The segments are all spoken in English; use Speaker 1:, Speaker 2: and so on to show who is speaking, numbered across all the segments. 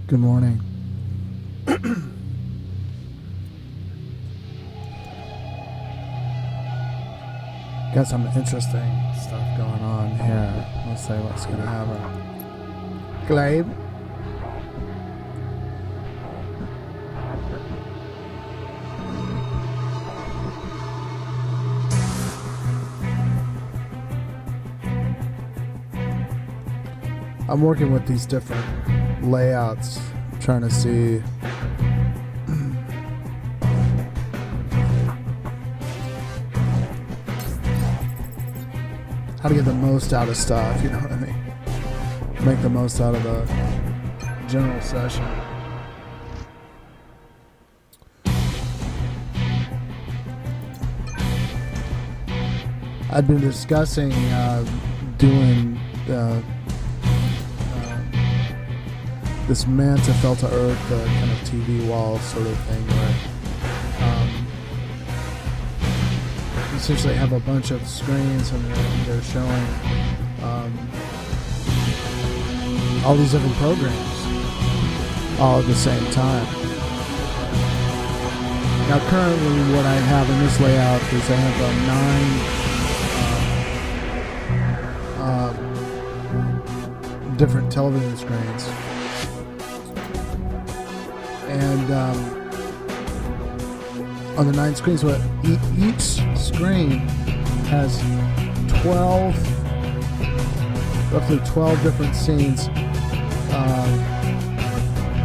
Speaker 1: Good morning. Got some interesting stuff going on here. Let's see what's going to happen. Glaive? I'm working with these different layouts, trying to see how to get the most out of stuff, you know what I mean? Make the most out of the general session. I'd been discussing doing this Manta fell to earth kind of TV wall sort of thing where you essentially have a bunch of screens and they're showing all these different programs all at the same time. Now currently what I have in this layout is I have 9 different television screens. And on the 9 screens, each screen has roughly 12 different scenes.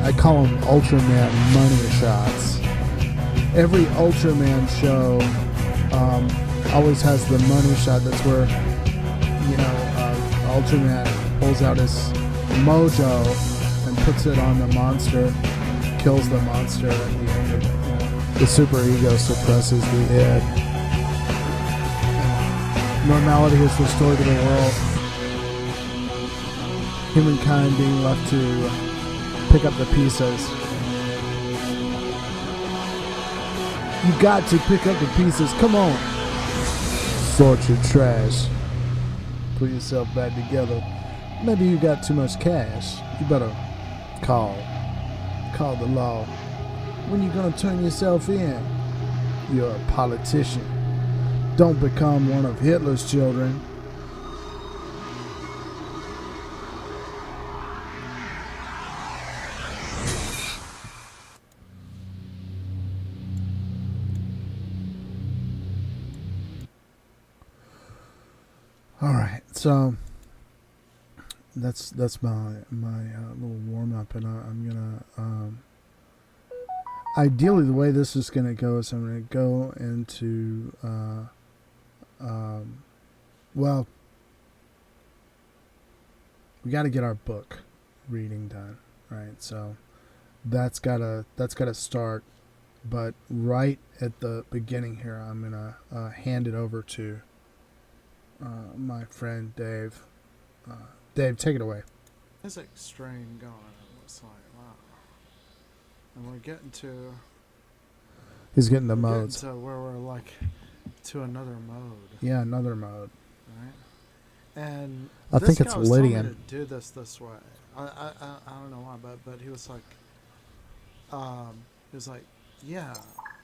Speaker 1: I call them Ultraman money shots. Every Ultraman show always has the money shot. That's where, Ultraman pulls out his mojo and puts it on the monster, kills the monster at the end of it. The super ego suppresses the id. Normality is restored to the world. Humankind being left to pick up the pieces. You got to pick up the pieces. Come on. Sort your trash. Put yourself back together. Maybe you got too much cash. You better call the law. When you gonna turn yourself in? You're a politician. Don't become one of Hitler's children. All right, so that's my little warm up, and I'm gonna ideally the way this is gonna go is I'm gonna go into well, we got to get our book reading done, right? So that's gotta start, but right at the beginning here, I'm gonna hand it over to my friend Dave. Dave, take it away.
Speaker 2: There's a strain going, it looks like. Wow. And we're getting to...
Speaker 1: He's getting the modes.
Speaker 2: Getting to where we're like to another mode.
Speaker 1: Yeah, another mode.
Speaker 2: Right? And
Speaker 1: I think it's Lydian.
Speaker 2: To do this way. I don't know why, but he was like, yeah,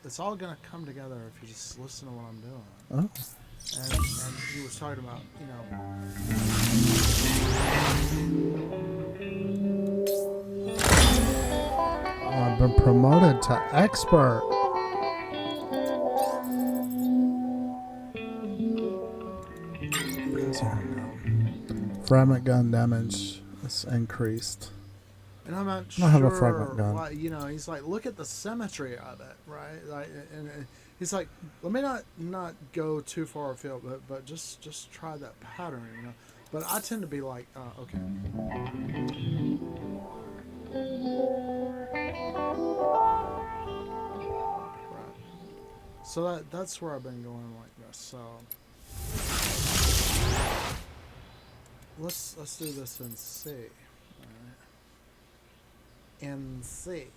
Speaker 2: it's all gonna come together if you just listen to what I'm doing.
Speaker 1: Oh.
Speaker 2: And he was talking about,
Speaker 1: I've been promoted to expert. Fragment gun damage is increased.
Speaker 2: And I'm not
Speaker 1: I don't have a fragment gun.
Speaker 2: Why, he's like, look at the symmetry of it, right? Like, and he's like, let me not go too far afield, but just try that pattern, But I tend to be like, okay. Right. So that's where I've been going like this. So let's do this in C. All right. In C.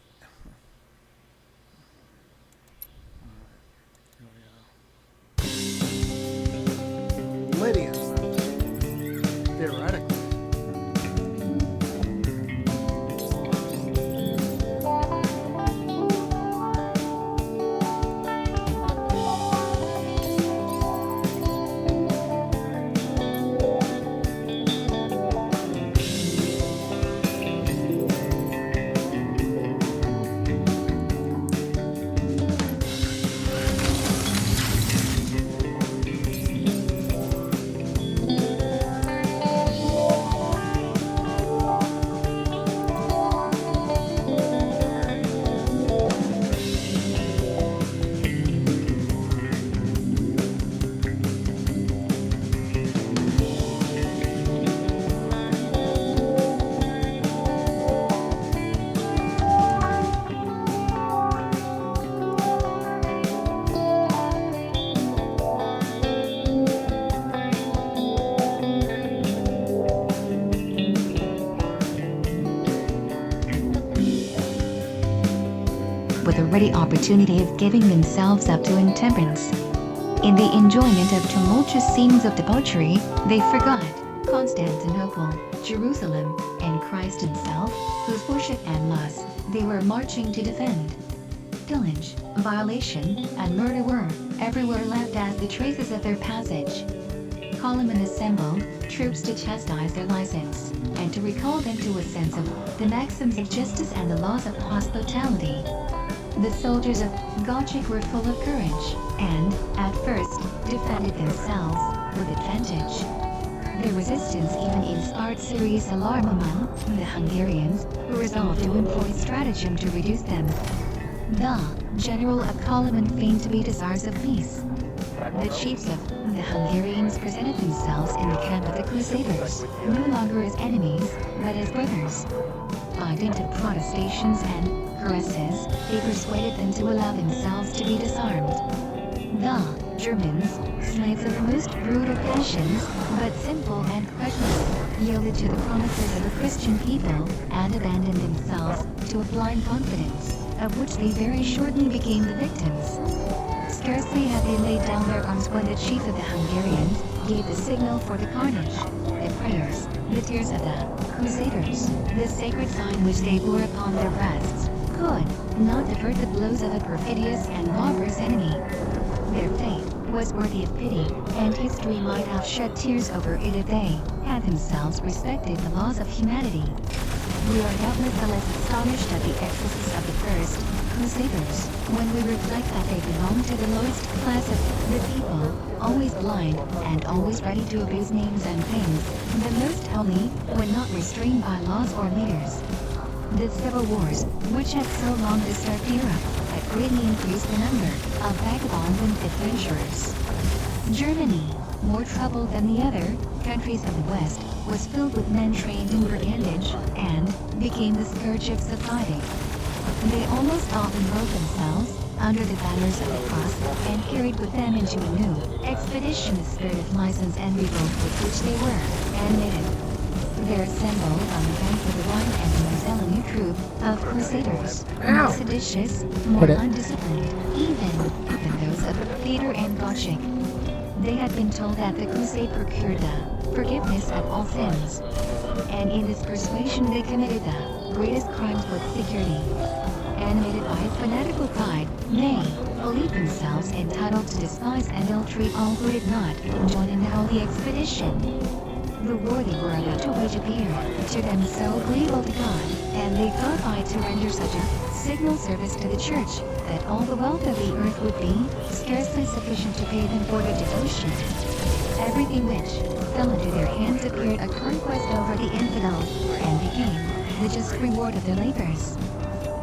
Speaker 2: Lydian, theoretically.
Speaker 3: the ready opportunity of giving themselves up to intemperance. In the enjoyment of tumultuous scenes of debauchery, they forgot Constantinople, Jerusalem, and Christ himself, whose worship and lust they were marching to defend. Pillage, violation, and murder were everywhere left as the traces of their passage. Coloman assembled troops to chastise their license, and to recall them to a sense of the maxims of justice and the laws of hospitality. The soldiers of Gottschalk were full of courage, and, at first, defended themselves with advantage. Their resistance even inspired serious alarm among the Hungarians, who resolved to employ stratagem to reduce them. The general of Koloman feigned to be desirous of peace. The chiefs of the Hungarians presented themselves in the camp of the Crusaders, no longer as enemies, but as brothers. By dint of protestations and caresses, they persuaded them to allow themselves to be disarmed. The Germans, slaves of the most brutal passions, but simple and credulous, yielded to the promises of a Christian people, and abandoned themselves to a blind confidence, of which they very shortly became the victims. Scarcely had they laid down their arms when the chief of the Hungarians gave the signal for the carnage. The prayers, the tears of the Crusaders, the sacred sign which they bore upon their breasts, could not divert the blows of a perfidious and barbarous enemy. Their faith was worthy of pity, and history might have shed tears over it if they had themselves respected the laws of humanity. We are doubtless the less astonished at the excesses of the first Crusaders, when we reflect that they belonged to the lowest class of the people, always blind, and always ready to abuse names and things, the most holy, when not restrained by laws or leaders. The civil wars, which had so long disturbed Europe, had greatly increased the number of vagabonds and adventurers. Germany, more troubled than the other countries of the West, was filled with men trained in brigandage, and became the scourge of society. They almost often wrote themselves under the banners of the cross, and carried with them into a new expedition the spirit of license and revolt with which they were animated. There assembled on the banks of the Rhine and the Moselle a new troop of crusaders, more seditious, more undisciplined, even than those of Peter and Gottschalk. They had been told that the crusade procured the forgiveness of all sins, and in this persuasion they committed the greatest crimes with security. Animated by a fanatical pride, they believed themselves entitled to despise and ill-treat all who did not join in the holy expedition. The war they were about to wage appeared to them so agreeable to God, and they thought by to render such a signal service to the Church, that all the wealth of the earth would be scarcely sufficient to pay them for their devotion. Everything which fell into their hands appeared a conquest over the infidels, and became the just reward of their labors.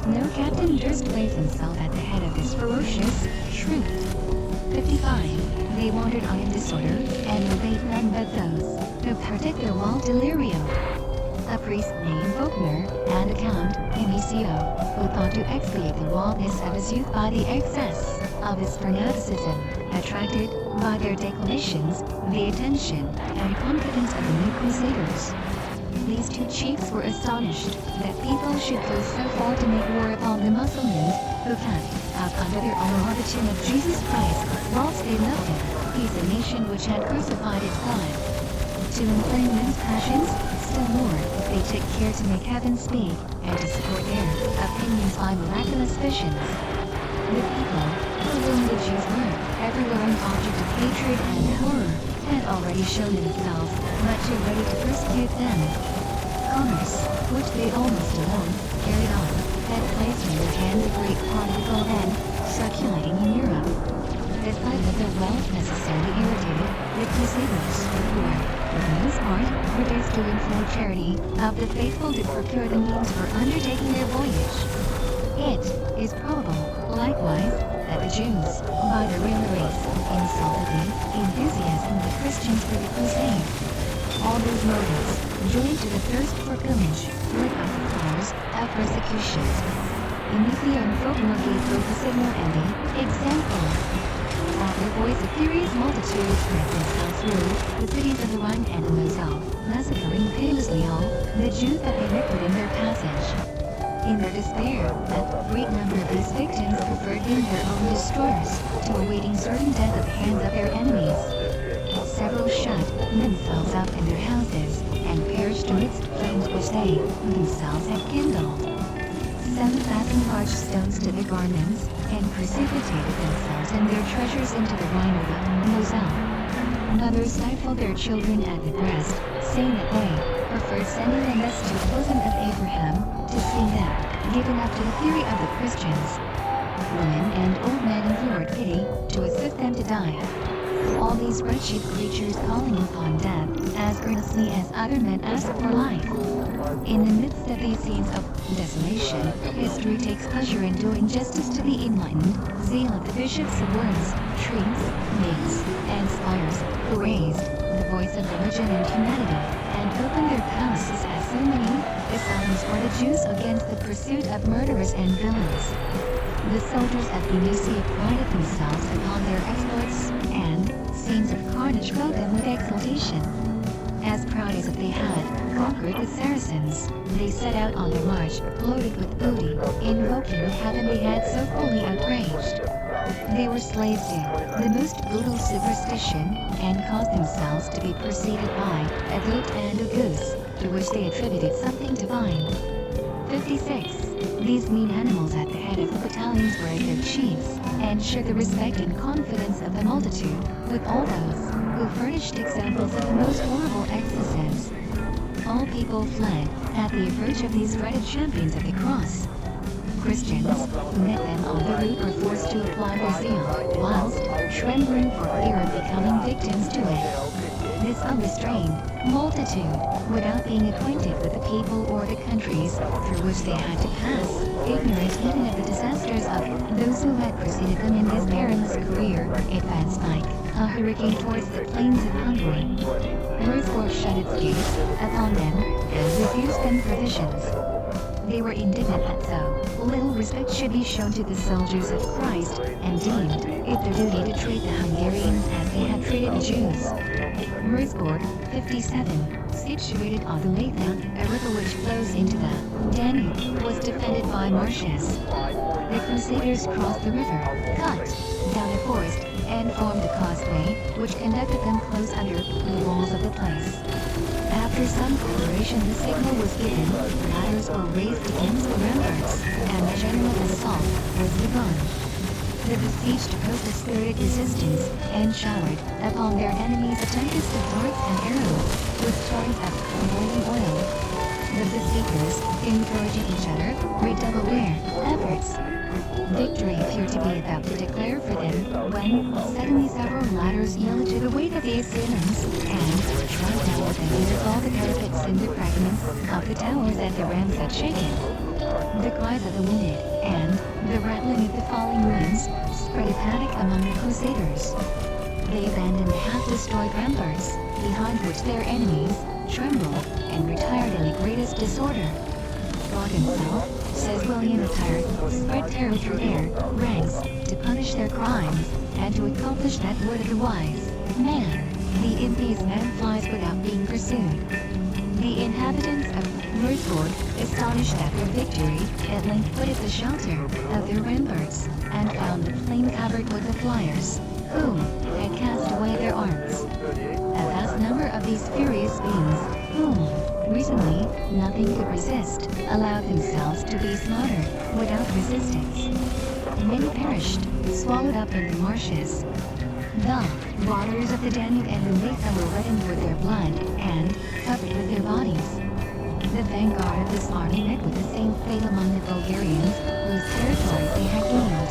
Speaker 3: No captain durst place himself at the head of this ferocious troop. 55. They wandered on in disorder, and obeyed none but those who partook their wild delirium. A priest named Faulkner, and a Count Amicio, who thought to expiate the wildness of his youth by the excess of his fanaticism, attracted by their declamations the attention and confidence of the new crusaders. These two chiefs were astonished that people should go so far to make war upon the Mussulmans, who kept up under their honor the tomb of Jesus Christ, whilst they loved him. He is a nation which had crucified its God. To inflame men's passions, still more, they took care to make heaven speak, and to support their opinions by miraculous visions. The people, for whom the Jews were everywhere an object of hatred and horror, had already shown themselves much too ready to persecute them. Commerce, which they almost alone carried on, had placed in their hands a great part of the gold then circulating in Europe. The sight of their wealth necessarily irritated the crusaders, who were, for the most part, reduced to implore charity of the faithful to procure the means for undertaking their voyage. It is probable, likewise, that the Jews, by their real race, insulted the enthusiasm of the Christians for the crusade. All these motives, joined to the thirst for pillage, lit up the fires of persecution. Amicio and Faulkner gave both the signal and the example. While their voice of furious multitudes spread themselves through the cities of the Rhine and the Moselle, massacring pitilessly all the Jews that they met within their passage. In their despair, a great number of these victims preferred being their own destroyers to awaiting certain death at the hands of their enemies. Several shut themselves up in their houses and perished amidst flames which they themselves had kindled. Some fastened large stones to their garments and precipitated themselves and their treasures into the Rhine or the Moselle. Others stifled their children at the breast, saying that they preferred sending them thus to the bosom of Abraham to see them given up to the fury of the Christians. Women and old men implored pity to assist them to die. All these wretched creatures calling upon death as earnestly as other men asked for life. In the midst of these scenes of desolation, history takes pleasure in doing justice to the enlightened zeal of the bishops of Worms, Trents, Meigs, and Spires, who raised the voice of religion and humanity, and opened their palaces as so many asylums for the Jews against the pursuit of murderers and villains. The soldiers of Venusia prided themselves upon their exploits, and scenes of carnage filled them with exultation. As proud as if they had conquered the Saracens, they set out on their march, loaded with booty, invoking the heaven they had so fully outraged. They were slaves to the most brutal superstition, and caused themselves to be preceded by a goat and a goose, to which they attributed something divine. 56. These mean animals at the head of the battalions were their chiefs, and shared the respect and confidence of the multitude with all those who furnished examples of the most horrible excesses. All people fled at the approach of these dreaded champions of the cross. Christians who met them on the route were forced to apply their zeal, whilst trembling for fear of becoming victims to it. This unrestrained multitude, without being acquainted with the people or the countries through which they had to pass, ignorant even of the disasters of those who had preceded them in this perilous career, advanced like a hurricane towards the plains of Hungary. Würzburg shut its gates upon them and refused them provisions. They were indignant that so little respect should be shown to the soldiers of Christ, and deemed it their duty to treat the Hungarians as they had treated the Jews. Würzburg, 57, situated on the Leitha, a river which flows into the Danube, was defended by marshes. The Crusaders crossed the river, cut down a forest, and formed a causeway, which conducted them close under the walls of the place. After some preparation, the signal was given, ladders were raised against the ramparts, and the general assault was begun. The besieged opposed a spirited resistance, and showered upon their enemies a tempest of darts and arrows, with torrents of boiling oil. The besiegers, encouraging each other, redoubled their efforts. Victory appeared to be about to declare for them, when suddenly several ladders yielded to the weight of the assailants, and tried down with them with all the parapets and the fragments of the towers that the rams had shaken. The cries of the wounded, and the rattling of the falling ruins, spread a panic among the Crusaders. They abandoned the half-destroyed ramparts, behind which their enemies trembled and retired in the greatest disorder. God himself, says William the Tired, spread terror through their ranks to punish their crimes, and to accomplish that would otherwise man. The impious man flies without being pursued. The inhabitants of Würzburg, astonished at their victory, at length quitted the shelter of their ramparts, and found the plain covered with the flyers, who had cast away their arms. A vast number of these furious beings, whom recently nothing could resist, allowed themselves to be slaughtered without resistance. Many perished, swallowed up in the marshes. The waters of the Danube and the Leitha were reddened with their blood, and covered with their bodies. The vanguard of this army met with the same fate among the Bulgarians, whose territories they had gained.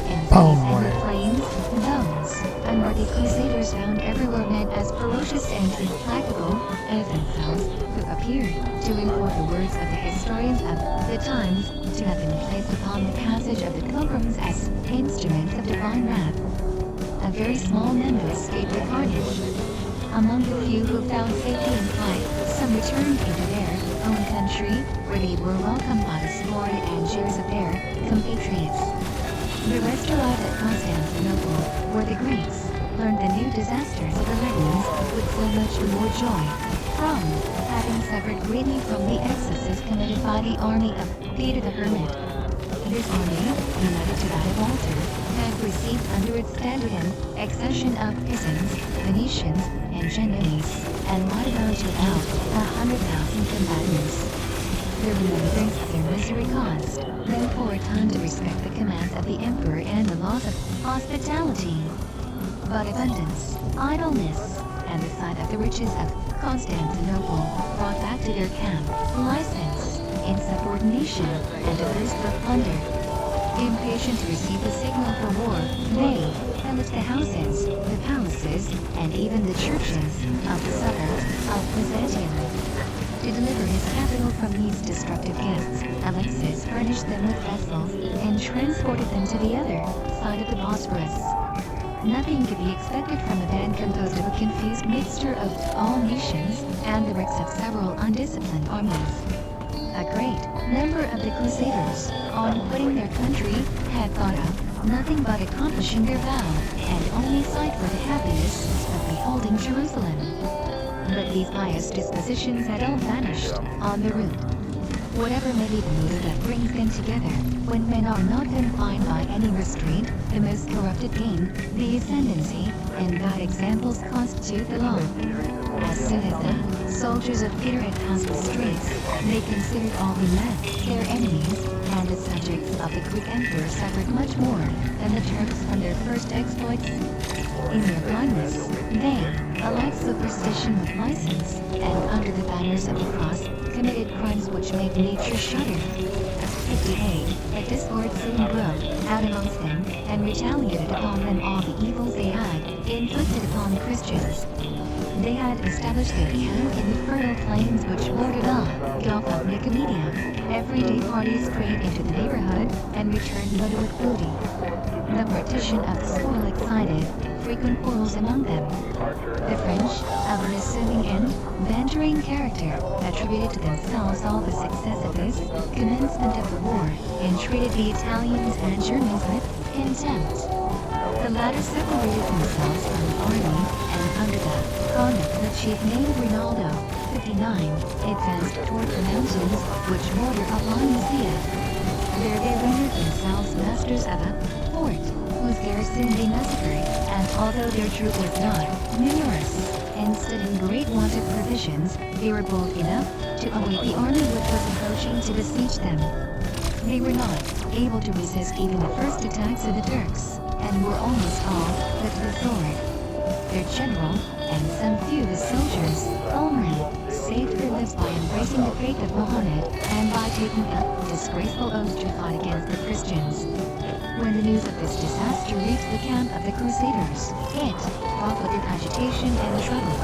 Speaker 3: In the seas and the plains, those unworthy crusaders found everywhere men as ferocious and implacable as themselves, who appeared to import the words of the historians of the times to have been placed upon the passage of the pilgrims as instruments of divine wrath. A very small number escaped the carnage. Among the few who found safety in flight, some returned into their own country, where they were welcomed by the glory and jeers of their compatriots. The rest arrived at Constantinople, where the Greeks learned the new disasters of the Latins with so much more joy, from having suffered greatly from the excesses committed by by the army of Peter the Hermit. This army, united to that of Walter, had received under its standard an accession of Pisans, Venetians, and Genoese, and might amount to about 100,000 combatants. The remembrance of their misery caused them for a time to respect the commands of the emperor and the laws of hospitality. But abundance, idleness, and the sight of the riches of Constantinople brought back to their camp license, insubordination, and a thirst for plunder. Impatient to receive the signal for war, they pillaged the houses, the palaces, and even the churches of the suburbs of Byzantium. To deliver his capital from these destructive guests, Alexis furnished them with vessels and transported them to the other side of the Bosphorus. Nothing could be expected from a band composed of a confused mixture of all nations and the wrecks of several undisciplined armies. A great number of the Crusaders, on quitting their country, had thought of nothing but accomplishing their vow and only sighed for the happiness of beholding Jerusalem. But these pious dispositions had all vanished on the route. Whatever may be the motive that brings them together, when men are not confined by any restraint, the most corrupted gain the ascendancy, and bad examples constitute the law. As soon as the soldiers of Peter had passed the straits, they considered all who met their enemies, and the subjects of the Greek emperor suffered much more than the Turks from their first exploits. In their blindness, they, alike superstition with license, and under the banners of the cross, committed crimes which made nature shudder. It behaved, that discord soon broke out amongst them, and retaliated upon them all the evils they had inflicted upon the Christians. They had established their camp in the fertile plains which bordered the Gulf of Nicomedia. Everyday parties strayed into the neighborhood and returned loaded with booty. The partition of the spoil excited frequent quarrels among them. The French, of an assuming and bantering character, attributed to themselves all the success of this commencement of the war, and treated the Italians and Germans with contempt. The latter separated themselves from the army, and under the conduct of the chief named Rinaldo, 59, advanced toward the mountains which border upon Mysia. There they rendered themselves masters of a fort, whose garrison they massacred, and although their troop was not numerous, and stood in great want of provisions, they were bold enough to await the army which was approaching to besiege them. They were not able to resist even the first attacks of the Turks, and were almost all put to the sword. Their general, and some few of his soldiers, only saved their lives by embracing the faith of Mohammed, and by taking a disgraceful oath to fight against the Christians. When the news of this disaster reached the camp of the Crusaders, it brought with it agitation and trouble.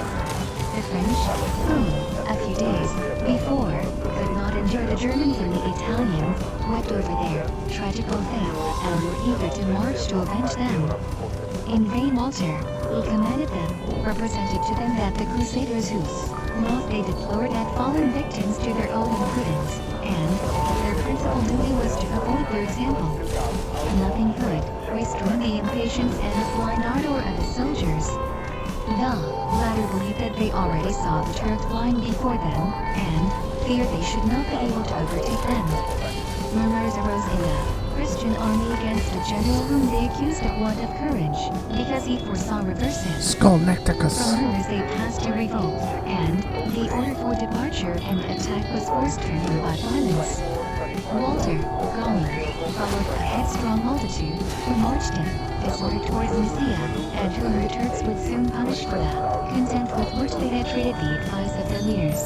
Speaker 3: The French, who, a few days before, could not endure the Germans and the Italians, wept over their tragical fate, and were eager to march to avenge them. In vain Walter, who commanded them, represented to them that the Crusaders whose loss they deplored had fallen victims to their own imprudence, and their principal duty was to avoid their example. Nothing could restrain the impatience and the blind ardor of the soldiers. The latter believed that they already saw the Turks flying before them, and feared they should not be able to overtake them. Murmurs arose in the Christian army against the general whom they accused of want of courage, because he foresaw reverses.
Speaker 1: Skolnecticus.
Speaker 3: From murmurs they passed to revolt, and the order for departure and attack was forced from them by violence. Walter, calmly, followed a headstrong multitude, who marched in disorder towards Mysia, and whom the Turks would soon punish for the contempt with which they had treated the advice of their leaders.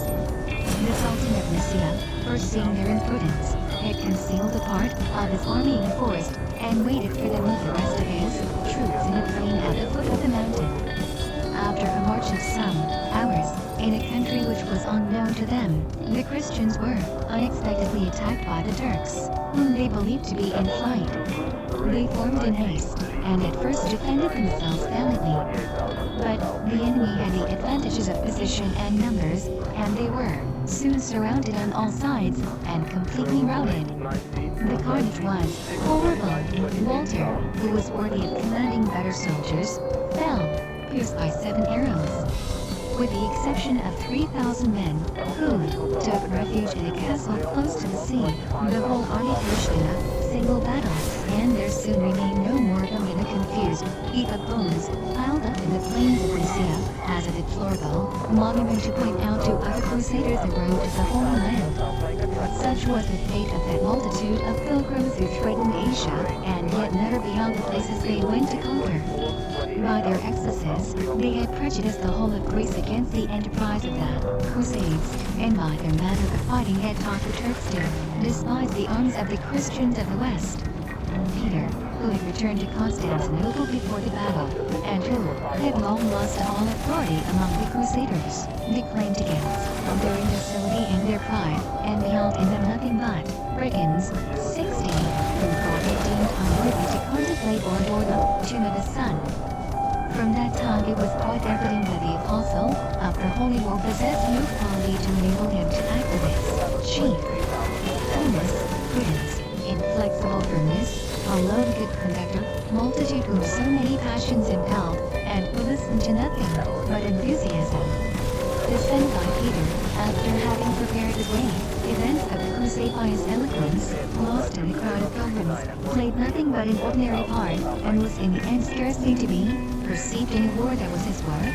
Speaker 3: The Sultan of Mysia, foreseeing their imprudence, had concealed a part of his army in the forest, and waited for them with the rest of his troops in a plain at the foot of the mountain. After a march of some hours, in a country which was unknown to them, the Christians were unexpectedly attacked by the Turks, whom they believed to be in flight. They formed in haste, and at first defended themselves valiantly. But the enemy had the advantages of position and numbers, and they were soon surrounded on all sides, and completely routed. The carnage was horrible. Walter, who was worthy of commanding better soldiers, fell, pierced by 7 arrows. with the exception of 3,000 men, who took refuge in a castle close to the sea. The whole army perished in a single battle, and there soon remained no more of them than a confused heap of bones, piled up in the plains of Nicaea, as a deplorable monument to point out to other crusaders the road to the Holy Land. Such was the fate of that multitude of pilgrims who threatened Asia, and yet never beheld the places they went to conquer. By their excesses, they had prejudiced the whole of Greece against the enterprise of the Crusades, and by their manner of fighting had taught the Turks to despise the arms of the Christians of the West. Peter, who had returned to Constantinople before the battle, and who had long lost all authority among the Crusaders, declaimed against their imbecility and their pride, and beheld in them nothing but brigands, 60, whom God had deemed unworthy to contemplate or adore the tomb of the Son. From that time it was quite evident that the apostle of the Holy War possessed no quality to enable him to act with his chief coolness, prudence, inflexible firmness, a lone good conductor, multitude whom so many passions impelled, and who listened to nothing but enthusiasm. Sent by Peter, after having prepared the great events of the crusade by his eloquence, lost in the crowd of pilgrims, played nothing but an ordinary part, and was in the end scarcely to be perceived in a war that was his work.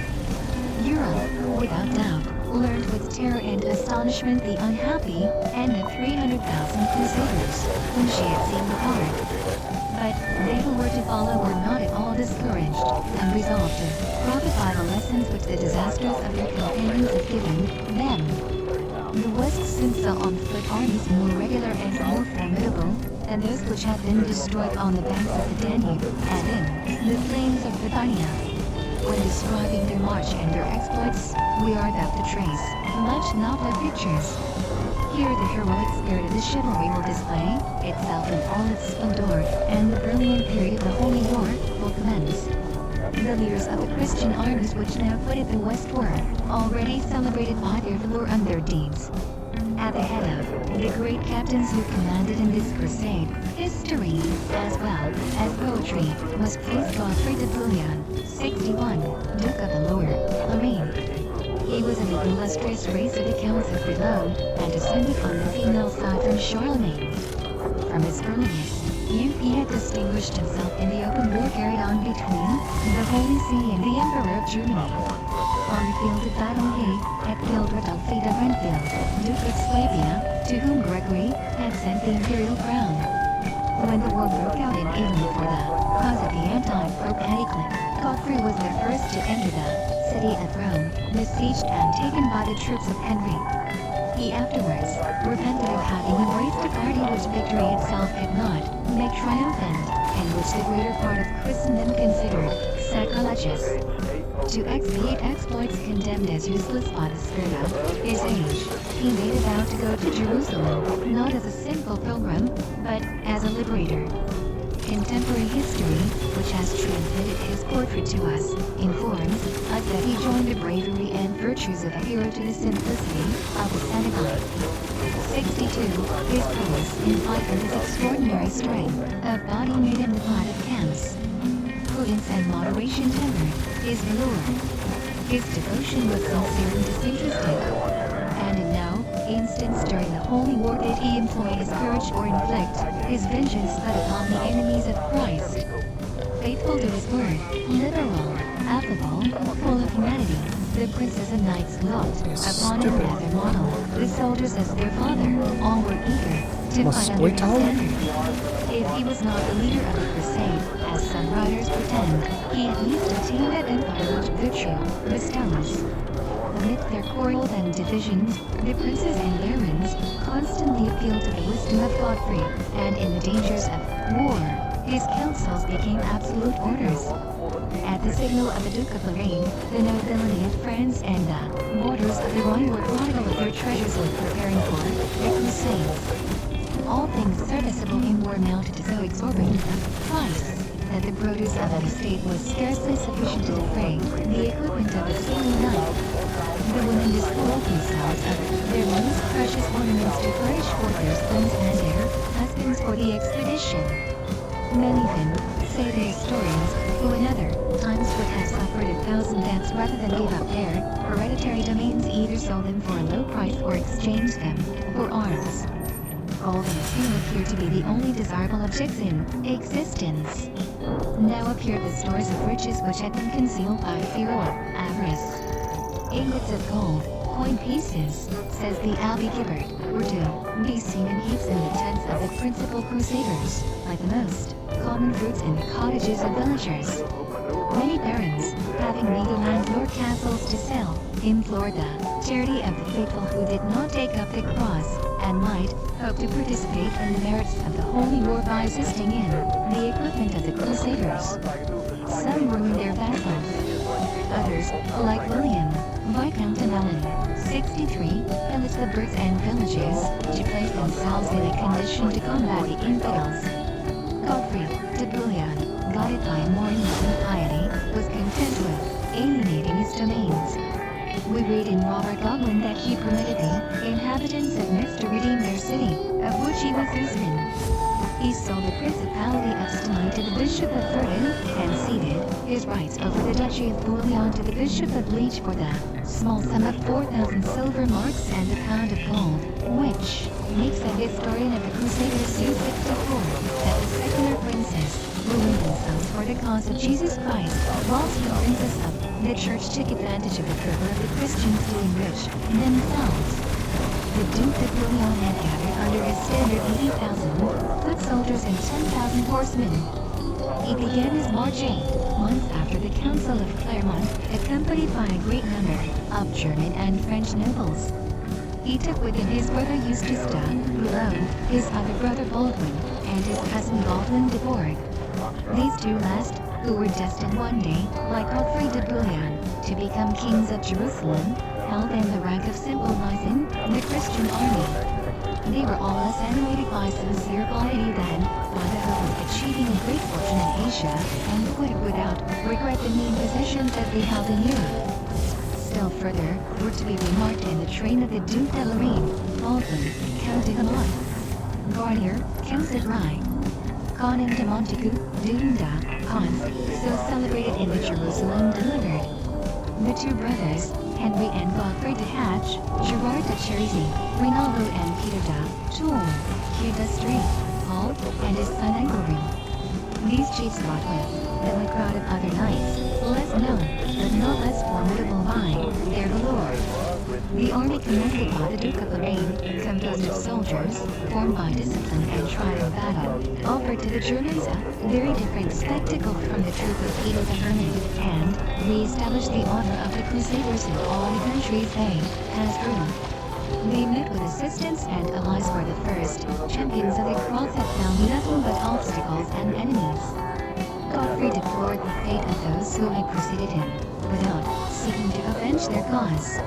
Speaker 3: Europe, without doubt, learned with terror and astonishment the unhappy and the 300,000 crusaders whom she had seen depart. But they who were to follow were not at all discouraged, and resolved to profit by the lessons which the disasters of their companions had given them. The West soon saw on foot armies more regular and more formidable than those which had been destroyed on the banks of the Danube and in the plains of Bithynia. When describing their march and their exploits, we are about to trace much novel pictures. Here the heroic spirit of the chivalry will display itself in all its splendor, and the brilliant period of the Holy War will commence. The leaders of the Christian armies which now quitted the West were already celebrated by their valor and their deeds. At the head of the great captains who commanded in this crusade, history, as well as poetry, must place Godfrey de Bouillon, 61, Duke of the Loire, Lorraine. He was of the illustrious race of the Counts of Bouillon, and descended on the female side from Charlemagne. From his earliest youth he had distinguished himself in the open war carried on between the Holy See and the Emperor of Germany. On the field of battle he had killed Rodolphe de Renfield, Duke of Swabia, to whom Gregory had sent the imperial crown. When the war broke out in Italy for the cause of the anti-Pope Anticlint, Godfrey was the first to enter the city of Rome, besieged and taken by the troops of Henry. He afterwards repented of having embraced a party which victory itself had not made triumphant, and which the greater part of Christendom considered sacrilegious. To expiate exploits condemned as useless by the spirit of his age, he made a vow to go to Jerusalem, not as a sinful pilgrim, but as a liberator. Contemporary history, which has transmitted his portrait to us, informs us that he joined the bravery and virtues of a hero to the simplicity of a Cenobite. 62. His prowess in fight and his extraordinary strength of body made him the pride of camps. Prudence and moderation tempered his valor. His devotion was sincere and disinterested. And in no instance during the Holy War did he employ his courage or inflict his vengeance but upon the enemies of Christ. Faithful to his word, liberal, affable, full of humanity, the princes and knights looked upon him as their model, the soldiers as their father, all were eager to fight under his standard. If he was not the leader of the crusade, as some writers pretend, he at least attained that empire which virtue bestows. Amidst their quarrels and divisions, the princes and barons constantly appealed to the wisdom of Godfrey, and in the dangers of war, his counsels became absolute orders. At the signal of the Duke of Lorraine, the nobility of France and the borders of the Rhine were prodigal of their treasures when preparing for the crusades. All things serviceable in war amounted to so exorbitant a price that the produce of an estate was scarcely sufficient to defray the equipment of a single knight. The women despoiled themselves of their most precious ornaments to furnish forth their sons and their husbands for the expedition. Many then, say the historians, who in other times would have suffered 1,000 deaths rather than give up their hereditary domains, either sold them for a low price or exchanged them for arms. Gold and steel appeared to be the only desirable objects in existence. Now appeared the stores of riches which had been concealed by fear or avarice. Ingots of gold, coin pieces, says the Abbé Gibbard, were to be seen in heaps in the tents of the principal crusaders, like the most common fruits in the cottages of villagers. Many barons, having neither land nor castles to sell, implored the charity of the faithful who did not take up the cross, and might hope to participate in the merits of the Holy War by assisting in the equipment of the crusaders. Some ruined their vassals. Others, like William, Viscount de Melun, 63, pillaged the burghs and villages to place themselves in a condition to combat the infidels. Godfrey de Bouillon, guided by more innocent piety, was content with alienating his domains. We read in Robert Godwin that he permitted the inhabitants of Metz to redeem their city, of which he was husband. He sold the Principality of Stine to the Bishop of Verdun, and ceded his rights over the Duchy of Bouillon to the Bishop of Liege for the small sum of 4,000 silver marks and a pound of gold, which makes the historian of the Crusaders U64 that the secular princes ruined themselves for the cause of Jesus Christ, whilst the princes of the church took advantage of the fervor of the Christians to enrich themselves. The Duke of Bouillon had gathered under his standard 80,000 foot soldiers and 10,000 horsemen. He began his march 8 months after the Council of Clermont, accompanied by a great number of German and French nobles. He took with him his brother Eustace de Bouillon, his other brother Baldwin, and his cousin Baldwin de Bourg. These two last, who were destined one day, like Godfrey de Bouillon, to become kings of Jerusalem, held in the rank of symbolizing the Christian army. They were all less animated by sincere piety than by the hope of achieving a great fortune in Asia, and would without regret the mean positions that they held in Europe. Still further were to be remarked in the train of the Duke de Lorraine, Baldwin, Count de Hainaut, Garnier, Count de Rye, Conan de Montagu, Duke de Cons, so celebrated in the Jerusalem Delivered. The two brothers, Henry and Godfrey de Hatch, Gerard de Cherisy, Rinaldo and Peter de Toul, Hugh d'Estrée, Paul, and his son Engelring. These chiefs brought with them a crowd of other knights, less known, but not less formidable by their valor. The army commanded by the Duke of Lorraine, composed of soldiers, formed by discipline and tried in battle, offered to the Germans a very different spectacle from the troop of Peter the Hermit, and re-established the honor of the Crusaders in all the countries they passed through. They met with assistance and allies where the first champions of the cross had found nothing but obstacles and enemies. Godfrey deplored the fate of those who had preceded him, without seeking to avenge their cause.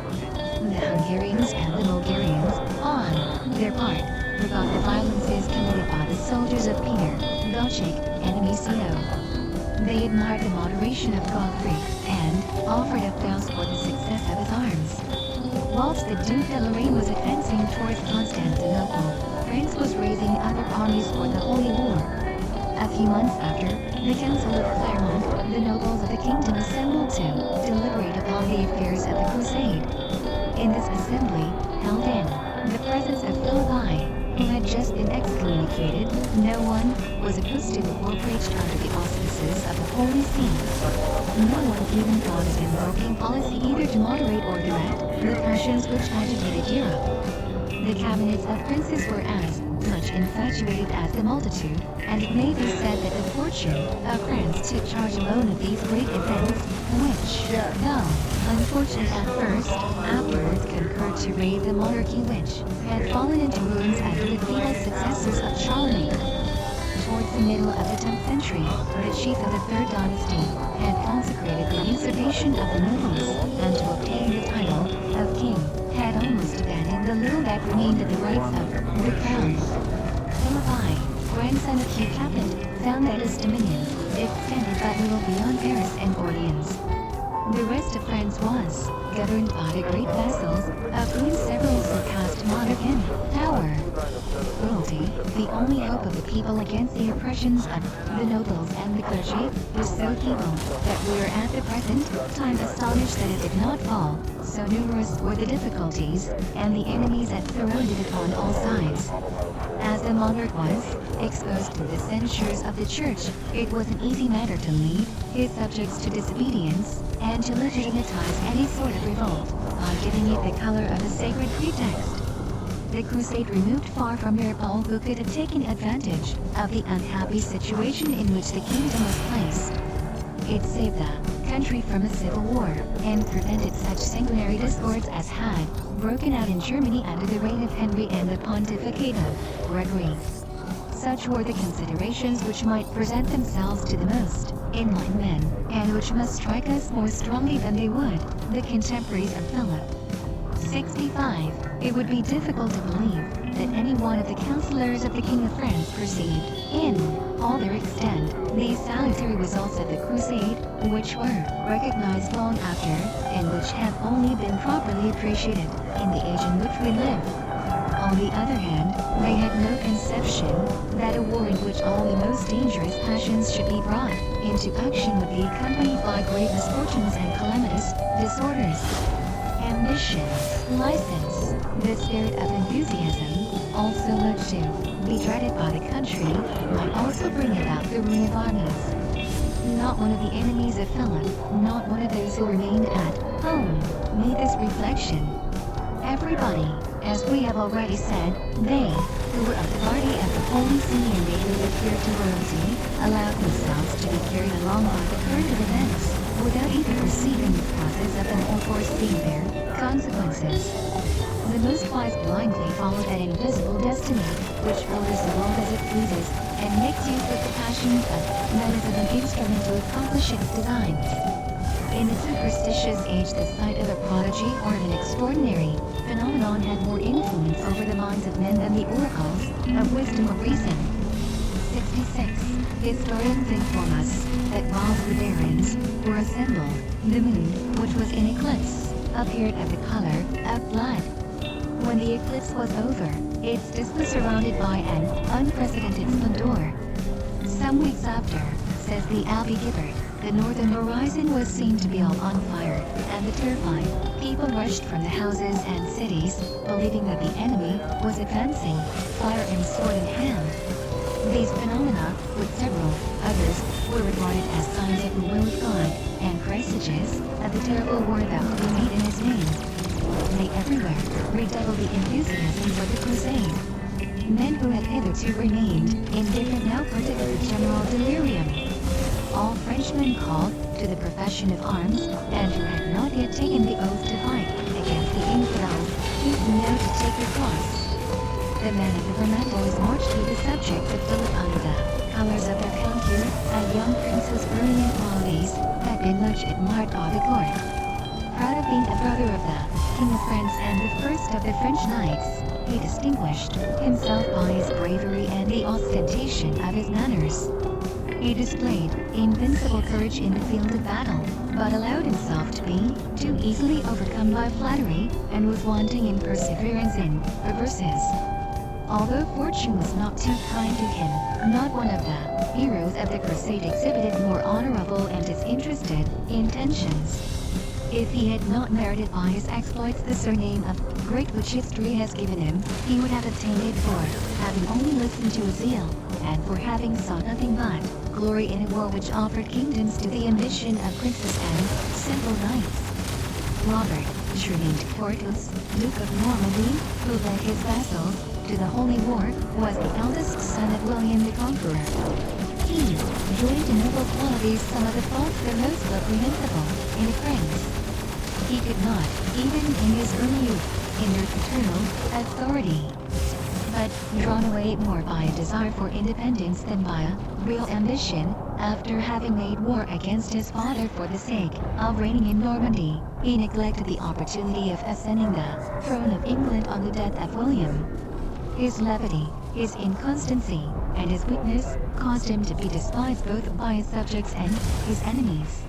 Speaker 3: The Hungarians and the Bulgarians, on their part, forgot the violences committed by the soldiers of Peter, Gottschalk, and Massimo. They admired the moderation of Godfrey, and offered up vows for the success of his arms. Whilst the Duke de Lorraine was advancing towards Constantinople, France was raising other armies for the Holy War. A few months after the Council of Clermont, the nobles of the kingdom assembled to deliberate upon the affairs of the crusade. In this assembly, held in the presence of Philip I, who had just been excommunicated, no one was opposed to or preached under the auspices of the Holy See. No one even thought of invoking policy either to moderate or direct the passions which agitated Europe. The cabinets of princes were as much infatuated as the multitude, and it may be said that the fortune of France took charge alone of these great events, which, though unfortunate at first, afterwards concurred to raise the monarchy which had fallen into ruins under the feeble successors of Charlemagne. Towards the middle of the 10th century, the chief of the Third Dynasty had consecrated the usurpation of the nobles, and to obtain the title of king, had almost abandoned the little that remained of the rights of the crown. Philip I, grandson of Hugh Capet, found that his dominions extended but little beyond Paris and Orleans. The rest of France was governed by the great vassals, of whom several surpassed monarchy, power, royalty. The only hope of the people against the oppressions of the nobles and the clergy was so feeble that we are at the present time astonished that it did not fall. So numerous were the difficulties, and the enemies that surrounded it on all sides. As the monarch was exposed to the censures of the church, it was an easy matter to lead his subjects to disobedience, and to legitimize any sort of revolt, by giving it the color of a sacred pretext. The crusade removed far from there all who could have taken advantage of the unhappy situation in which the kingdom was placed. It saved the country from a civil war, and prevented such sanguinary discords as had broken out in Germany under the reign of Henry and the pontificate of Gregory. Such were the considerations which might present themselves to the most enlightened men, and which must strike us more strongly than they would the contemporaries of Philip. 65. It would be difficult to believe that any one of the counselors of the King of France perceived, in all their extent, these salutary results of the crusade, which were recognized long after, and which have only been properly appreciated in the age in which we live. On the other hand, they had no conception that a war in which all the most dangerous passions should be brought into action would be accompanied by great misfortunes and calamitous disorders. Ambition, license, the spirit of enthusiasm, also much to be dreaded by the country, might also bring about the ruin of armies. Not one of the enemies of Philip, not one of those who remained at home, made this reflection. Everybody, as we have already said, they, who were of the party of the Holy See and they who adhered to royalty, allowed themselves to be carried along by the current of events, without either perceiving the causes of them or foreseeing their consequences. The most wise blindly follow that invisible destiny, which orders the world as it pleases, and makes use of the passions of men as of an instrument to accomplish its designs. In the superstitious age, the sight of a prodigy or of an extraordinary phenomenon had more influence over the minds of men than the oracles of wisdom or reason. 66. Historians inform us that whilst the barons were assembled, the moon, which was in eclipse, appeared of the color of blood. When the eclipse was over, its disk was surrounded by an unprecedented splendor. Some weeks after, says the Abbé Gibbard, the northern horizon was seen to be all on fire, and the terrified people rushed from the houses and cities, believing that the enemy was advancing, fire and sword in hand. These phenomena, with several others, were regarded as signs of the will of God, and presages of the terrible war about to be made in his name. They everywhere redoubled the enthusiasm for the crusade. Men who had hitherto remained indifferent now partook of the general delirium. All Frenchmen called to the profession of arms, and who had not yet taken the oath to fight against the infidels, used now to take the cross. The men of the Vermont boys marched with the subject of Philip under the colors of their conqueror, a young prince whose brilliant qualities had been much admired by the court. Proud of being a brother of the King of France and the first of the French knights, he distinguished himself by his bravery and the ostentation of his manners. He displayed invincible courage in the field of battle, but allowed himself to be too easily overcome by flattery, and was wanting in perseverance in reverses. Although fortune was not too kind to him, not one of the heroes of the crusade exhibited more honorable and disinterested intentions. If he had not merited by his exploits the surname of Great which history has given him, he would have obtained it for having only listened to his zeal, and for having sought nothing but glory in a war which offered kingdoms to the ambition of princes and simple knights. Robert, surnamed Porthos, Duke of Normandy, who led his vassals to the Holy War, was the eldest son of William the Conqueror. He joined in noble qualities some of the faults that most reprehensible in a prince. He could not, even in his early youth, hinder paternal authority, but drawn away more by a desire for independence than by a real ambition, after having made war against his father for the sake of reigning in Normandy, he neglected the opportunity of ascending the throne of England on the death of William. His levity, his inconstancy, and his weakness caused him to be despised both by his subjects and his enemies.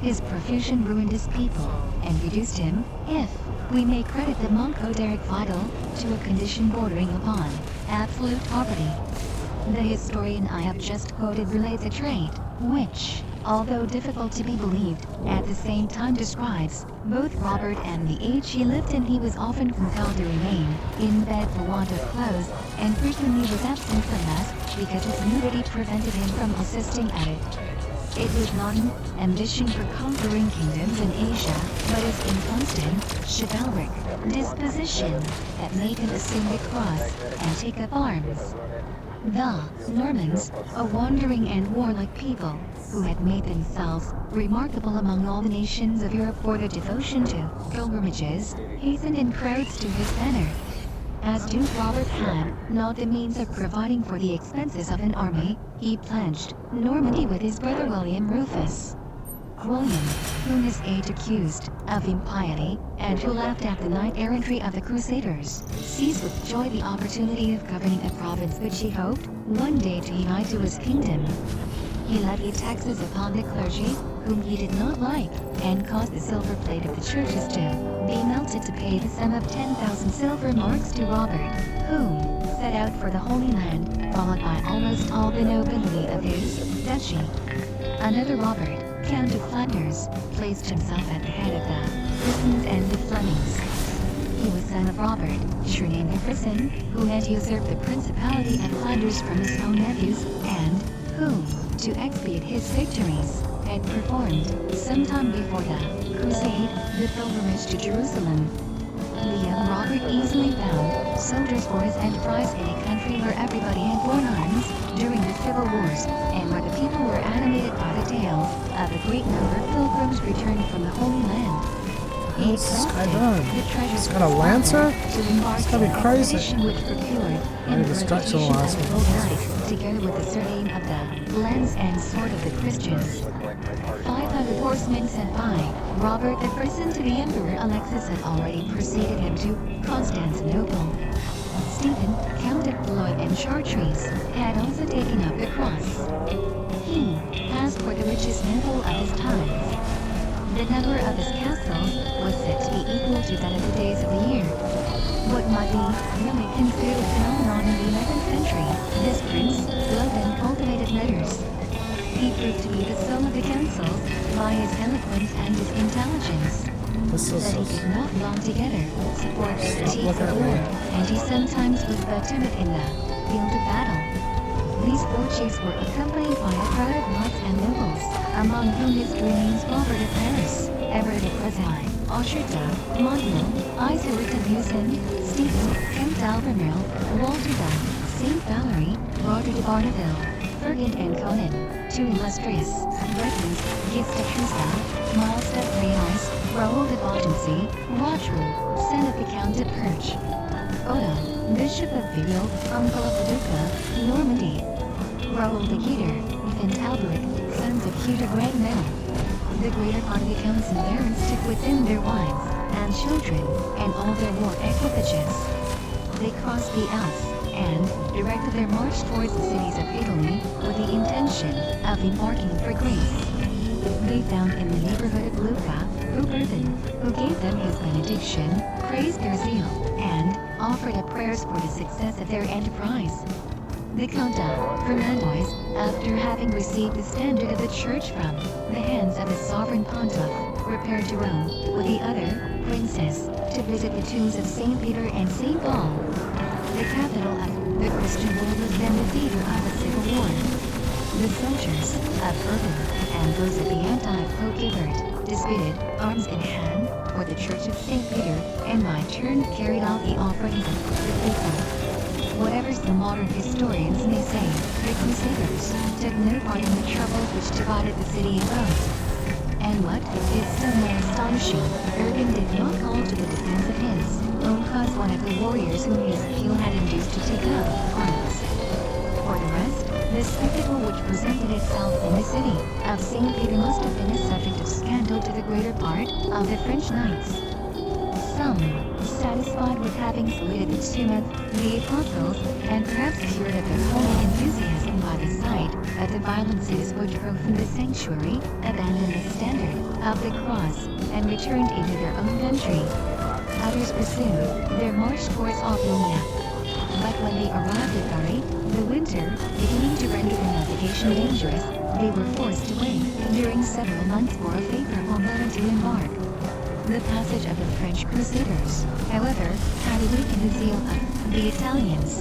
Speaker 3: His profusion ruined his people, and reduced him, if we may credit the monk Oderic Vidal, to a condition bordering upon absolute poverty. The historian I have just quoted relates a trait, which, although difficult to be believed, at the same time describes both Robert and the age he lived in. He was often compelled to remain in bed for want of clothes, and frequently was absent from mass because his nudity prevented him from assisting at it. It was not an ambition for conquering kingdoms in Asia, but his inconstant, chivalric disposition that made him assume the cross and take up arms. The Normans, a wandering and warlike people, who had made themselves remarkable among all the nations of Europe for their devotion to pilgrimages, hastened in crowds to his banner. As Duke Robert had not the means of providing for the expenses of an army, he plunged Normandy with his brother William Rufus. William, whom his age accused of impiety, and who laughed at the knight-errantry of the Crusaders, seized with joy the opportunity of governing a province which he hoped one day to unite to his kingdom. He levied taxes upon the clergy, whom he did not like, and caused the silver plate of the churches to be melted to pay the sum of 10,000 silver marks to Robert, who set out for the Holy Land, followed by almost all the nobility of his duchy. Another Robert, Count of Flanders, placed himself at the head of the Frisons and the Flemings. He was son of Robert, surnamed the Frison, who had usurped the Principality of Flanders from his own nephews, and who, to expiate his victories, had performed, sometime before the Crusade, the pilgrimage to Jerusalem. The young Robert easily found soldiers for his enterprise in a country where everybody had borne arms during the civil wars, and where the people were animated by the tales of a great number of pilgrims returning from the Holy Land. He
Speaker 1: What's this guy
Speaker 3: exhausted
Speaker 1: done?
Speaker 3: the treasures
Speaker 1: He's
Speaker 3: of
Speaker 1: got a
Speaker 3: his
Speaker 1: lancer?
Speaker 3: father to embark
Speaker 1: It's gotta be
Speaker 3: in an
Speaker 1: crazy.
Speaker 3: expedition which procured
Speaker 1: Maybe
Speaker 3: him
Speaker 1: the
Speaker 3: the
Speaker 1: structural
Speaker 3: reputation
Speaker 1: last
Speaker 3: of a
Speaker 1: one.
Speaker 3: bold knight, together with the surname of the lance and sword of the Christians. 500 horsemen sent by Robert the Frison to the Emperor Alexis had already preceded him to Constantinople. Stephen, Count of Blois and Chartres, had also taken up the cross. He asked for the richest noble of his times. The number of his castles was said to be equal to that of the days of the year. What might be really considered a phenomenon in the 11th century, this prince loved and cultivated letters. He proved to be the soul of the councils by his eloquence and his intelligence.
Speaker 1: This
Speaker 3: That he
Speaker 1: is
Speaker 3: did not long together support the fatigues
Speaker 1: look
Speaker 3: of
Speaker 1: at
Speaker 3: war,
Speaker 1: me.
Speaker 3: and he sometimes was but timid in the field of battle. These war chiefs were accompanied by a crowd of knights and nobles, among whom his remains Robert of Paris, Everett of Brazil, Aucherta, Monmouth, Isouard de Musin, Stephen, Count d'Albemarle, Walter de St. Valery, Roger de Barneville, Fergand and Conan, two illustrious Bretons, Guy de Cusat, Miles de Préaux, Raoul de Beaugency, Roger, son of the Count de Perche, Odo, Bishop of Vigo, uncle of the Duke of Normandy, Raoul de Guider, and Alberic, sons of Hugh de Grandmont. The greater part of the counts and barons took with them their wives and children and all their war equipages. They crossed the Alps and directed their march towards the cities of Italy with the intention of embarking for Greece. They found in the neighborhood of Lucca, Urban, who gave them his benediction, praised their zeal, and offered up prayers for the success of their enterprise. The Count of Fernandois, after having received the standard of the church from the hands of the sovereign pontiff, repaired to Rome with the other princes to visit the tombs of St. Peter and St. Paul. The capital of the Christian world was then the theater of a civil war. The soldiers of Urban and those of the anti-Pope Gilbert disputed, arms in hand, for the Church of St. Peter, and by turn carried out the offerings of the people. Whatever some modern historians may say, the Crusaders took no part in the troubles which divided the city in both. And what is still more astonishing, Urban did not call to the defense of his own cause one of the warriors whom his appeal had induced to take up arms. For the rest, the spectacle which presented itself in the city of St. Peter must have been a subject of scandal to the greater part of the French knights. some, satisfied with having saluted the apostles, and perhaps cured of their holy enthusiasm by the sight of the violences which profaned the sanctuary, abandoned the standard of the cross, and returned into their own country. Others pursued their march towards Apollonia. But when they arrived at Bari, the winter, beginning to render the navigation dangerous, they were forced to wait during several months for a favorable moment to embark. The passage of the French Crusaders, however, had awakened the zeal of the Italians.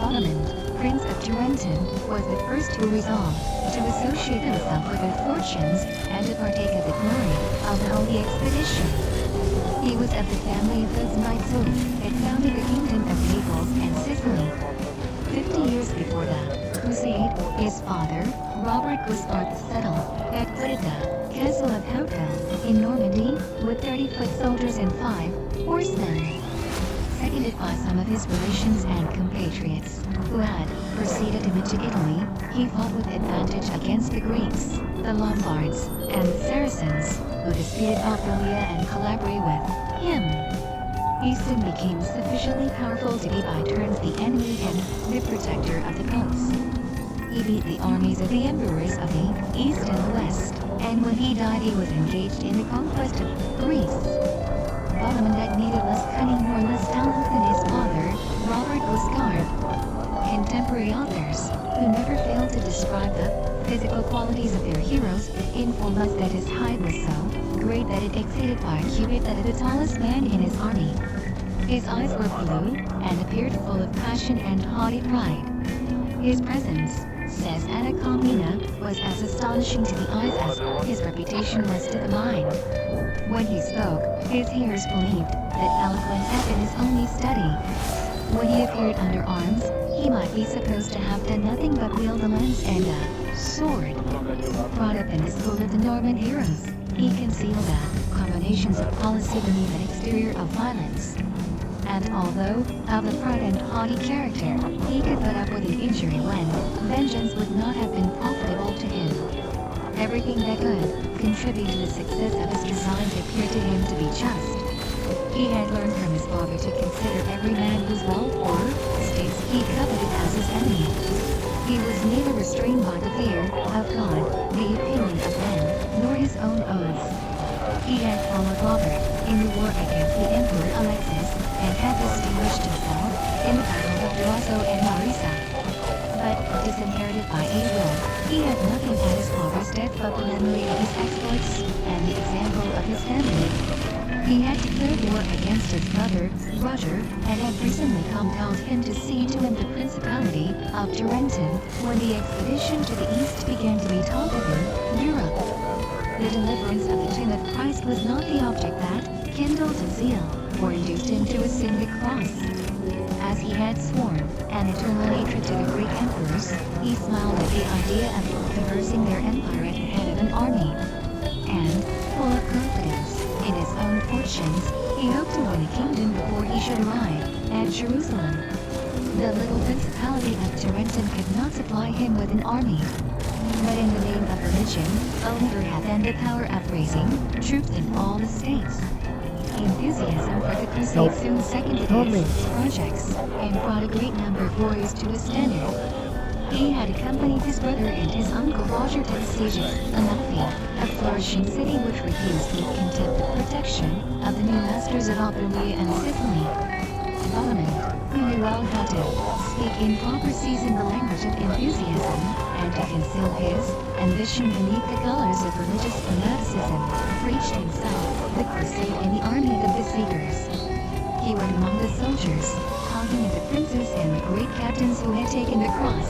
Speaker 3: Bohemond, Prince of Tarentum, was the first to resolve to associate himself with their fortunes and to partake of the glory of the holy expedition. He was of the family of those knights who had founded the kingdom of Naples and Sicily. 50 years before the crusade, his father, Robert Guiscard, settled at the castle of Hauteville in Normandy with 30-foot soldiers and 5 horsemen. Seconded by some of his relations and compatriots, who had preceded him into Italy, he fought with advantage against the Greeks, the Lombards, and the Saracens, who disputed Apulia and Calabria with him. He soon became sufficiently powerful to be by turns the enemy and the protector of the popes. He beat the armies of the emperors of the East and the West, and when he died he was engaged in the conquest of Greece. Bohemond had neither less cunning nor less talent than his father, Robert Guiscard. Contemporary authors, who never failed to describe the physical qualities of their heroes, inform us that his height was so great that it exceeded by a cubit that of the tallest man in his army. His eyes were blue, and appeared full of passion and haughty pride. His presence, says Anna Comnena, was as astonishing to the eyes as his reputation was to the mind. When he spoke, his hearers believed that eloquence had been his only study. When he appeared under arms, he might be supposed to have done nothing but wield a lance and a sword. Brought up in the school of the Norman heroes, he concealed the combinations of policy beneath an exterior of violence. And although of a proud and haughty character, he could put up with an injury when vengeance would not have been profitable to him. Everything that could contribute to the success of his designs appeared to him to be just. He had learned from his father to consider every man whose wealth or states he coveted as his enemy. He was neither restrained by the fear of God, the opinion of men, nor his own oaths. He had followed Robert in the war against the Emperor Alexis, and had distinguished himself in the battle of Durazzo and Marisa. But, disinherited by a will, he had nothing at his father's death but the memory of his exploits, and the example of his family. He had declared war against his brother, Roger, and had recently compelled him to cede to him the principality of Tarentum, when the expedition to the east began to be talked of in Europe. The deliverance of the tomb of Christ was not the object that kindled his zeal, or induced him to assume the cross. As he had sworn an eternal hatred to the Greek emperors, he smiled at the idea of traversing their empire at the head of an army. And, full of confidence in his own fortunes, he hoped to win a kingdom before he should arrive at Jerusalem. The little principality of Tarentum could not supply him with an army. But in the name of religion, a leader had then the power of raising troops in all the states. Enthusiasm for the crusade soon seconded his projects, and brought a great number of warriors to his standard. He had accompanied his brother and his uncle Roger to the siege of Amalfi, a flourishing city which refused with contempt the protection of the new masters of Apulia and Sicily. Bohemond, who knew well how to speak in proper season the language of enthusiasm, and to conceal his ambition beneath the colors of religious fanaticism, preached himself the crusade in the army of the besiegers. He went among the soldiers, talking of the princes and the great captains who had taken the cross.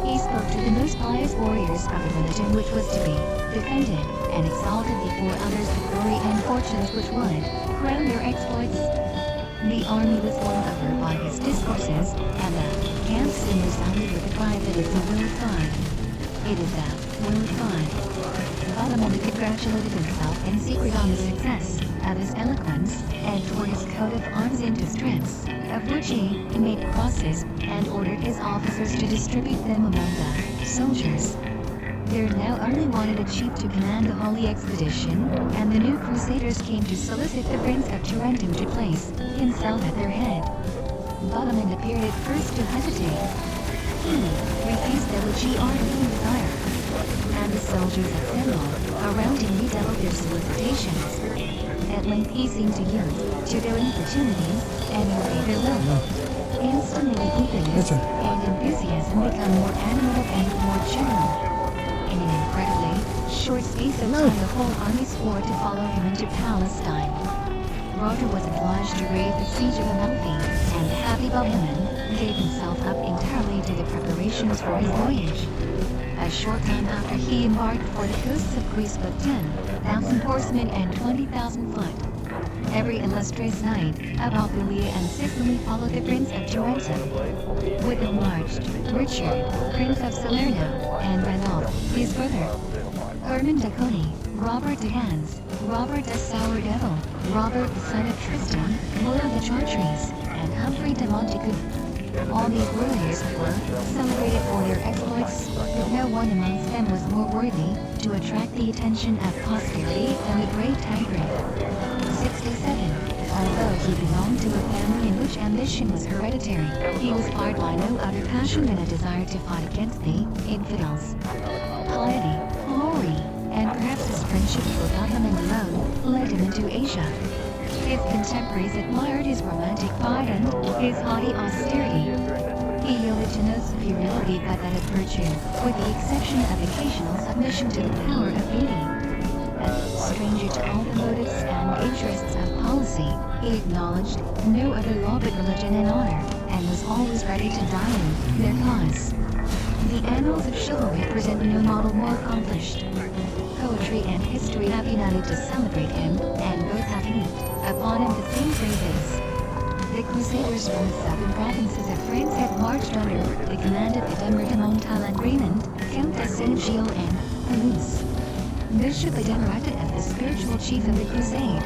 Speaker 3: He spoke to the most pious warriors of the religion which was to be defended, and exalted before others the glory and fortunes which would crown their exploits. The army was won over by his discourses, and the camp soon resounded with the cry that is the will of God. It is the will of God. Bohemond congratulated himself in secret on the success of his eloquence, and tore his coat of arms into strips, of which he made crosses, and ordered his officers to distribute them among the soldiers. There now only wanted a chief to command the Holy Expedition, and the new Crusaders came to solicit the Prince of Tarentum to place himself at their head. Bohemond appeared at first to hesitate. He refused the which ardently desire, and the soldiers assembled around him redoubled their solicitations. At length he seemed to yield to their importunities and obey their will. Instantly eagerness and enthusiasm become more animal and more general. In an incredibly short space of time the whole army swore to follow him into Palestine. Roger was obliged to raise the siege of Amalfi, and the happy Bohemond gave himself up entirely to the preparations for his voyage. A short time after he embarked for the coasts of Greece with 10,000 horsemen and 20,000 foot. Every illustrious knight of Apulia and Sicily followed the Prince of Tarentum. With him marched Richard, Prince of Salerno, and Ranulf, his brother, Herman de Coney, Robert de Hans, Robert de Sourdevil, Robert the son of Tristan, Lord of the Chartres, and Humphrey de Montagu. All these warriors were celebrated for their exploits, but no one amongst them was more worthy to attract the attention of posterity than the great Tancred. 67. Although he belonged to a family in which ambition was hereditary, he was fired by no other passion than a desire to fight against the infidels. Piety, glory, and perhaps his friendship for Bohemond alone led him into Asia. His contemporaries admired his romantic pride and his haughty austerity. He yielded to no superiority but that of virtue, with the exception of occasional submission to the power of beauty. A stranger to all the motives and interests of policy, he acknowledged no other law but religion and honor, and was always ready to die in their cause. The annals of chivalry present no model more accomplished. Poetry and history have united to celebrate him, and both have heaped upon him the same praises. The Crusaders from the southern provinces of France had marched under the command of Ademar de Montal and Raymond, Count de Saint-Gilles and Toulouse. Bishop Ademar acted as the spiritual chief of the crusade.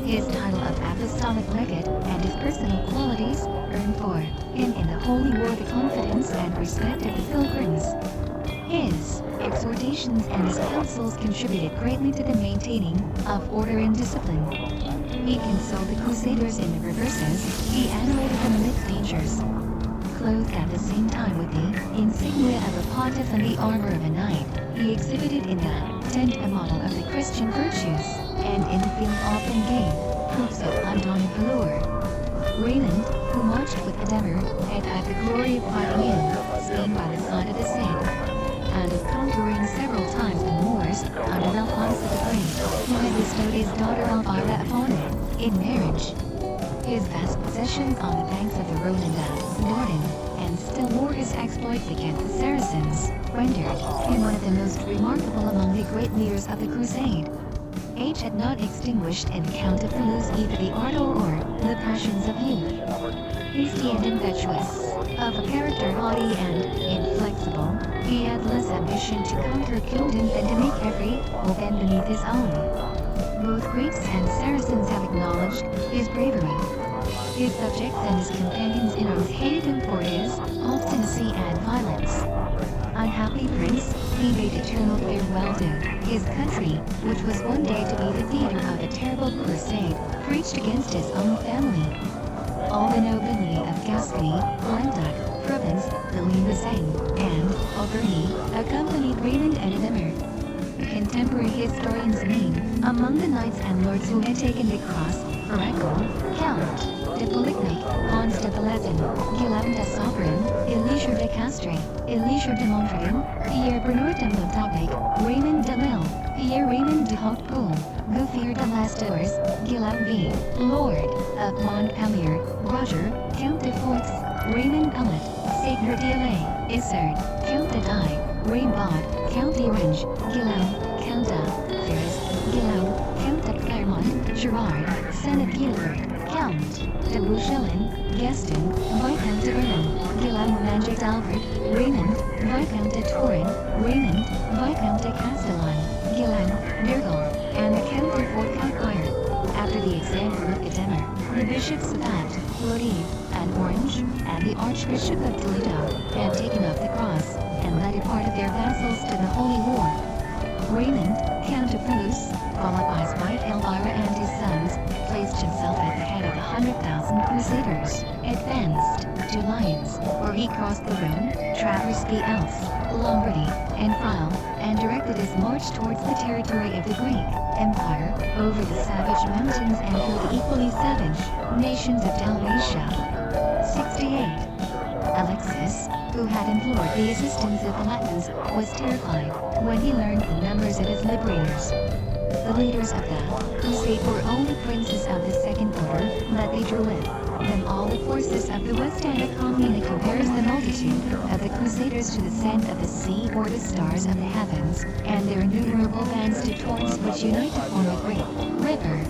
Speaker 3: His title of apostolic legate and his personal qualities earned for him in the Holy War the confidence and respect of the pilgrims. His exhortations and his counsels contributed greatly to the maintaining of order and discipline. He consoled the Crusaders in the reverses, he animated them amidst dangers. Clothed at the same time with the insignia of a pontiff and the armor of a knight, he exhibited in the tent a model of the Christian virtues, and in the field often gave proofs of undaunted valor. Raymond, who marched with Ademar, had had the glory of fighting in Spain by the side of the Cid, and of conquering several times the Moors under Alphonse the Great, who had bestowed his daughter Elvira upon him in marriage. His vast possessions on the banks of the Rhone and the Dordogne, and still more his exploits against the Saracens, rendered him one of the most remarkable among the great leaders of the Crusade. Age had not extinguished in the Count of Toulouse either the ardor or the passions of youth. Hasty and impetuous, of a character haughty and inflexible, he had less ambition to conquer a kingdom than to make every will bend beneath his own. Both Greeks and Saracens have acknowledged his bravery. His subjects and his companions in arms hated him for his obstinacy and violence. Unhappy prince, he bade eternal farewell to his country, which was one day to be the theater of a terrible crusade, preached against his own family. All the nobility of Gascony, Languedoc, Provence, the Limousin, and Auvergne accompanied Raymond and Ademar. Contemporary historians name, among the knights and lords who had taken the cross, Caracol, Count de Polignac, Hans de Belazan, Guillaume de Sovereign, Elisher de Castre, Elisher de Mondragon, Pierre Bernard de Montagnec, Raymond de Lille, Pierre Raymond de Hautpoul, Gauffier de Lastors, Guillaume V, Lord of Montpellier, Roger, Count de Foix, Raymond Pellet, Sacre d'Alais, Isard, Count de Dye, Raimbaud, Count d'Orange, Guillaume, Count de Ferris, Guillaume, Count de Clermont, Gerard, son of Gilbert, Count de Bouchellin, Gaston, Viscount de Vernon, Guillaume Manger d'Albert, Raymond, Viscount de Touraine, Raymond, Viscount de Castellan, Guillaume, Dergal, and the Count de Fort Calquire. After the example of Ademar, the bishops of Apt, Lodi, and Orange, and the Archbishop of Toledo, had taken up the cross, and led a part of their vassals to the Holy War. Philus, followed by his wife Elvira and his sons, placed himself at the head of the 100,000 crusaders, advanced to Lyons, where he crossed the Rhone, traversed the Alps, Lombardy, and Friul, and directed his march towards the territory of the Greek Empire, over the savage mountains and through the equally savage nations of Dalmatia. 68. Alexis, who had implored the assistance of the Latins, was terrified when he learned the numbers of his liberators. The leaders of the crusade were only princes of the second order, but they drew with them all the forces of the West, and a commune compares the multitude of the crusaders to the sand of the sea or the stars of the heavens, and their innumerable bands to torrents which unite to form a great river.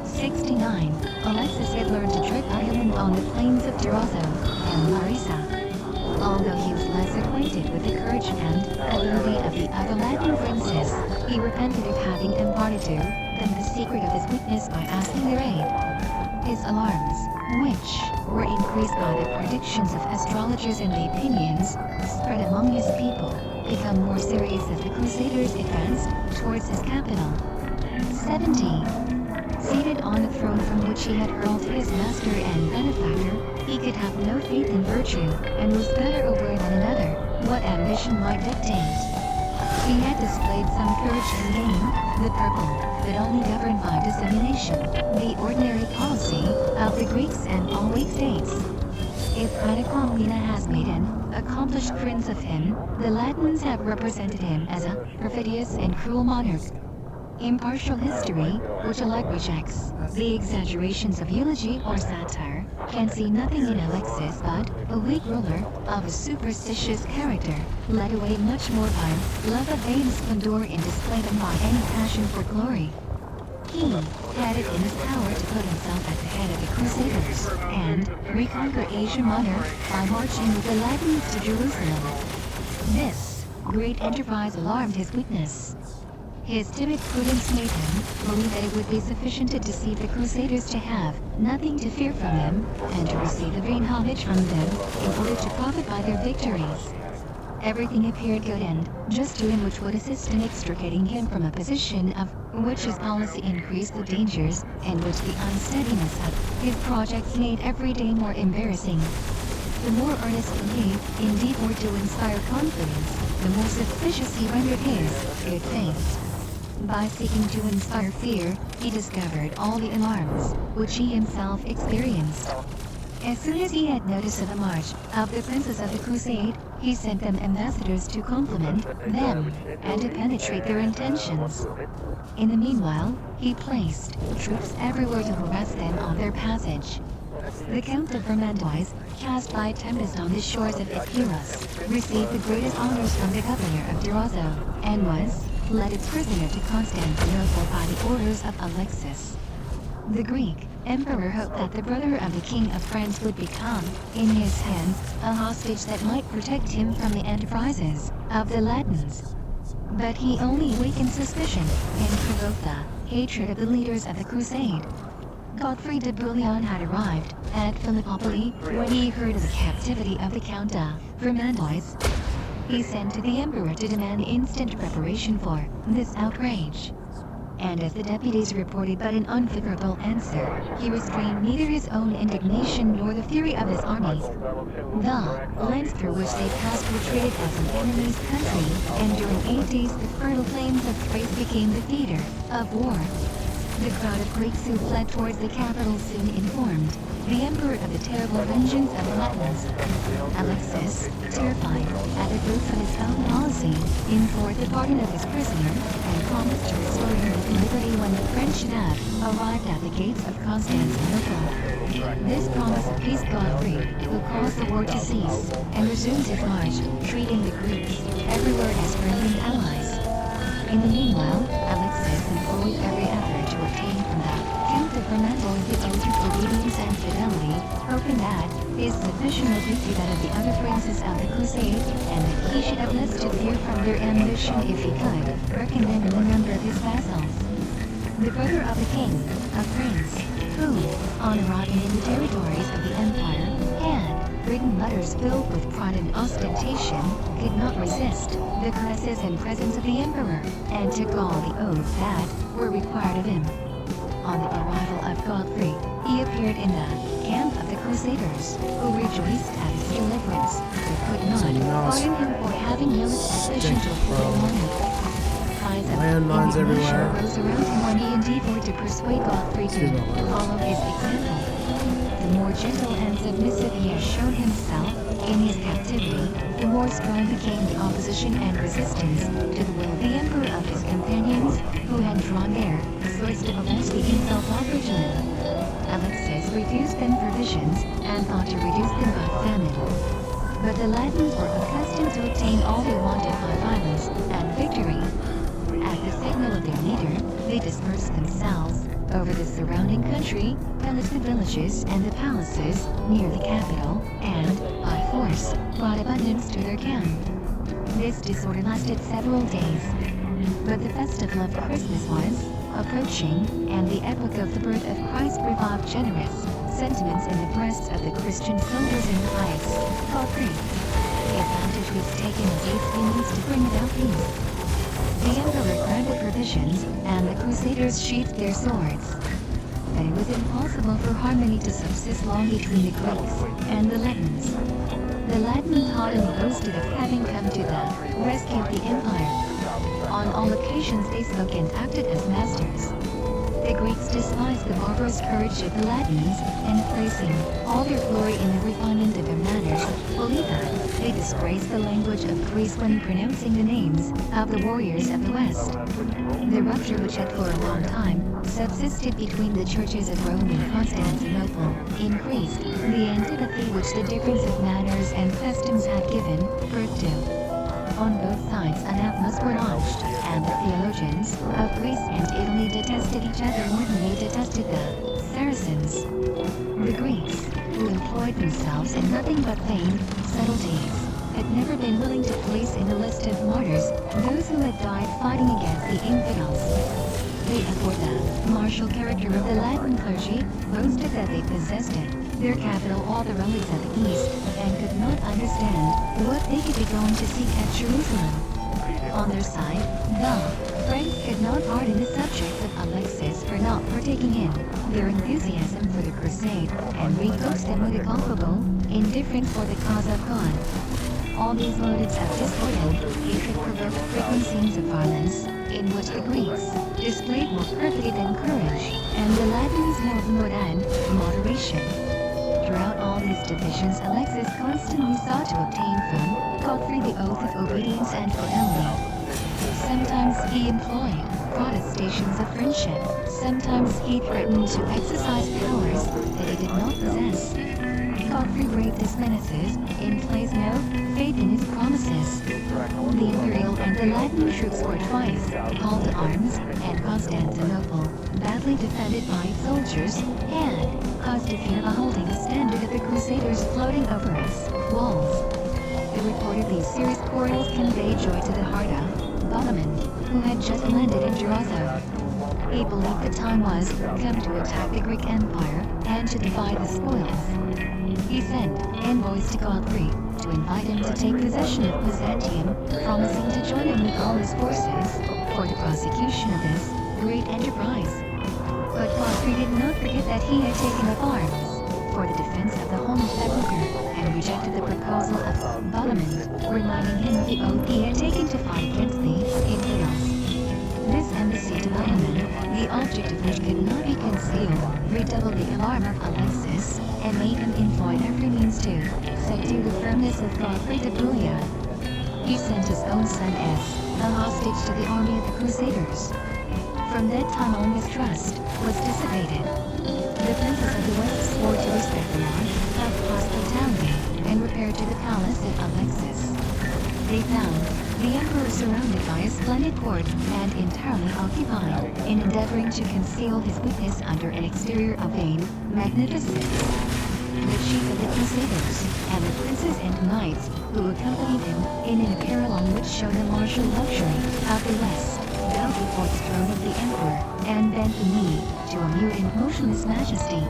Speaker 3: 69. Alexis had learned to tread island on the plains of Durazzo and Larissa. Although he was less acquainted with the courage and ability of the other Latin princes, he repented of having imparted to them the secret of his weakness by asking their aid. His alarms, which were increased by the predictions of astrologers and the opinions spread among his people, become more serious as the Crusaders advanced towards his capital. 70. Seated on a throne from which he had hurled his master and benefactor, he could have no faith in virtue, and was better aware than another what ambition might dictate. He had displayed some courage in game, the purple, but only governed by dissimulation, the ordinary policy of the Greeks and all weak states. If Cratacomina has made an accomplished prince of him, the Latins have represented him as a perfidious and cruel monarch. Impartial history, which alike rejects the exaggerations of eulogy or satire, can see nothing in Alexis but a weak ruler of a superstitious character, led away much more by love of vain splendor in display than by any passion for glory. He had it in his power to put himself at the head of the Crusaders, and reconquer Asia Minor by marching with the Latins to Jerusalem. This great enterprise alarmed his weakness. His timid prudence made him believe that it would be sufficient to deceive the Crusaders to have nothing to fear from them, and to receive the vain homage from them in order to profit by their victories. Everything appeared good and just to him which would assist in extricating him from a position of which his policy increased the dangers, and which the unsteadiness of his projects made every day more embarrassing. The more earnestly he, indeed, were to inspire confidence, the more suspicious he rendered his good faith. By seeking to inspire fear, he discovered all the alarms which he himself experienced. As soon as he had notice of the march of the princes of the crusade, he sent them ambassadors to compliment them and to penetrate their intentions. In the meanwhile, he placed troops everywhere to harass them on their passage. The Count of Vermandois, cast by tempest on the shores of Epirus, received the greatest honors from the governor of Durazzo, and was led a prisoner to Constantinople by the orders of Alexis. The Greek emperor hoped that the brother of the king of France would become, in his hands, a hostage that might protect him from the enterprises of the Latins. But he only awakened suspicion and provoked the hatred of the leaders of the crusade. Godfrey de Bouillon had arrived at Philippopoli when he heard of the captivity of the Count of Vermandois. He sent to the emperor to demand instant reparation for this outrage. And as the deputies reported but an unfavorable answer, he restrained neither his own indignation nor the fury of his army. The lands through which they passed were treated as an enemy's country, and during 8 days the fertile plains of Thrace became the theater of war. The crowd of Greeks who fled towards the capital soon informed the emperor of the terrible vengeance of the Latins. Alexis, terrified at the fruits of his own policy, implored the pardon of his prisoner, and promised to restore him his liberty when the French should have arrived at the gates of Constantinople. This promise pleased Godfrey, who caused the war to cease, and resumed his march, treating the Greeks everywhere as friendly allies. In the meanwhile, Alexis employed every effort to obtain from the Count of Vermandois the oath of obedience and fidelity, hoping that his submission would be that of the other princes of the crusade, and that he should have less to fear from their ambition if he could reckon them in the number of his vassals. The brother of the king, a prince, who, on arriving in the territories of the empire, had written letters filled with pride and ostentation, could not resist the caresses and presence of the emperor, and took all the oaths that were required of him. On the arrival of Godfrey, he appeared in the camp of the Crusaders, who rejoiced at his deliverance, but could not pardon him for having yielded sufficient to the monarch. Cries of
Speaker 1: Landmines everywhere.
Speaker 3: rose around him when he endeavored to persuade Godfrey to follow his example. The more gentle and submissive he had shown himself in his captivity, the more strong became the opposition and resistance to the will of the emperor of his companions, who had drawn their swords to avenge the insult offered to him. Alexis refused them provisions and thought to reduce them by famine. But the Latins were accustomed to obtain all they wanted by violence and victory. At the signal of their leader, they dispersed themselves over the surrounding country, pillaged the villages and the palaces near the capital, and, by force, brought abundance to their camp. This disorder lasted several days. But the festival of Christmas was approaching, and the epoch of the birth of Christ revived generous sentiments in the breasts of the Christian soldiers in the place. Godfrey. Advantage was taken of these feelings to bring about peace. The emperor granted provisions, and the crusaders sheathed their swords. But it was impossible for harmony to subsist long between the Greeks and the Latins. The Latins haughtily boasted of having come to the rescue of the empire. On all occasions they spoke and acted as masters. The Greeks despised the barbarous courage of the Latins, and placing all their glory in the refinement of their manners, believed that they disgraced the language of Greece when pronouncing the names of the warriors of the West. The rupture which had for a long time subsisted between the churches of Rome and Constantinople increased the antipathy which the difference of manners and customs had given birth to. On both sides anathemas were launched, and the theologians of Greece and Italy detested each other more than they detested the Saracens. The Greeks, who employed themselves in nothing but vain subtleties, had never been willing to place in the list of martyrs those who had died fighting against the infidels. They abhorred the martial character of the Latin clergy, boasted that they possessed in their capital all the relics of the East, and could not understand what they could be going to seek at Jerusalem. On their side, the Franks could not pardon the subjects of Alexis for not partaking in their enthusiasm for the crusade, and reproached them with a culpable indifference for the cause of God. All these motives of discord and hatred provoked frequent scenes of violence, in which the Greeks displayed more perfidy than courage, and the Latins more humor and moderation. Throughout all these divisions, Alexis constantly sought to obtain from Godfrey the oath of obedience and fidelity. Sometimes he employed protestations of friendship, sometimes he threatened to exercise powers that he did not possess. Godfrey braved his menaces, and placed no faith in his promises. The Imperial and the Latin troops were twice called to arms, and Constantinople, badly defended by its soldiers, had cause to fear beholding the standard of the Crusaders floating over its walls. The report of these serious quarrels conveyed joy to the heart of Bohemond, who had just landed in Durazzo. He believed the time was come to attack the Greek Empire and to divide the spoils. He sent envoys to Godfrey to invite him to take possession of Byzantium, promising to join him with all his forces for the prosecution of this great enterprise. But Godfrey did not forget that he had taken up arms for the defense of the home of Febuker, and rejected the proposal of Bohemond, reminding him of the oath he had taken to fight against the infidels. This embassy to Bohemond, the object of which could not be concealed, redoubled the alarm of Alexis, and made him employ every means to subdue the firmness of Godfrey de Bouillon. He sent his own son as a hostage to the army of the Crusaders. From that time all mistrust was dissipated. The princes of the West swore to respect the laws of hospitality, and repaired to the palace of Alexis. They found the emperor surrounded by a splendid court, and entirely occupied in endeavoring to conceal his weakness under an exterior of vain magnificence. The chief of the Crusaders, and the princes and knights who accompanied him in an apparel on which showed the martial luxury of the West, bowed before the throne of the emperor, and bent the knee to a mute and motionless majesty.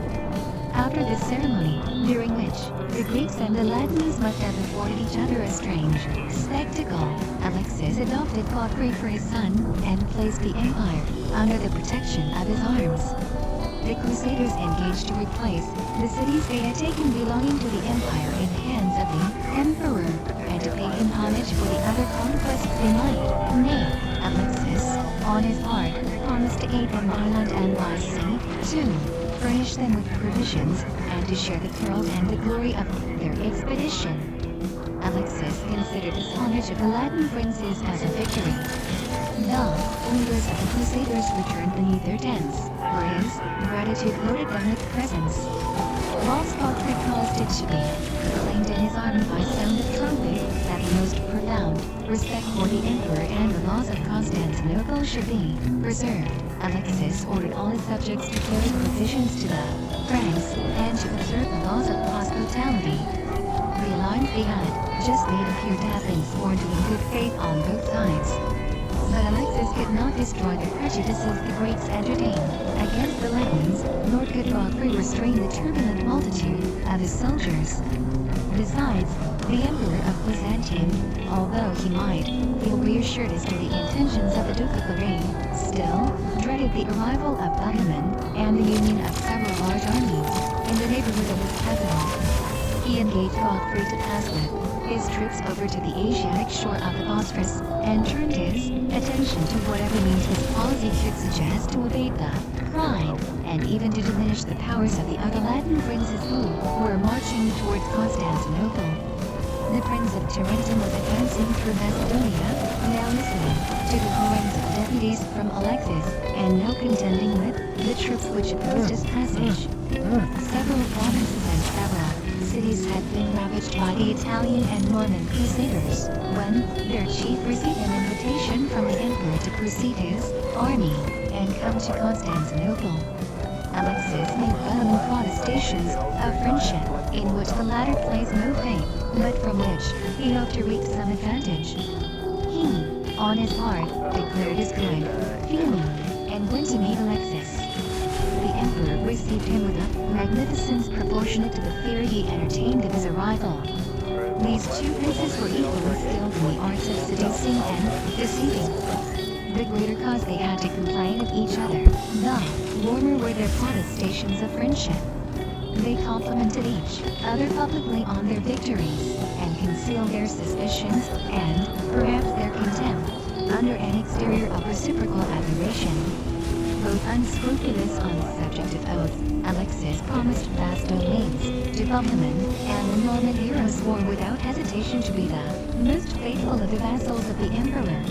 Speaker 3: After this ceremony, during which the Greeks and the Latins must have afforded each other a strange spectacle, Alexis adopted Godfrey for his son and placed the empire under the protection of his arms. The Crusaders engaged to replace the cities they had taken belonging to the empire in the hands of the emperor, and to pay him homage for the other conquests they might make. Alexis, on his part, promised to aid them by land and by sea, to furnish them with provisions, and to share the perils and the glory of their expedition. Alexis considered this homage of the Latin princes as a victory. The leaders of the Crusaders returned beneath their tents, for his gratitude loaded them with presents. Whilst Godfrey caused it to be proclaimed in his army by sound of trumpet that the most profound respect for the emperor and the laws of Constantinople should be preserved, Alexis ordered all his subjects to carry provisions to the Franks and to observe the laws of hospitality. The alliance they had just made appeared to have been sworn to in good faith on both sides. But Alexis could not destroy the prejudices the Greeks entertained against the Latins, nor could Godfrey restrain the turbulent multitude of his soldiers. Besides, the Emperor of Byzantium, although he might feel reassured as to the intentions of the Duke of Lorraine, still dreaded the arrival of Bohemond and the union of several large armies in the neighborhood of his capital. He engaged Godfrey to pass with his troops over to the Asiatic shore of the Bosphorus, and turned his attention to whatever means his policy could suggest to abate the pride, and even to diminish the powers of the other Latin princes who were marching towards Constantinople. The Prince of Tarentum was advancing through Macedonia, now listening to the harangues of deputies from Alexis, and now contending with the troops which opposed his passage. Several provinces and several cities had been ravaged by the Italian and Norman crusaders, when their chief received an invitation from the emperor to precede his army and come to Constantinople. Alexis made vehement protestations of friendship, in which the latter placed no faith, but from which he hoped to reap some advantage. He, on his part, declared his good feeling, and went to meet Alexis. The emperor received him with a magnificence proportionate to the fear he entertained of his arrival. These two princes were equally skilled in the arts of seducing and deceiving. The greater cause they had to complain of each other, the warmer were their protestations of friendship. They complimented each other publicly on their victories, and concealed their suspicions, and perhaps their contempt, under an exterior of reciprocal admiration. Both unscrupulous on the subject of oaths, Alexis promised vast domains to Bohemond, and the Norman hero swore without hesitation to be the most faithful of the vassals of the emperor.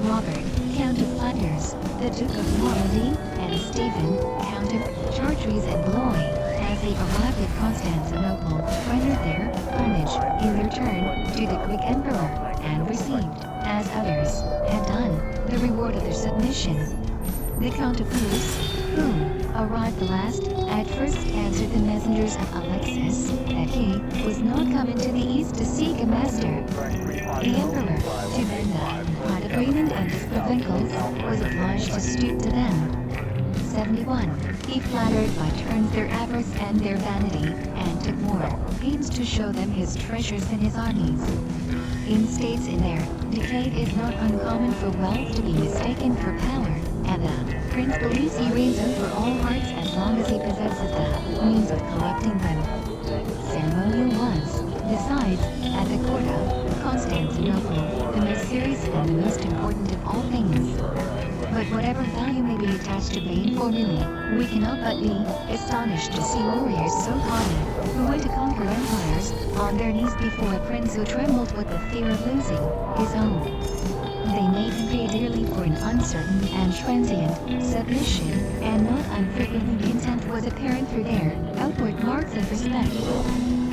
Speaker 3: Robert, Count of Flanders, the Duke of Normandy, and Stephen, Count of Chartres and Blois, as they arrived at Constantinople, rendered their homage in their turn to the Greek emperor, and received, as others had done, the reward of their submission. The Count of Toulouse, who arrived last, at first answered the messengers of Alexis that he was not come into the east to seek a master. The emperor, to bend the pride of Raymond and his provincials, was obliged to stoop to them. 71. He flattered by turns their avarice and their vanity, and took more pains to show them his treasures than his armies. In states in their decay it is not uncommon for wealth to be mistaken for power, and the prince believes he reigns over all hearts as long as he possesses the means of collecting them. Ceremonial was, besides, at the court of Constantinople, the most serious and the most important of all things. But whatever value may be attached to vain formulae, we cannot but be astonished to see warriors so haughty, who went to conquer empires, on their knees before a prince who trembled with the fear of losing his own. They made him pay dearly for an uncertain and transient submission, and not unfrequently contempt was apparent through their outward marks of respect.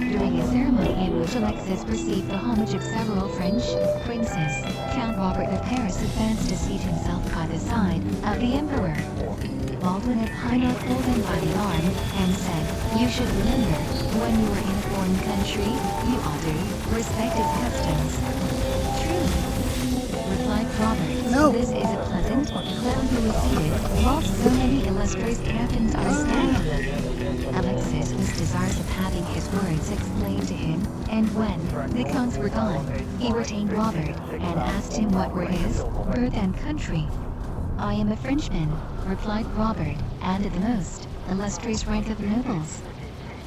Speaker 3: During a ceremony in which Alexis received the homage of several French princes, Count Robert of Paris advanced to seat himself by the side of the emperor. Baldwin of Hainaut pulled him by the arm, and said, "You should remember, when you are in a foreign country, you ought to respect its customs." "True," replied Robert.
Speaker 1: No.
Speaker 3: "This is a pleasant clown who was seated, whilst so many illustrious illustrious captains are standing. Alexis was desirous of having his words explained to him, and when the counts were gone, he retained Robert and asked him what were his birth and country. I am a Frenchman, replied Robert, and the most illustrious rank of nobles.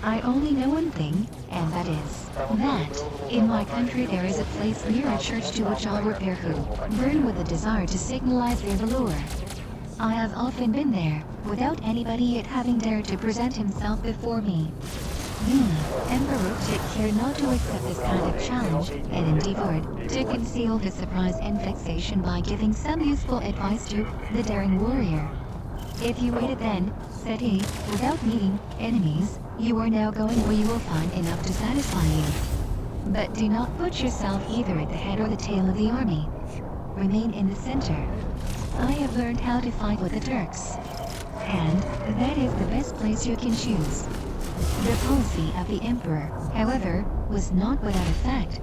Speaker 3: I only know one thing, and that is, that, in my country there is a place near a church to which all repair who burn with a desire to signalize their valor. I have often been there, without anybody yet having dared to present himself before me. The Emperor took care not to accept this kind of challenge, and endeavored to conceal his surprise and vexation by giving some useful advice to the daring warrior. If you waited then, said he, without meeting enemies, you are now going where you will find enough to satisfy you. But do not put yourself either at the head or the tail of the army. Remain in the center. I have learned how to fight with the Turks, and that is the best place you can choose. The policy of the Emperor, however, was not without effect.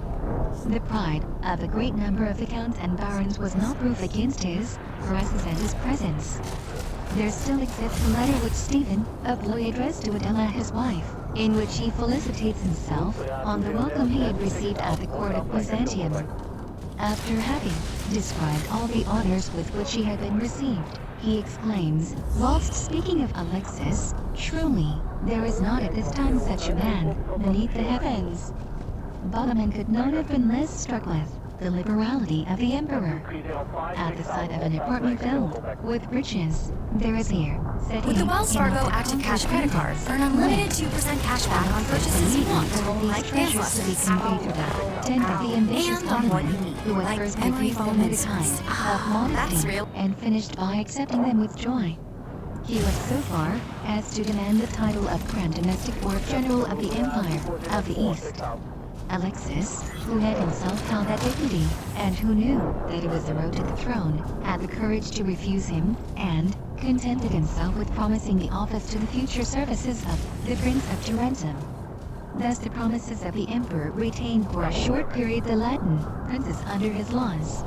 Speaker 3: The pride of a great number of the counts and barons was not proof against his caresses and his presence. There still exists a letter which Stephen of Blois addressed to Adela, his wife, in which he felicitates himself on the welcome he had received at the court of Byzantium. After having described all the honors with which he had been received, he exclaims, whilst speaking of Alexis, truly, there is not at this time such a man beneath the heavens. Bodeman could not have been less struck with the liberality of the Emperor. At the sight of an apartment filled with riches, there is here, said he,
Speaker 4: with the Wells Fargo Active Cash credit card, earn unlimited 2% cash back on purchases you want, like dance lessons,
Speaker 3: tent of the ambitious
Speaker 4: and on what you
Speaker 3: Bodeman,
Speaker 4: need,
Speaker 3: who was
Speaker 4: like
Speaker 3: first
Speaker 4: memory
Speaker 3: agreed
Speaker 4: foam
Speaker 3: from the
Speaker 4: and
Speaker 3: kind
Speaker 4: suits.
Speaker 3: of
Speaker 4: That's
Speaker 3: modesty,
Speaker 4: real.
Speaker 3: and finished by accepting them with joy. He went so far as to demand the title of Grand Domestic or General of the Empire of the East. Alexis, who had himself held that dignity, and who knew that it was the road to the throne, had the courage to refuse him, and contented himself with promising the office to the future services of the Prince of Tarentum. Thus the promises of the Emperor retained for a short period the Latin princes under his laws.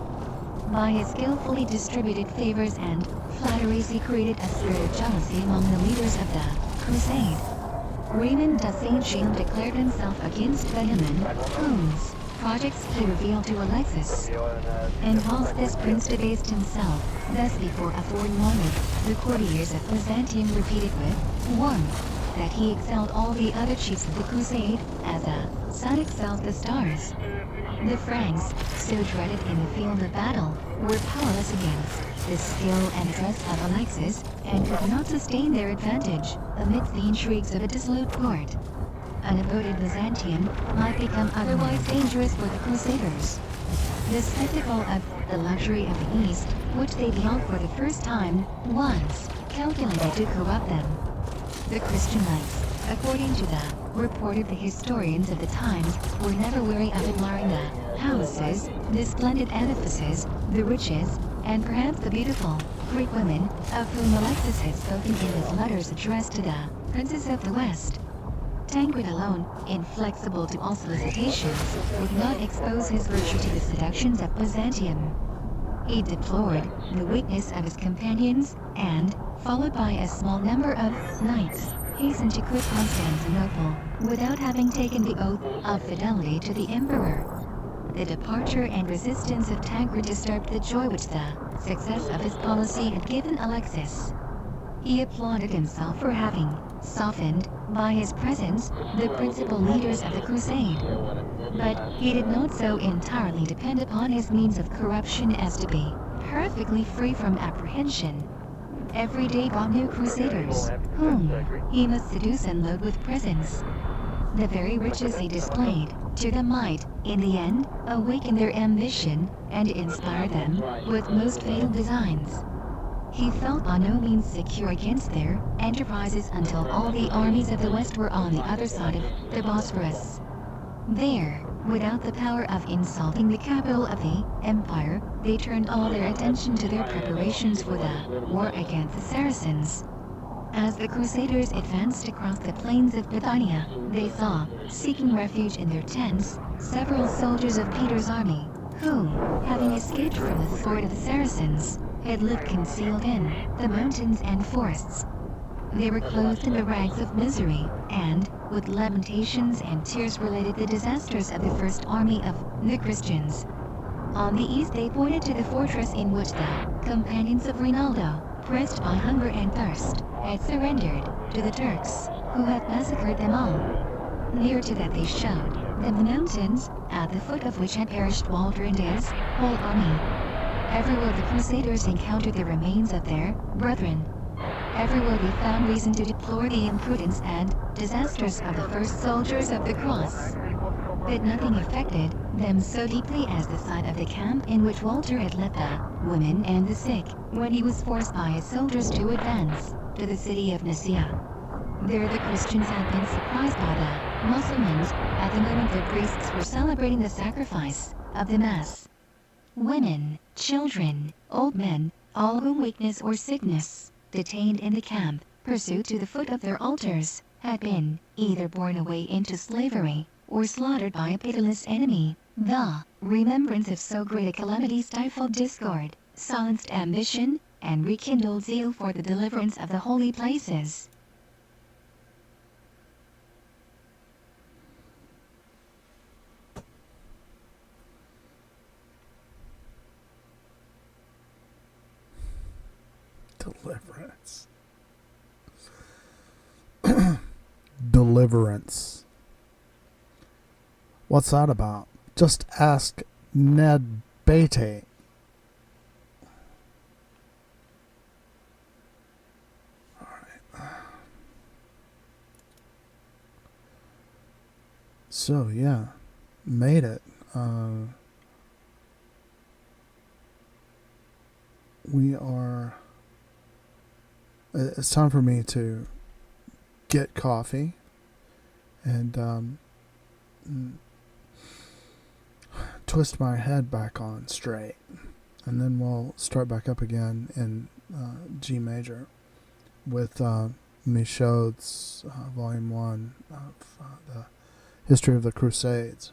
Speaker 3: By his skillfully distributed favors and flatteries he created a spirit of jealousy among the leaders of the crusade. Raymond de Saint-Jean declared himself against Bohemond, whose projects he revealed to Alexis. And whilst this prince debased himself, thus before a foreign monarch, the courtiers of Byzantium repeated with warmth that he excelled all the other chiefs of the crusade, as a sun excels the stars. The Franks, so dreaded in the field of battle, were powerless against the skill and address of Alexis, and could not sustain their advantage amidst the intrigues of a dissolute court. Unabated Byzantium might become otherwise dangerous for the Crusaders. The spectacle of the luxury of the East, which they beheld for the first time, was calculated to corrupt them. The Christian knights, according to the report of the historians of the times, were never weary of admiring the palaces, the splendid edifices, the riches, and perhaps the beautiful Greek women, of whom Alexis had spoken in his letters addressed to the princes of the West. Tancred alone, inflexible to all solicitations, would not expose his virtue to the seductions of Byzantium. He deplored the weakness of his companions, and, followed by a small number of knights, hastened to quit Constantinople, without having taken the oath of fidelity to the Emperor. The departure and resistance of Tancred disturbed the joy which the success of his policy had given Alexis. He applauded himself for having softened, by his presence, the principal leaders of the crusade. But he did not so entirely depend upon his means of corruption as to be perfectly free from apprehension. Every day brought new crusaders, whom he must seduce and load with presents. The very riches he displayed to them might, in the end, awaken their ambition and inspire them with most fatal designs. He felt by no means secure against their enterprises until all the armies of the West were on the other side of the Bosphorus. There, without the power of insulting the capital of the empire, they turned all their attention to their preparations for the war against the Saracens. As the Crusaders advanced across the plains of Bithynia, they saw, seeking refuge in their tents, several soldiers of Peter's army, who, having escaped from the sword of the Saracens, had lived concealed in the mountains and forests, They were clothed in the rags of misery, and, with lamentations and tears related the disasters of the first army of the Christians. On the east they pointed to the fortress in which the companions of Rinaldo, pressed by hunger and thirst, had surrendered to the Turks, who had massacred them all. Near to that they showed them the mountains, at the foot of which had perished Walter and his whole army. Everywhere the Crusaders encountered the remains of their brethren. Everywhere they found reason to deplore the imprudence and disasters of the first soldiers of the cross. But nothing affected them so deeply as the sight of the camp in which Walter had left the women and the sick, when he was forced by his soldiers to advance to the city of Nicaea. There the Christians had been surprised by the Mussulmans at the moment the priests were celebrating the sacrifice of the Mass. Women, children, old men, all whom weakness or sickness detained in the camp, pursued to the foot of their altars, had been either borne away into slavery or slaughtered by a pitiless enemy. The remembrance of so great a calamity stifled discord, silenced ambition, and rekindled zeal for the deliverance of the holy places.
Speaker 1: Deliverance. Deliverance. What's that about? Just ask Ned Beatty. Alright. So, yeah. Made it. We are... It's time for me to get coffee and twist my head back on straight, and then we'll start back up again in G major with Michaud's Volume 1 of the History of the Crusades.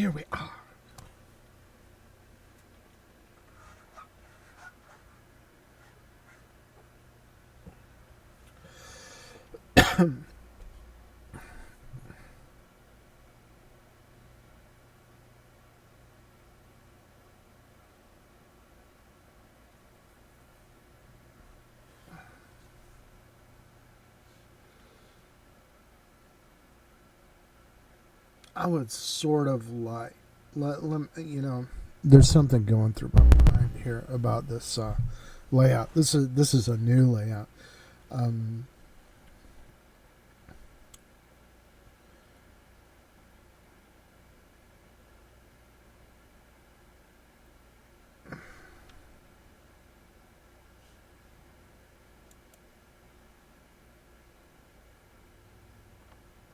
Speaker 1: here we are. I would sort of like there's something going through my mind here about this layout. This is a new layout.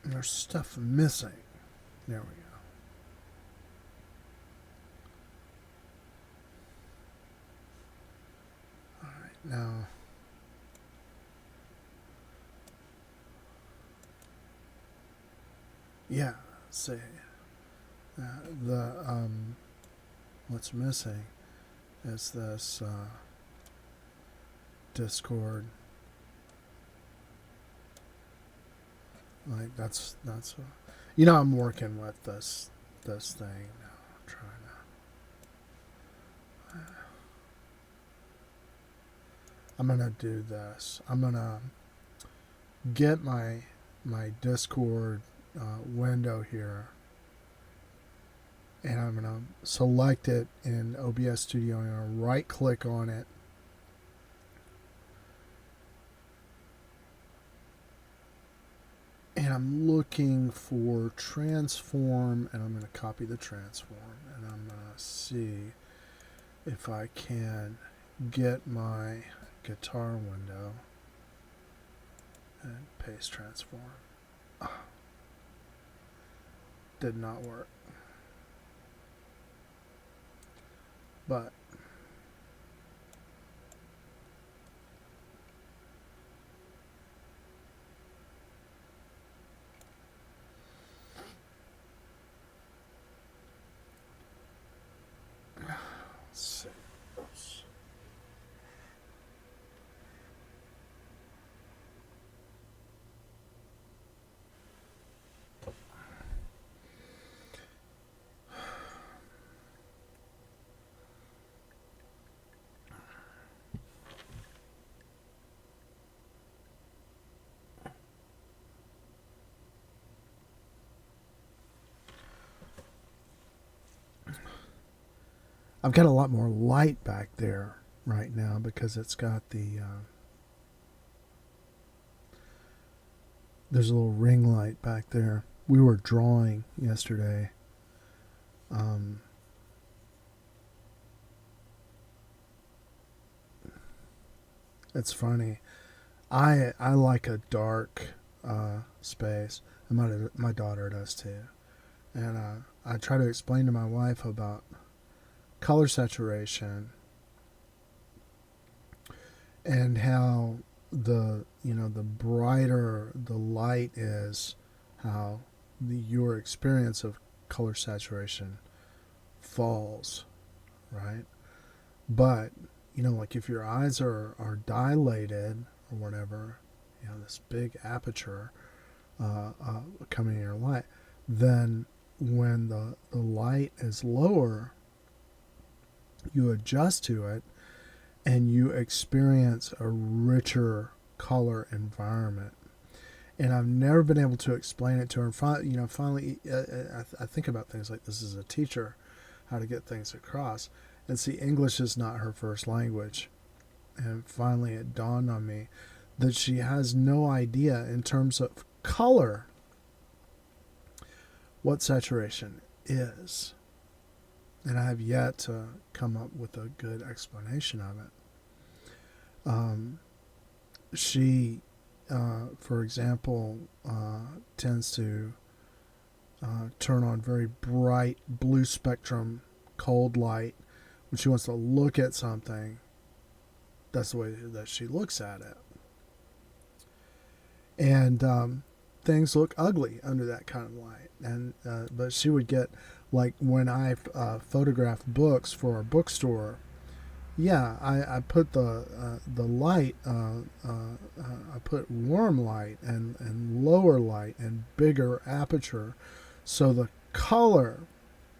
Speaker 1: There's stuff missing. There we go. All right, now yeah, see what's missing is this Discord. Like that's I'm working with this thing now. I'm trying to. I'm gonna do this. I'm gonna get my Discord window here, and I'm gonna select it in OBS Studio. I'm gonna right click on it. And I'm looking for transform, and I'm going to copy the transform, and I'm going to see if I can get my guitar window and paste transform. Oh, did not work. But I've got a lot more light back there right now because it's got the there's a little ring light back there. We were drawing yesterday. It's funny. I like a dark space, and my daughter does too. And I try to explain to my wife about color saturation and how the brighter the light is, how your experience of color saturation falls, right? But like if your eyes are dilated or whatever, this big aperture coming in your light, then when the light is lower, you adjust to it and you experience a richer color environment. And I've never been able to explain it to her. And finally, I think about things like this as a teacher, how to get things across. And see, English is not her first language. And finally it dawned on me that she has no idea in terms of color what saturation is. And I have yet to come up with a good explanation of it. She, for example, tends to turn on very bright blue spectrum cold light when she wants to look at something. That's the way that she looks at it. And things look ugly under that kind of light. And but she would get Like when I photograph books for our bookstore, yeah, I put the light, I put warm light and lower light and bigger aperture, so the color,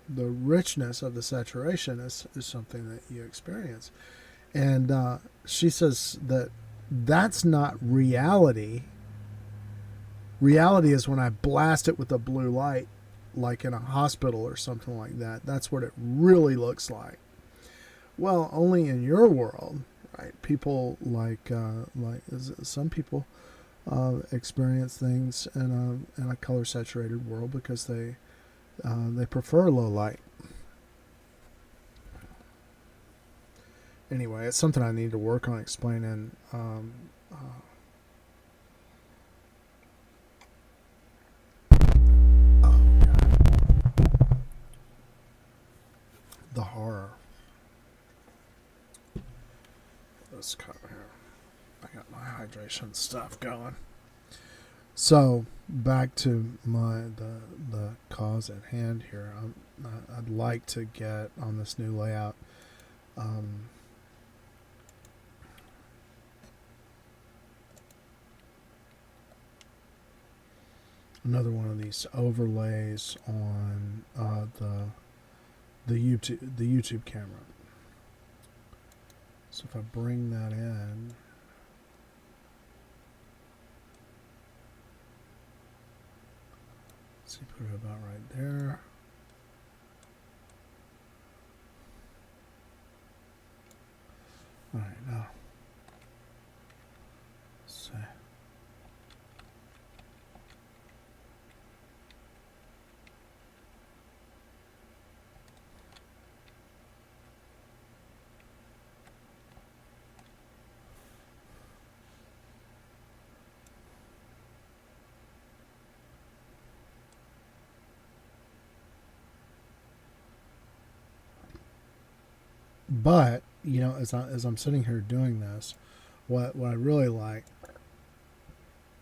Speaker 1: the richness of the saturation is something that you experience. And she says that that's not reality. Reality is when I blast it with a blue light, like in a hospital or something like that. That's what it really looks like. Well, only in your world, right? People like some people experience things in a color saturated world because they prefer low light. Anyway, it's something I need to work on explaining. Oh God, the horror. This cover here. I got my hydration stuff going. So back to the cause at hand here. I'd like to get on this new layout. Another one of these overlays on the YouTube camera. So if I bring that in, let's see, put it about right there. All right, now, let's see. But you know, as I'm sitting here doing this, what I really like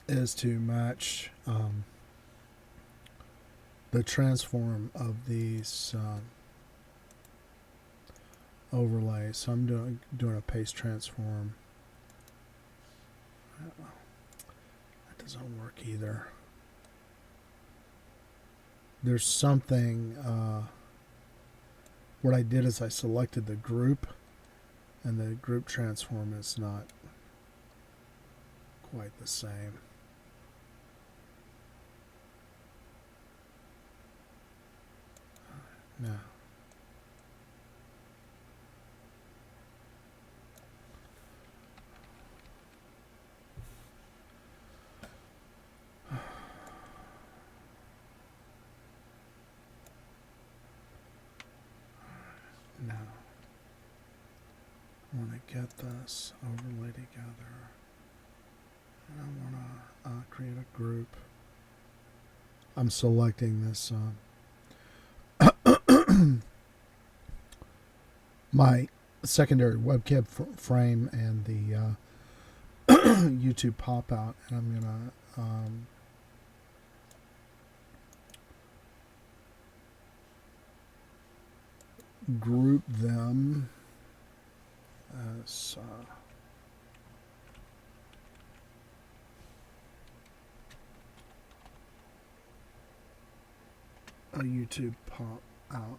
Speaker 1: is to match the transform of these overlays. So I'm doing a paste transform. That doesn't work either. There's something. What I did is I selected the group, and the group transform is not quite the same. Now, I want to get this overlay together, and I want to create a group. I'm selecting this my secondary webcam frame and the YouTube pop out, and I'm gonna group them as a YouTube pop out.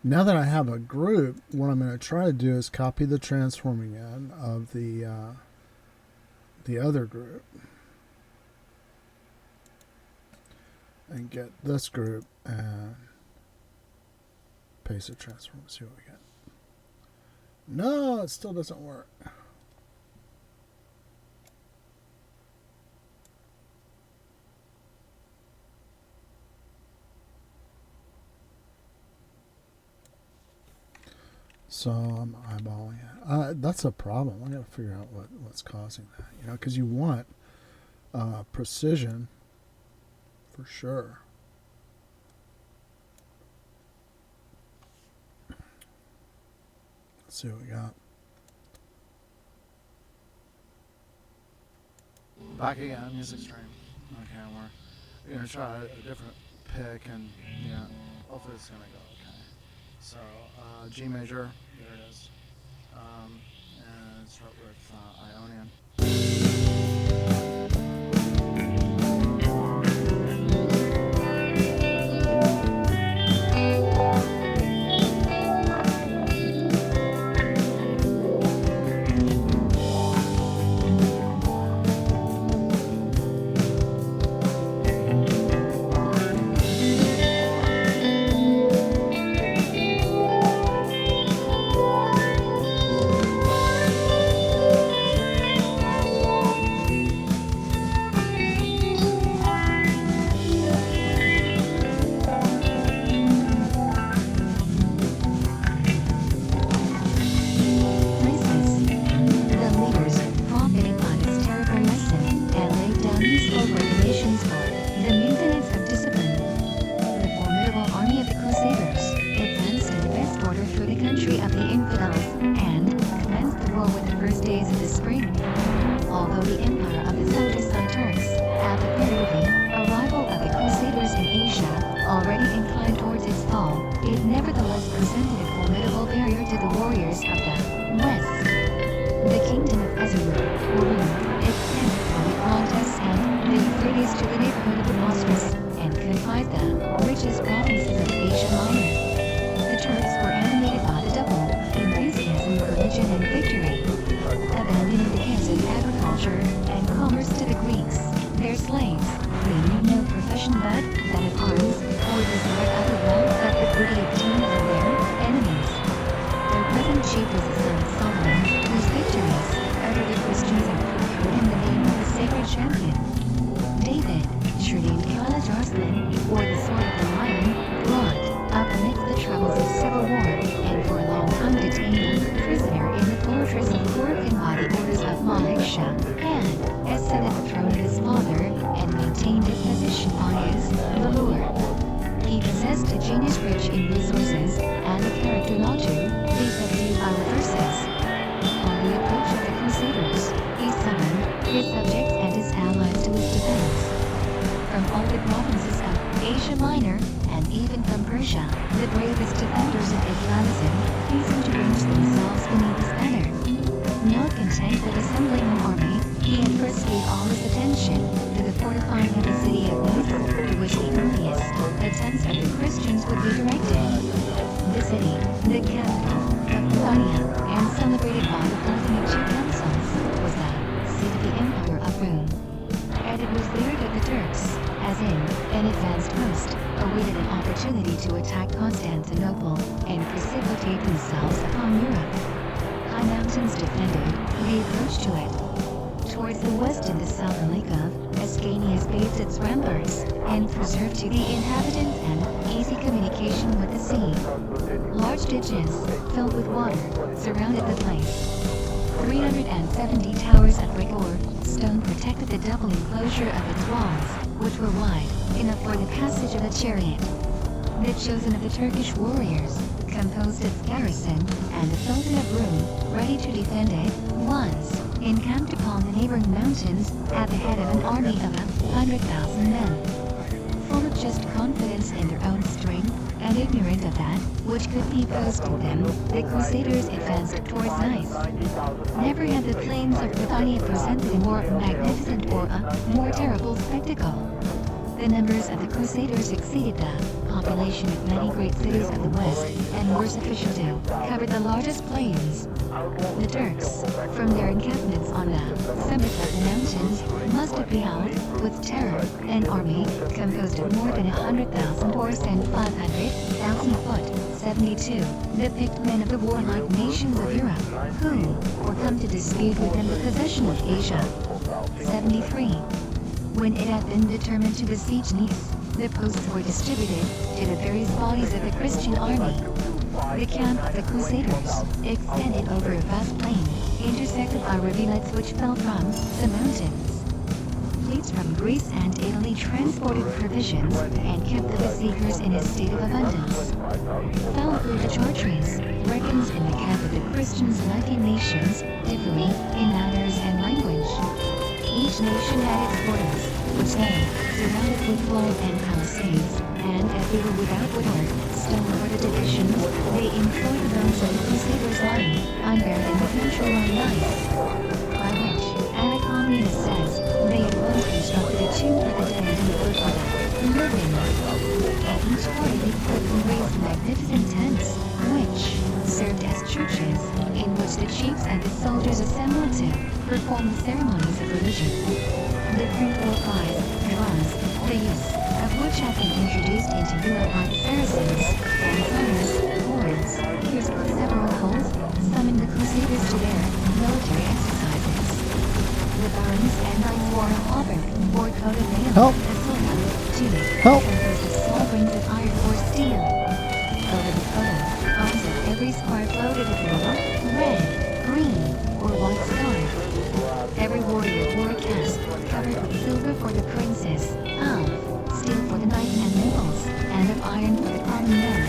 Speaker 1: Now that I have a group, what I'm going to try to do is copy the transforming in of the other group and get this group and paste the transform. See what we get. No, it still doesn't work. So I'm eyeballing it. That's a problem. I got to figure out what's causing that. You know, because you want precision for sure.
Speaker 2: see what we got. Back again, music stream. Okay, we're gonna try a different pick, and yeah, hopefully it's gonna go okay. So G major, there it is, and start with Ionian.
Speaker 3: Filled with water, surrounded the place. 370 towers of brick or stone protected the double enclosure of its walls, which were wide enough for the passage of a chariot. The chosen of the Turkish warriors composed its garrison, and the Sultan of Rum, ready to defend it, once encamped upon the neighboring mountains at the head of an army of 100,000 men. Full of just confidence in their own strength, and ignorant of that which could be opposed to them, the Crusaders advanced towards Nice. Never had the plains of Bithynia presented a more magnificent or a more terrible spectacle. The numbers of the Crusaders exceeded the population of many great cities of the West, and were sufficient to cover the largest plains. The Turks, from their encampments on the summits of the mountains, must have beheld, with terror, an army composed of more than 100,000 horse and 500,000 foot, 72, the picked men of the warlike nations of Europe, who were come to dispute with them the possession of Asia. 73. When it had been determined to besiege Nice, the posts were distributed to the various bodies of the Christian army. The camp of the Crusaders extended over a vast plain, intersected by rivulets which fell from the mountains. Fleets from Greece and Italy transported provisions and kept the besiegers in a state of abundance. Falco de Chartres reckons in the camp of the Christians 19 nations, differing in manners and language. Each nation had its borders, which they surrounded with walls and palisades, and as they were without woodwork, stone fortifications, they employed the bones of the Crusaders lying, unburied in the neutral line ice. By which, Anacomnius says, they at once constructed a tomb for the dead and a bird for the living. At each party they put and raised magnificent tents, which served as churches, in which the chiefs and the soldiers assembled to perform the ceremonies of religion. Different war cries, drums, the use of which have been introduced into Europe by the Saracens, and songs, horns, pierced with several holes, summoned the Crusaders to their military exercises. The barons and knights wore a hauberk, or coat of mail,
Speaker 1: Help.
Speaker 3: a sword, tunic,
Speaker 1: Help.
Speaker 3: composed of small rings of iron or steel. Over the coat, arms of every squire floated a blue, red, green, or white scarf. Every warrior wore a casque, covered with silver for the princes, of steel for the knights and nobles, and of iron for the common men.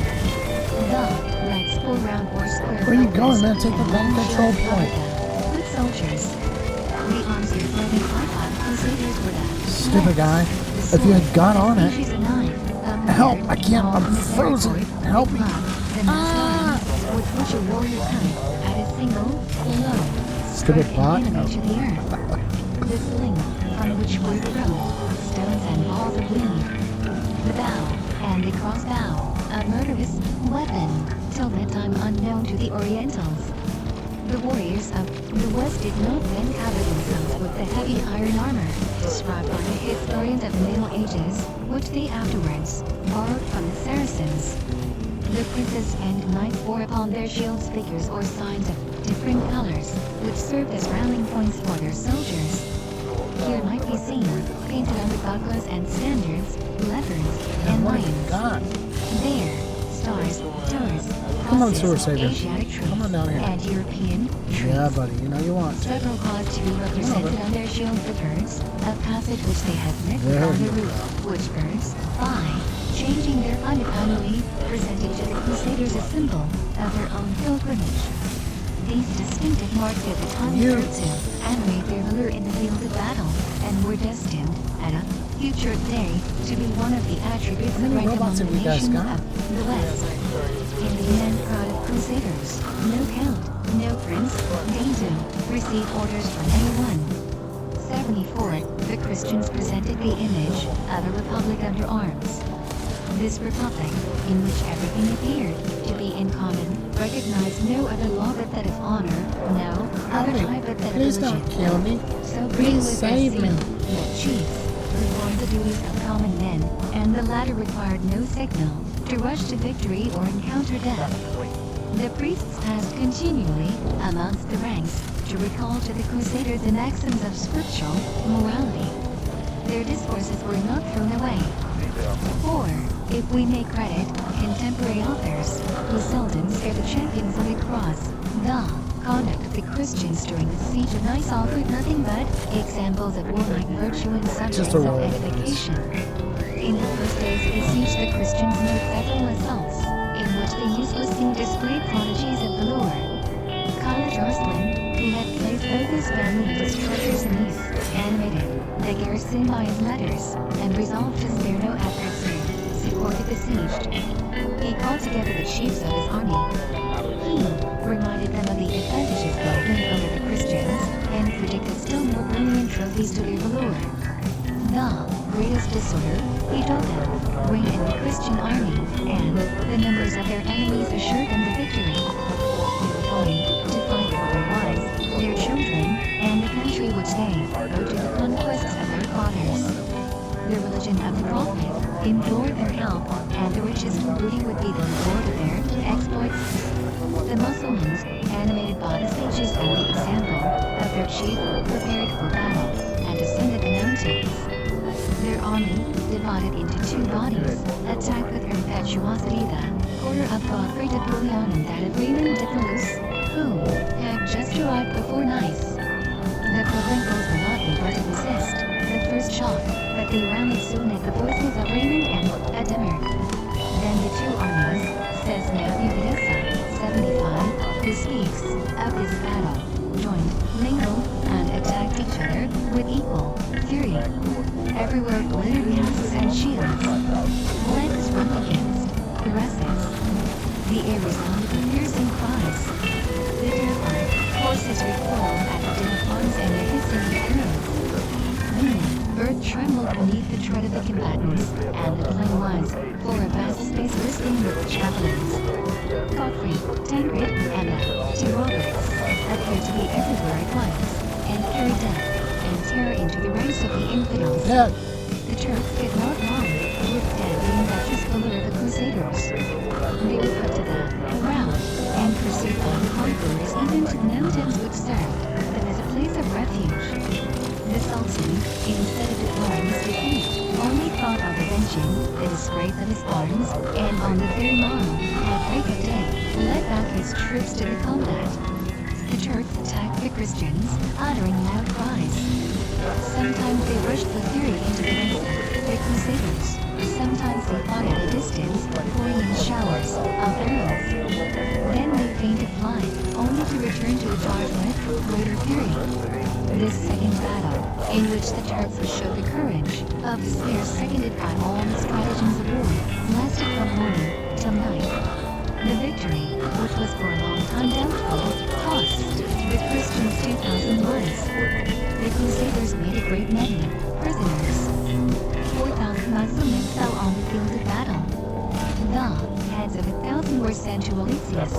Speaker 3: The legs full round or square.
Speaker 1: Where you going,
Speaker 3: focused,
Speaker 1: man? Take the
Speaker 3: and
Speaker 1: gun
Speaker 3: long
Speaker 1: control
Speaker 3: shields
Speaker 1: point.
Speaker 3: covered them. Foot soldiers. The arms of floating icon crusaders were the
Speaker 1: Stupid guy.
Speaker 3: the
Speaker 1: If you had
Speaker 3: sword,
Speaker 1: got on
Speaker 3: a
Speaker 1: it.
Speaker 3: species of knife, a
Speaker 1: Help,
Speaker 3: mirror,
Speaker 1: I can't,
Speaker 3: all
Speaker 1: I'm
Speaker 3: from the
Speaker 1: frozen.
Speaker 3: territory,
Speaker 1: Help
Speaker 3: the
Speaker 1: me.
Speaker 3: club, the masked with which a warrior could, at a single blow,
Speaker 1: Stupid
Speaker 3: strike
Speaker 1: bot.
Speaker 3: an enemy to the earth. The sling, from which were thrown stones and balls of lead. The bow, and the crossbow, a murderous weapon, till that time unknown to the Orientals. The warriors of the West did not then cover themselves with the heavy iron armor, described by the historians of the Middle Ages, which they afterwards borrowed from the Saracens. The princes and knights wore upon their shields figures or signs of different colors, which served as rallying points for their soldiers. Here might be seen, painted on the bucklers and standards, leopards and
Speaker 1: What have you
Speaker 3: lions.
Speaker 1: got?
Speaker 3: There, stars, tours,
Speaker 1: Come on,
Speaker 3: crosses,
Speaker 1: Sewer Savior.
Speaker 3: Asiatic troops,
Speaker 1: Come on down here.
Speaker 3: and European troops.
Speaker 1: Yeah, buddy, you know you want to.
Speaker 3: Several caused to be represented on their shield the birds, a passage which they have met
Speaker 1: There
Speaker 3: on
Speaker 1: you
Speaker 3: the roof, which birds, by changing their unanimally, presented to the Crusaders a symbol of their own pilgrimage. These distinctive marks at the time
Speaker 1: You-
Speaker 3: served to animate their valor in the field of battle, and were destined, at a future day, to be one of the attributes
Speaker 1: How
Speaker 3: that
Speaker 1: many
Speaker 3: ranked among
Speaker 1: robots
Speaker 3: the
Speaker 1: have you guys
Speaker 3: nations
Speaker 1: got?
Speaker 3: of the West. In the immense crowd of Crusaders, no count, no prince, deigned to receive orders from anyone. 74. The Christians presented the image of a republic under arms. This republic, in which everything appeared to be in common, recognized no other law but that of honor, no other type but that of
Speaker 1: Please
Speaker 3: religion.
Speaker 1: don't kill me.
Speaker 3: So great
Speaker 1: Please
Speaker 3: was their
Speaker 1: save
Speaker 3: zeal
Speaker 1: me.
Speaker 3: that chiefs performed the duties of common men, and the latter required no signal to rush to victory or encounter death. The priests passed continually amongst the ranks to recall to the Crusaders the maxims of scriptural morality. Their discourses were not thrown away. For, if we may credit contemporary authors, who seldom spare the champions of the cross, the conduct of the Christians during the siege of Nice offered nothing but examples of warlike virtue and subjects
Speaker 1: Just a
Speaker 3: of
Speaker 1: roll.
Speaker 3: edification. In the first days of the siege, the Christians made several assaults, in which they uselessly displayed prodigies of valor. Khalid Arslan, who had placed both his family and his treasures in Nice, animated the garrison by his letters, and resolved to spare no efforts to support the besieged. He called together the chiefs of his army. He reminded them of the advantages they had gained over the Christians, and predicted still more brilliant trophies to their valor. The greatest disorder, he told them, reigned in the Christian army, and the numbers of their enemies assured them the victory. They were going to fight for their wives, their children, and the country which they owed to the conquests of their fathers. The religion of the Prophet implored their help, and the richest booty would be the reward of their exploits. The Mussulmans, animated by the speeches and the example of their chief, prepared for battle, and ascended the mountains. Their army, divided into two bodies, attacked with impetuosity the quarter of Godfrey de Bouillon and that of Raymond de Toulouse, who had just arrived before Nice. The Provençals were not able to resist the first shock, city. Everywhere glittered casques and shields. Legs rubbed against cuirasses. The air resounded with piercing cries. The terrified horses recoiled at the din of arms and the hissing of arrows. The earth trembled beneath the tread of the combatants, and the plain was, for a vast space, glistening with javelins. Godfrey, Tancred, and the 2 Roberts appeared to be everywhere at once, and carried death and terror into the ranks of the infidels.
Speaker 1: Yeah.
Speaker 3: The Turks did not long withstand the impetuous valor of the Crusaders. They were put to the ground and pursued by the conquerors even to the mountains which served them as a place of refuge. The Sultan, instead of deploring his defeat, only thought of avenging the disgrace of his arms, and on the very morrow, at break of day, led back his troops to the combat. The Turks attacked the Christians, uttering loud cries. Sometimes they rushed with fury into the ranks of the Crusaders. Sometimes they fought at a distance, pouring in showers of arrows. Then they feigned flight, only to return to charge with greater fury. This second battle, in which the Turks showed the courage of despair seconded by all the stratagems of war, lasted from morning till night. The victory, which was for a long time doubtful, cost the Christians 2,000 lives. The Crusaders made a great many prisoners. 4,000 Muslims fell on the field of battle. The heads of 1,000 were sent to Alexius,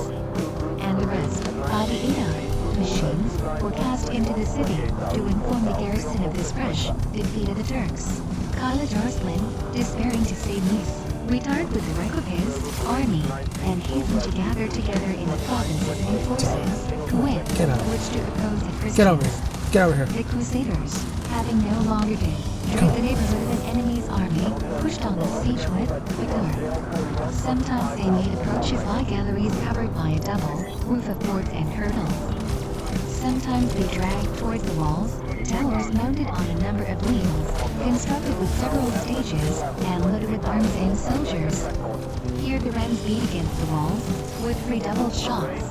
Speaker 3: and the rest, by the aid of machines, were cast into the city to inform the garrison of this fresh defeat of the Turks. Khalid Arslan, despairing to save Nice, retired with the wreck of his army and hastened to gather together in the provinces new forces, with
Speaker 1: Get out.
Speaker 3: which to oppose the Christians.
Speaker 1: Get over here. Get over here.
Speaker 3: The Crusaders, having no longer to treat the neighborhood of an enemy's army, pushed on the siege with vigor. Sometimes they made approaches by galleries covered by a double roof of boards and hurdles. Sometimes they dragged towards the walls towers mounted on a number of wheels, constructed with several stages, and loaded with arms and soldiers. Here the rams beat against the walls, with redoubled shots.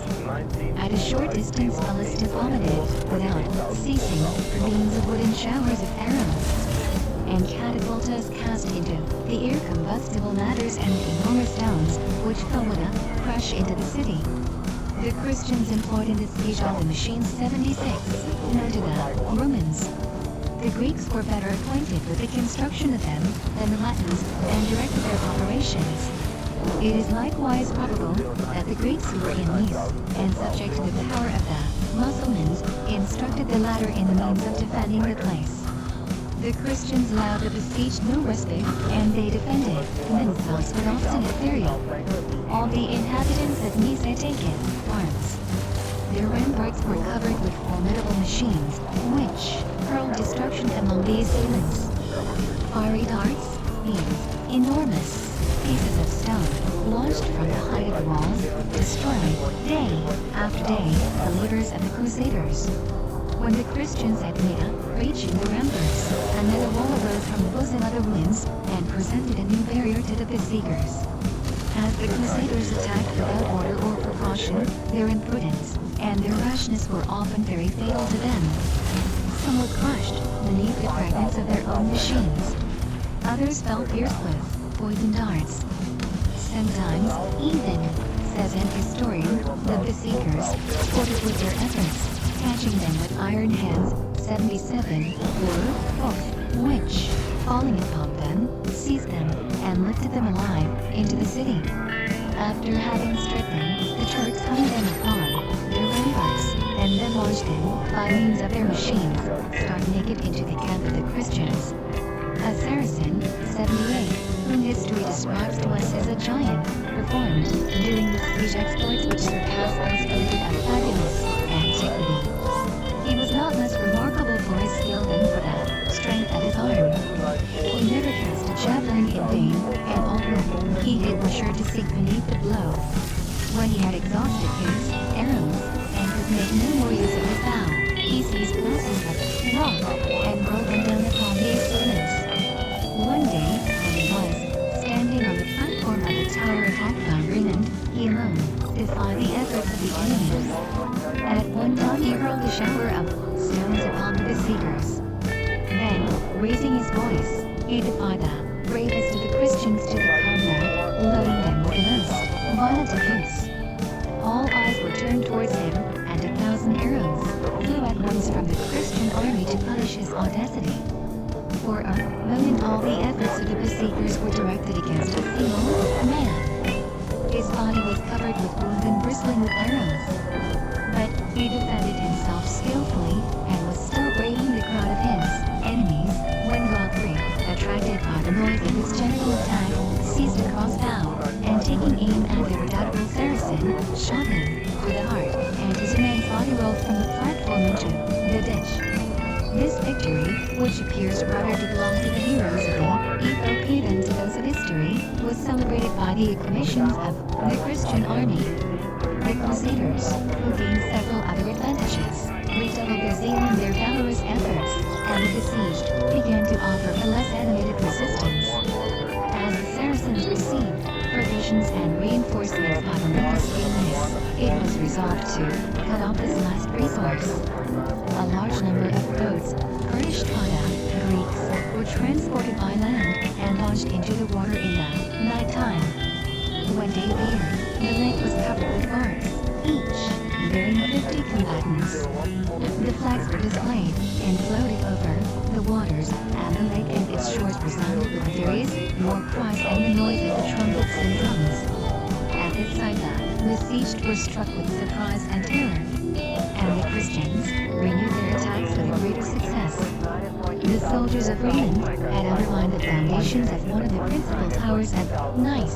Speaker 3: At a short distance ballistas vomited, without ceasing, beams of wood and showers of arrows. And catapultas cast into the air combustible matters and enormous stones, which fell with a crash into the city. The Christians employed in the siege of the machines 76, known to the Romans. The Greeks were better acquainted with the construction of them than the Latins, and directed their operations. It is likewise probable that the Greeks who were in Nice, and subject to the power of the Mussulmans, instructed the latter in the means of defending the place. The Christians allowed the besieged no respite, and they defended themselves with obstinate fury. All the inhabitants of Nice had taken arms. Their ramparts were covered with formidable machines, which hurled destruction among the assailants. Fiery darts, beams, enormous pieces of stone, launched from the height of the walls, destroyed, day after day, the leaders of the Crusaders. When the Christians had made a breach in the ramparts, another wall arose from the bosom of the ruins, and presented a new barrier to the besiegers. As the Crusaders attacked without order or precaution, their imprudence and their rashness were often very fatal to them. Some were crushed beneath the fragments of their own machines. Others fell pierced with poisoned darts. Sometimes, even, says an historian, the besiegers supported with their efforts, catching them with iron hands, 77, were both, which, falling upon them, seized them, and lifted them alive into the city. After having stripped them, the Turks hung them upon their ramparts, and then launched them, by means of their machines, stark naked into the camp of the Christians. A Saracen, 78, whom history describes to us as a giant, performed, during the siege exploits which surpassed those related of fabulous antiquity. He was not less remarkable for his skill than for the strength of his arm. He never cast a javelin in vain, and although he had been sure to sink beneath the blow, when he had exhausted his arrows, and could make no more use of his bow, he seized masses of rock, and rolled them down upon the assailants. One day, when he was standing on the platform of the tower attacked by Raymond, he alone defied the efforts of the enemies. At one time he hurled a shower of stones upon the besiegers. Then, Raising his voice, he defied the bravest of the Christians to the combat, loading them with the most violent abuse. All eyes were turned towards him, and 1,000 arrows flew at once from the Christian army to punish his audacity. For a moment all the efforts of the besiegers were directed against a single man. His body was covered with wounds and bristling with arrows. But he defended himself skillfully, and was still braving the crowd of his enemies, when Godfrey, attracted by the noise of his general attack, seized a crossbow, and taking aim at the redoubtable Saracen, shot him through the heart, and his man's body rolled from the platform into the ditch. This victory, which appears rather to belong to the heroes of the epopee than to those of history, was celebrated by the acclamations of the Christian army. The Crusaders, who gained several other advantages, redoubled their zeal in their valorous efforts, and the besieged began to offer a less animated resistance. As the Saracens received provisions and reinforcements by the Lucas Venus, it was resolved to cut off this last resource. A large number of boats, furnished by the Greeks, were transported by land and launched into the water in the night time. When day appeared, the lake was covered with barks, each bearing 50 combatants. The flags were displayed and floated over the waters, and the lake and its shores resounded with various war cries and the noise of the trumpets and drums. At this sight the besieged were struck with surprise and terror, and the Christians renewed their attacks with greater success. The soldiers of Raymond had undermined the foundations of one of the principal towers at Nice.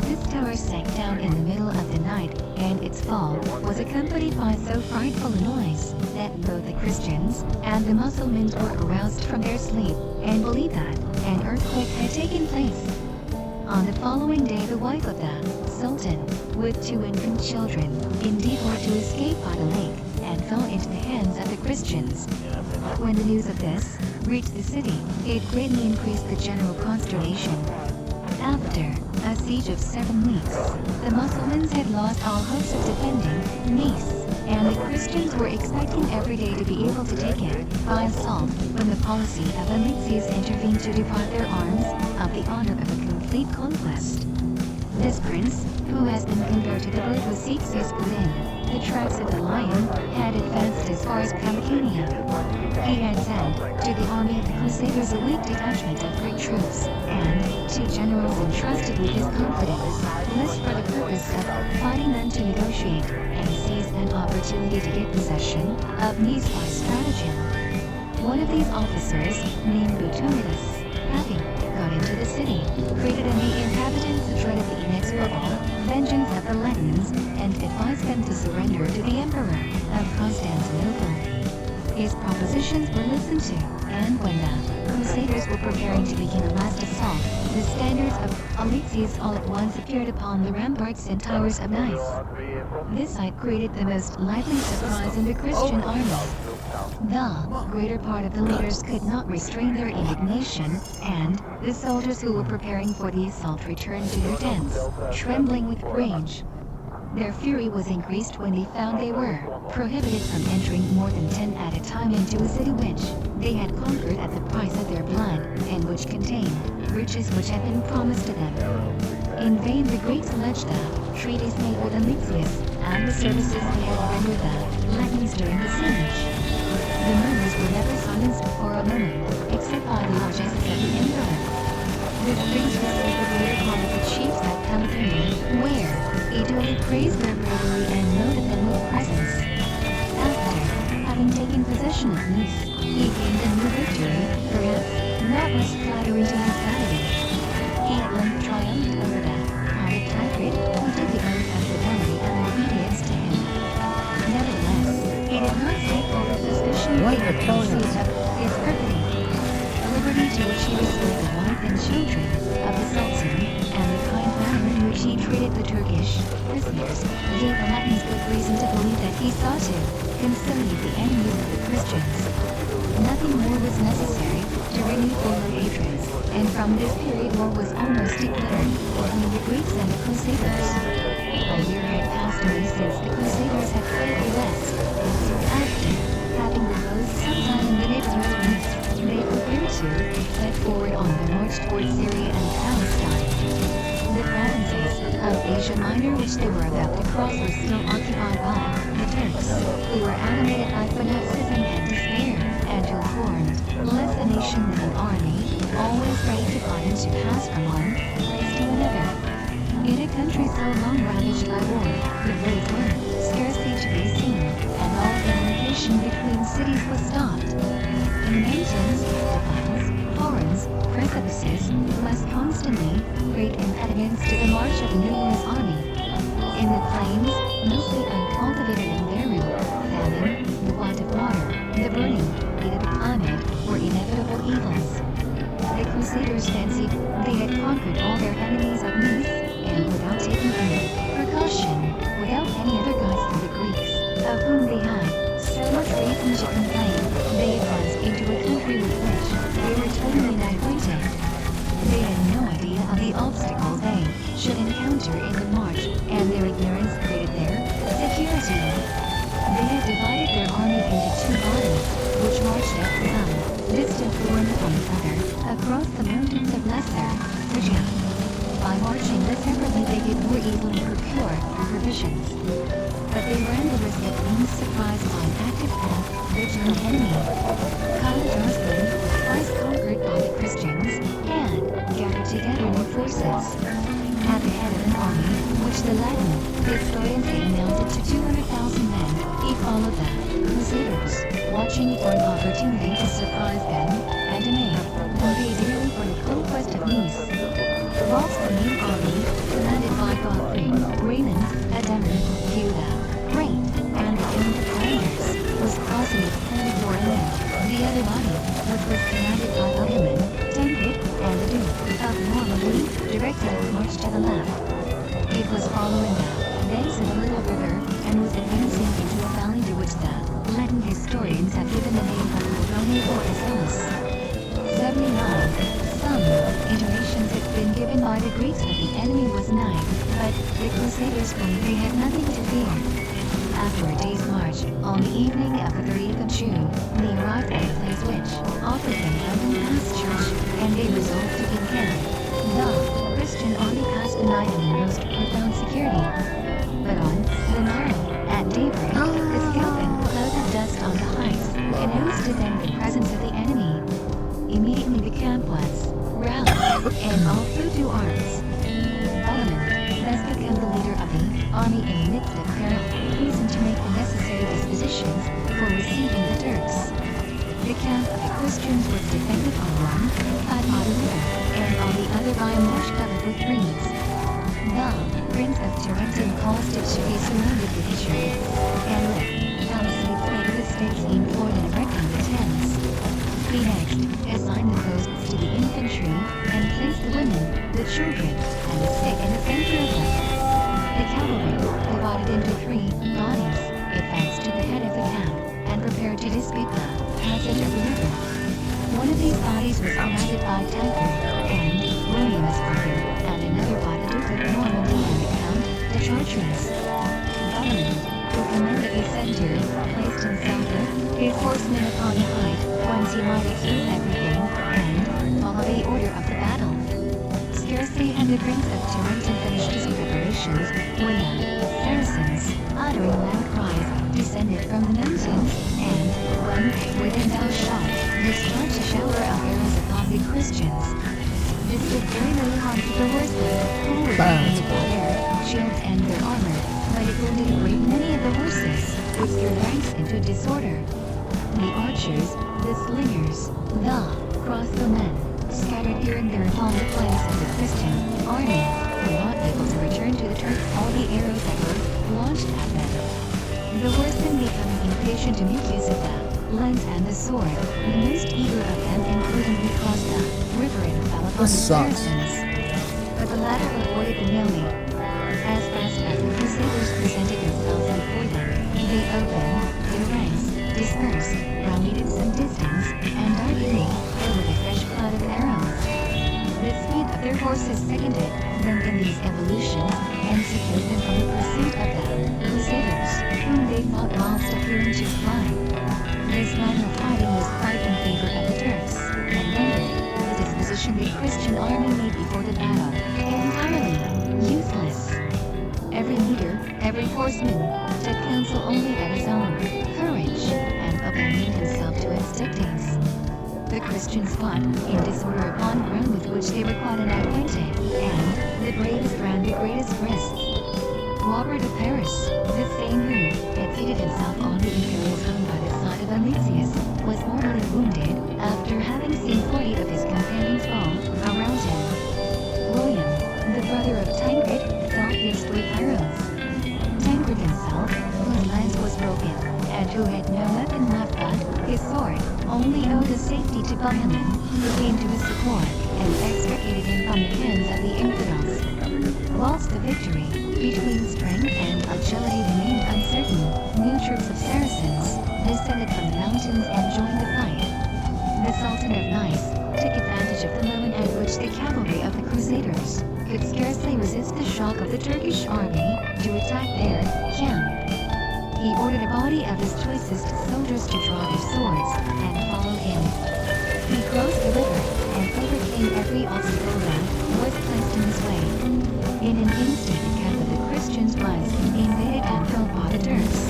Speaker 3: This tower sank down in the middle of the night, and its fall was accompanied by so frightful a noise that both the Christians and the Mussulmans were aroused from their sleep, and believed that an earthquake had taken place. On the following day the wife of the Sultan, with 2 infant children, endeavored to escape by the lake, and fell into the hands of the Christians. When the news of this reached the city, it greatly increased the general consternation. After a siege of 7 weeks, the Mussulmans had lost all hopes of defending Nice, and the Christians were expecting every day to be able to take it by assault, when the policy of Alexius intervened to deprive their arms of the honor of a complete conquest. This prince, who has been compared to the bird Wasexius within the tracks of the lion, had advanced as far as Campania. He had sent to the army of the Crusaders a weak detachment of Greek troops, and 2 generals entrusted with his confidence, lest for the purpose of fighting them to negotiate and seize an opportunity to get possession of Nice by stratagem. One of these officers, named Butumidas, having got into the city, created in the inhabitants a dread of the inexorable vengeance of the Latins, and advised them to surrender to the Emperor of Constantinople. His propositions were listened to, and when the Crusaders were preparing to begin a last assault, the standards of Alexius all at once appeared upon the ramparts and towers of Nice. This sight created the most lively surprise in the Christian army. The greater part of the leaders could not restrain their indignation, and the soldiers who were preparing for the assault returned to their tents, trembling with rage. Their fury was increased when they found they were prohibited from entering more than 10 at a time into a city which they had conquered at the price of their blood, and which contained riches which had been promised to them. In vain the Greeks alleged the treaties made with Alexius, and the services they had rendered the Latins during the siege. The murmurs were never silenced for a moment, except by the largesse of the Emperor. The Greeks received the greater part of the chiefs at Campania, where he duly praised their bravery and loaded them with presents. After having taken possession of Nice, he gained a new victory, perhaps not less flattering to his vanity. He at length triumphed over the pride of Tancred, who took the oath of fidelity and obedience to him. Nevertheless, he did not take all the suspicion
Speaker 1: What?
Speaker 3: they had
Speaker 1: They're killing
Speaker 3: conceived of his perfidy. The liberty to which he restored the wife and children of the Sultan, and the kind manner in which he treated the Turkish prisoners, gave the Latins good reason to believe that he sought to conciliate the enemies of the Christians. Nothing more was necessary to renew former hatreds, and from this period war was almost declared between the Greeks and the Crusaders. A year had passed away since the Crusaders had fled the west. After having reposed some time in the neighborhood of Nice, they prepared to for Syria and Palestine. The provinces of Asia Minor which they were about to cross were still occupied by the Turks, who were animated by fanaticism and despair, and who formed less a nation than an army, always ready to fight and to pass from one place to another. In a country so long ravaged by war, the roads were scarcely to be seen, and all communication between cities was stopped. In the mountains, defiles, torrents, precipices, was constantly great impediments to the march of a numerous army. In the plains, mostly uncultivated and barren, famine, the want of water, the burning heat of the climate were inevitable evils. The Crusaders fancied they had conquered all their enemies at Nice, and without taking any precaution, without any other guides than the Greeks, of whom they had so much reason to complain, they advanced into a country with which they were totally unacquainted. They had no idea of the obstacles they should encounter in the march, and their ignorance created their security. They had divided their army into two bodies, which marched up some distant one from the other, across the mountains of Lesser Phrygia. By marching thus separately they could more easily procure provisions. But they ran the risk of being surprised by an active and vigilant enemy. Caligula, twice conquered by the Christians, had gathered together new forces. At the head of an army, which the Latin historians say amounted to 200,000 men, he followed the Crusaders, watching for an opportunity to surprise them, and to make immediately for the conquest of Nice. Whilst the main army, commanded by Godfrey, Raymond, Ademar, Judah, Great, and the King of Flanders, was crossing the plain for a link. The other body, which was commanded by Ottoman, Tancred, and the Duke of Normandy, directed march to the left. It was following the banks of a little river, and was advancing into a valley to which the Latin historians have given the name of Ladrone or Azomus. 79. Some intimations had been given by the Greeks that the enemy was nigh, but the Crusaders claimed they had nothing to fear. After a day's march, on the evening of the 30th of June, they arrived at a place which offered them London Pass Church, and they resolved to encamp. The Christian army passed the night in the most profound security. But on the morrow, at daybreak, the scalping cloud of dust on the heights announced to them the presence of the enemy. Immediately the camp was roused, and all flew to arms. Bohemond, thus become the leader of the army in the midst of peril, hastened to make the necessary dispositions for receiving the Turks. The camp of the Christians was defended on one side by the river, and on the other by a marsh covered with reeds. The Prince of Tarentum caused it to be surrounded with chariots, and with palisades made of the stakes employed in erecting the tents. He next assigned the posts to the infantry, and placed the women, the children, and the sick in the center of them. The cavalry, divided into three bodies, advanced to the head of the camp, and prepared to dispute the passage of the river. One of these bodies was commanded by Tancred and William as brother, and another by the Duke of Normandy and the Count de Chartres. Bohemond, who commanded the center, placed himself with his horsemen upon the height, whence he might observe everything, and follow the order of the battle. Scarcely had the Prince of Tarentum finished his preparations, when the Saracens, uttering loud cries, descended from the mountains, and, when within bow shot, discharged a shower of arrows upon the Christians. This did very little harm to the horsemen, who were defended by their shields and their armor, but it wounded a great many of the horses, which threw ranks into disorder. The archers, the slingers, the crossbowmen, scattered here and there upon the flanks of the Christian army, were not able to return to the Turks all the arrows that were launched at them. The horsemen becoming impatient to make use of the lance and the sword, the most eager of them imprudently crossed the river and fell upon the Saracens. But the latter avoided the melee. As fast as the Crusaders presented themselves before them, they opened their ranks, dispersed, rallied at some distance, and darted over the fresh cloud of arrows. The speed of their horses seconded them in these evolutions, and secured them from the pursuit of the Crusaders, whom they fought whilst appearing to fly. This manner of fighting was quite in favor of the Turks, and rendered the disposition they Christian army made before the battle entirely useless. Every leader, every horseman, took counsel only of his own courage and abandoned himself to its dictates. The Christians fought in disorder upon ground with which they were quite unacquainted, and the bravest ran the greatest risks. Robert of Paris, the same who had seated himself on the imperial throne by the side of Alexius, was mortally wounded after having seen 40 of his companions fall around him. William, the brother of Tancred, fell pierced with arrows. Tancred himself, whose lance was broken, and who had no weapon left but his sword, only owed his safety to Bohemond, who came to his support and extricated him from the hands of the infidels. Whilst the victory between strength and agility remained uncertain, new troops of Saracens descended from the mountains and joined the fight. The Sultan of Nice took advantage of the moment at which the cavalry of the Crusaders could scarcely resist the shock of the Turkish army to attack their camp. He ordered a body of his choicest soldiers to draw their swords and follow him. He crossed the river and overcame every obstacle that was placed in his way. In an instant the camp of the Christians was invaded and filled by the Turks.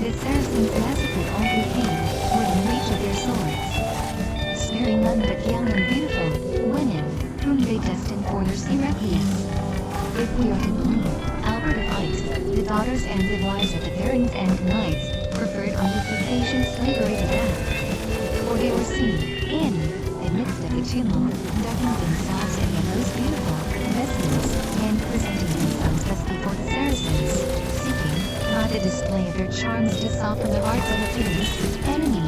Speaker 3: The Saracens massacred all who came within reach of their swords, sparing none but young and beautiful women, whom they destined for their Syracuse. If we are to believe Albert of Aix, the daughters and the wives of the barons and knights preferred on this occasion slavery to death. For they were seen, in the midst of the tumult, decking themselves in the most beautiful vestments, and presenting themselves thus before the Saracens, seeking, by the display of their charms, to soften the hearts of a fierce enemy.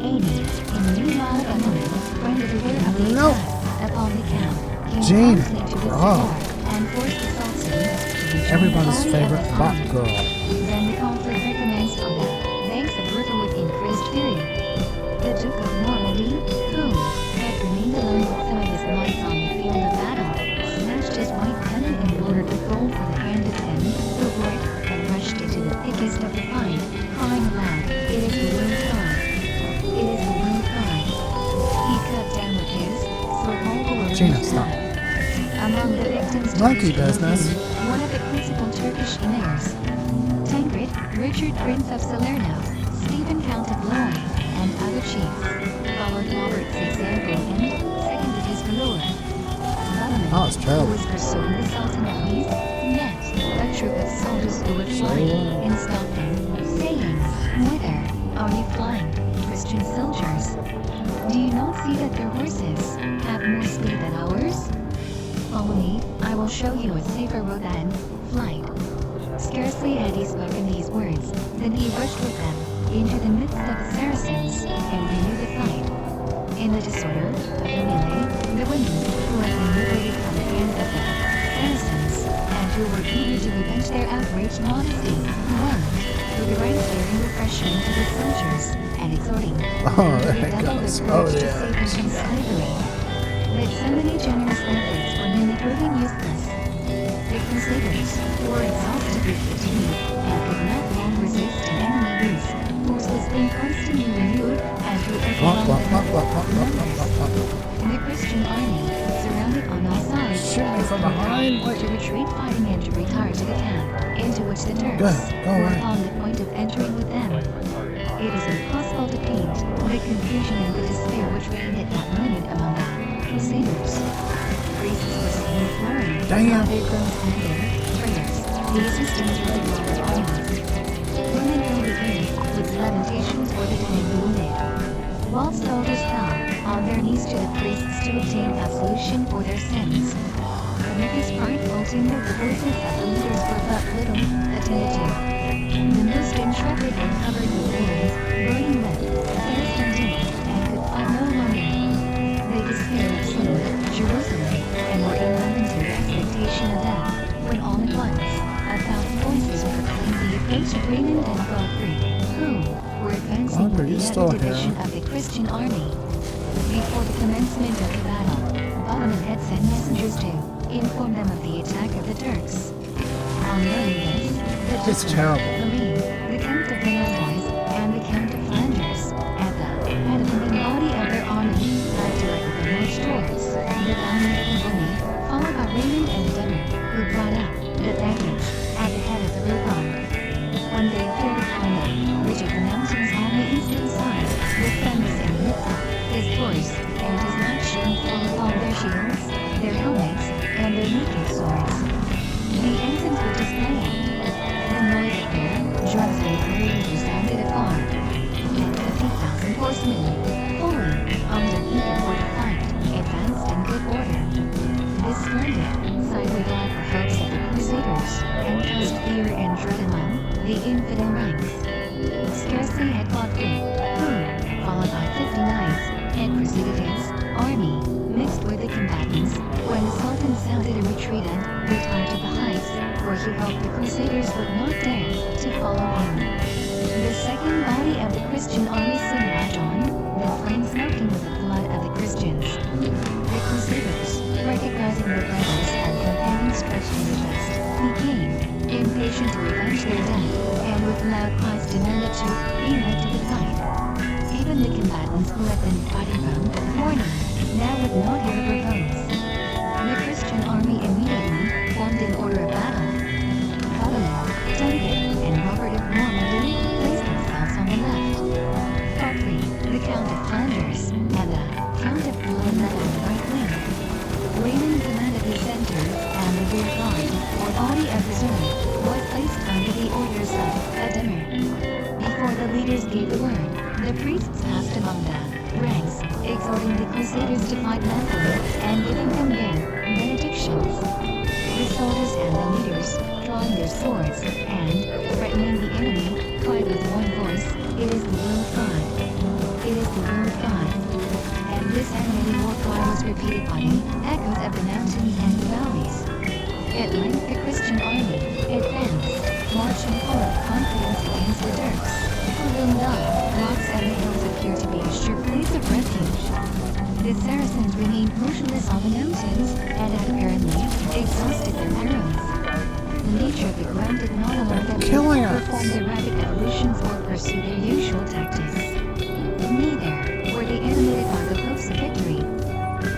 Speaker 3: 80. In the meanwhile, a woman, friend of the rear of the attack upon the camp, came
Speaker 1: Gene,
Speaker 3: promptly to the
Speaker 1: bro.
Speaker 3: support and forced the Sultan to rejoin
Speaker 1: Everybody's
Speaker 3: the body of
Speaker 1: favorite
Speaker 3: the
Speaker 1: bot
Speaker 3: fight.
Speaker 1: girl.
Speaker 3: Then the conflict recommenced on the banks of the river with increased fury. The Duke of Normandy, who had remained alone with some of his knights on the field of battle, snatched his white pennon and ordered the gold for the hand of him who bore it, and rushed into the thickest of the fight, crying aloud, "It is the world God! It is the world God!" He cut down with his sword multiple
Speaker 1: Gina, stop.
Speaker 3: among the victims to
Speaker 1: Monkey
Speaker 3: which
Speaker 1: business.
Speaker 3: included one of the principal Turkish emirs, Tancred, Richard Prince of Salerno, Stephen Count of Blois, and other chiefs, followed Robert's example and seconded his valor. Bohemond,
Speaker 1: Oh, it's terrible.
Speaker 3: who was pursuing the Sultan of Nice, met a troop of soldiers who were flying and stopped him, saying, "Whither are you flying, Christian soldiers? Do you not see that their horses have more speed than ours? Follow me, I will show you a safer road than flight." Scarcely had he spoken these words, than he rushed with them into the midst of the Saracens and renewed the fight. In the disorder of the melee, the women, who had been liberated from the hands of the Saracens, and who were eager to avenge their outraged modesty, went through the ranks bearing refreshment to the soldiers, and exhorting
Speaker 1: Oh,
Speaker 3: them to
Speaker 1: there it
Speaker 3: redouble
Speaker 1: goes.
Speaker 3: their
Speaker 1: Oh,
Speaker 3: courage to
Speaker 1: yeah.
Speaker 3: save them from slavery. But so many generous efforts were nearly proven useless. The Crusaders were exhausted with fatigue, and could not long resist an enemy whose force was being constantly renewed, and who
Speaker 1: Womp, womp,
Speaker 3: overwhelmed
Speaker 1: womp, womp,
Speaker 3: them
Speaker 1: womp,
Speaker 3: with
Speaker 1: womp,
Speaker 3: numbers.
Speaker 1: womp, womp.
Speaker 3: The Christian army, surrounded on all sides,
Speaker 1: Shoot me
Speaker 3: was
Speaker 1: from behind,
Speaker 3: compelled
Speaker 1: wait.
Speaker 3: to retreat fighting and to retire to the camp, into which the Turks
Speaker 1: Good, go
Speaker 3: were
Speaker 1: away.
Speaker 3: upon the point of entering with them. It is impossible to paint the confusion and the despair which reigned at that moment among the Crusaders. Priests were seen flaring,
Speaker 1: Damn.
Speaker 3: while their groans and their prayers, the assistance of the Roman army. Women filled the air with lamentations for the dead and wounded, while soldiers fell on their knees to the priests to obtain absolution for their sins. Prometheus part told that the voices of the leaders were but little attended to. The most intrepid and covered with thorns, burning with flares indeed, and could find no longer. They despaired of seeing Jerusalem, and were in momentary expectation of death, when all at once, 1,000 voices proclaimed the approach of Raymond and Godfrey, who were advancing
Speaker 1: Godfrey,
Speaker 3: with
Speaker 1: you're
Speaker 3: the
Speaker 1: still
Speaker 3: other division
Speaker 1: here.
Speaker 3: of the Christian army. Before the commencement of the battle, Bohemond had sent messengers to inform them of the attack of the Turks. On learning this, the
Speaker 1: It's
Speaker 3: Duke of
Speaker 1: terrible.
Speaker 3: Lorraine, the Count of Menendez, and the Count of Flanders, at the head of the main body of their army, had directed their march towards their naked swords. The ensigns were displaying. The noise of their joyful parade resounded afar. And 50,000 horsemen, fully armed and eager for the fight, advanced in good order. This splendid sight revived the hopes of the Crusaders, and caused fear and dread among the infidel ranks. Scarcely had Godfrey, who, followed by 50 knights, had preceded his army, mixed with the combatants, when the Sultan sounded a retreat and retired to the heights, where he hoped the Crusaders would not dare to follow him. The second body of the Christian army soon arrived on, the flames smoking with the blood of the Christians. The Crusaders, recognizing their brothers and companions stretched in the dust, became impatient to revenge their death, and with loud cries demanded to be led to the fight. Even the combatants who had been fighting from morning now would not hear of repose. The Christian army immediately formed in order of battle. Covenant, Duncan, and Robert of Normandy placed themselves on the left. Godfrey, the Count of Flanders, and the Count of Boulogne led on the right wing. Raymond commanded the center, and the rear guard, or body of reserve, was placed under the orders of Ademar. Before the leaders gave the word, the priests passed among the ranks, exhorting the Crusaders to fight manfully, and giving them their benedictions. The soldiers and the leaders, drawing their swords, and, threatening the enemy, cried with one voice, "It is the will of God! It is the will of God!" And this animating war cry was repeated by the echoes of the mountains and the valleys. At length the Christian army advanced, marching full of confidence against the Turks, who loomed up. Rocks and the hills appeared to be a sure place of refuge. The Saracens remained motionless on the mountains, and had apparently exhausted their arrows. The nature of the ground did not allow them to
Speaker 2: Killing us.
Speaker 3: perform their rapid evolutions or pursue their usual tactics. Neither were they animated by the hopes of victory,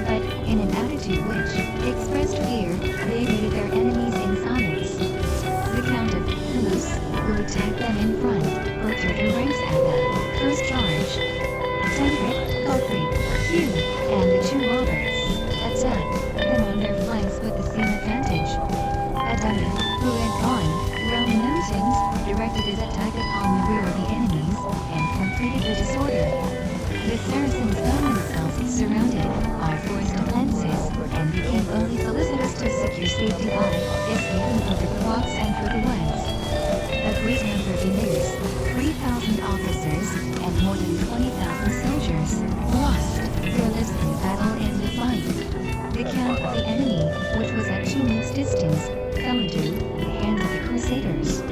Speaker 3: but in an attitude which expressed fear, they awaited their enemies in silence. The Count of Toulouse, who attacked them in front, broke through their ranks at the first charge. Tancred, Godfrey, Hugh, and the two Roberts attacked them on their flanks with the same advantage. Ademar, who had gone round the mountains, directed his attack upon the rear of the enemies, and completed the disorder. The Saracens found themselves surrounded by forest defenses, and became only solicitous to secure safety by escaping over the rocks and through the woods. A great number of engineers, 3,000 officers, and more than 20,000 soldiers lost their lives in battle and the fight. The camp of the enemy, which was at 2 leagues' distance, fell into the hands of the Crusaders.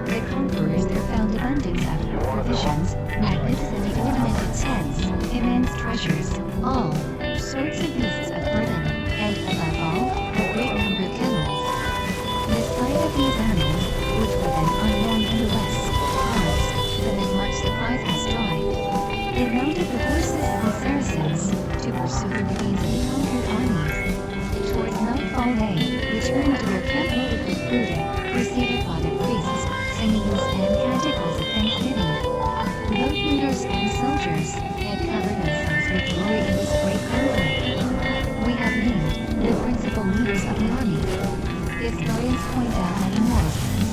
Speaker 3: The conquerors there found abundance of provisions, magnificently ornamented tents, immense treasures, all sorts of beasts of burden, and above all, a great number of camels. The sight of these animals, which were then unknown in the West, caused them as much surprise as joy. They mounted the horses of the Saracens to pursue the remains of the conquered armies. Towards nightfall they returned to their camp loaded with food, preceded by the priests, singing hymns and canticles of thanksgiving. Both leaders and soldiers had covered themselves with glory in this great conflict. We have named the principal leaders of the army. Historians point out many more,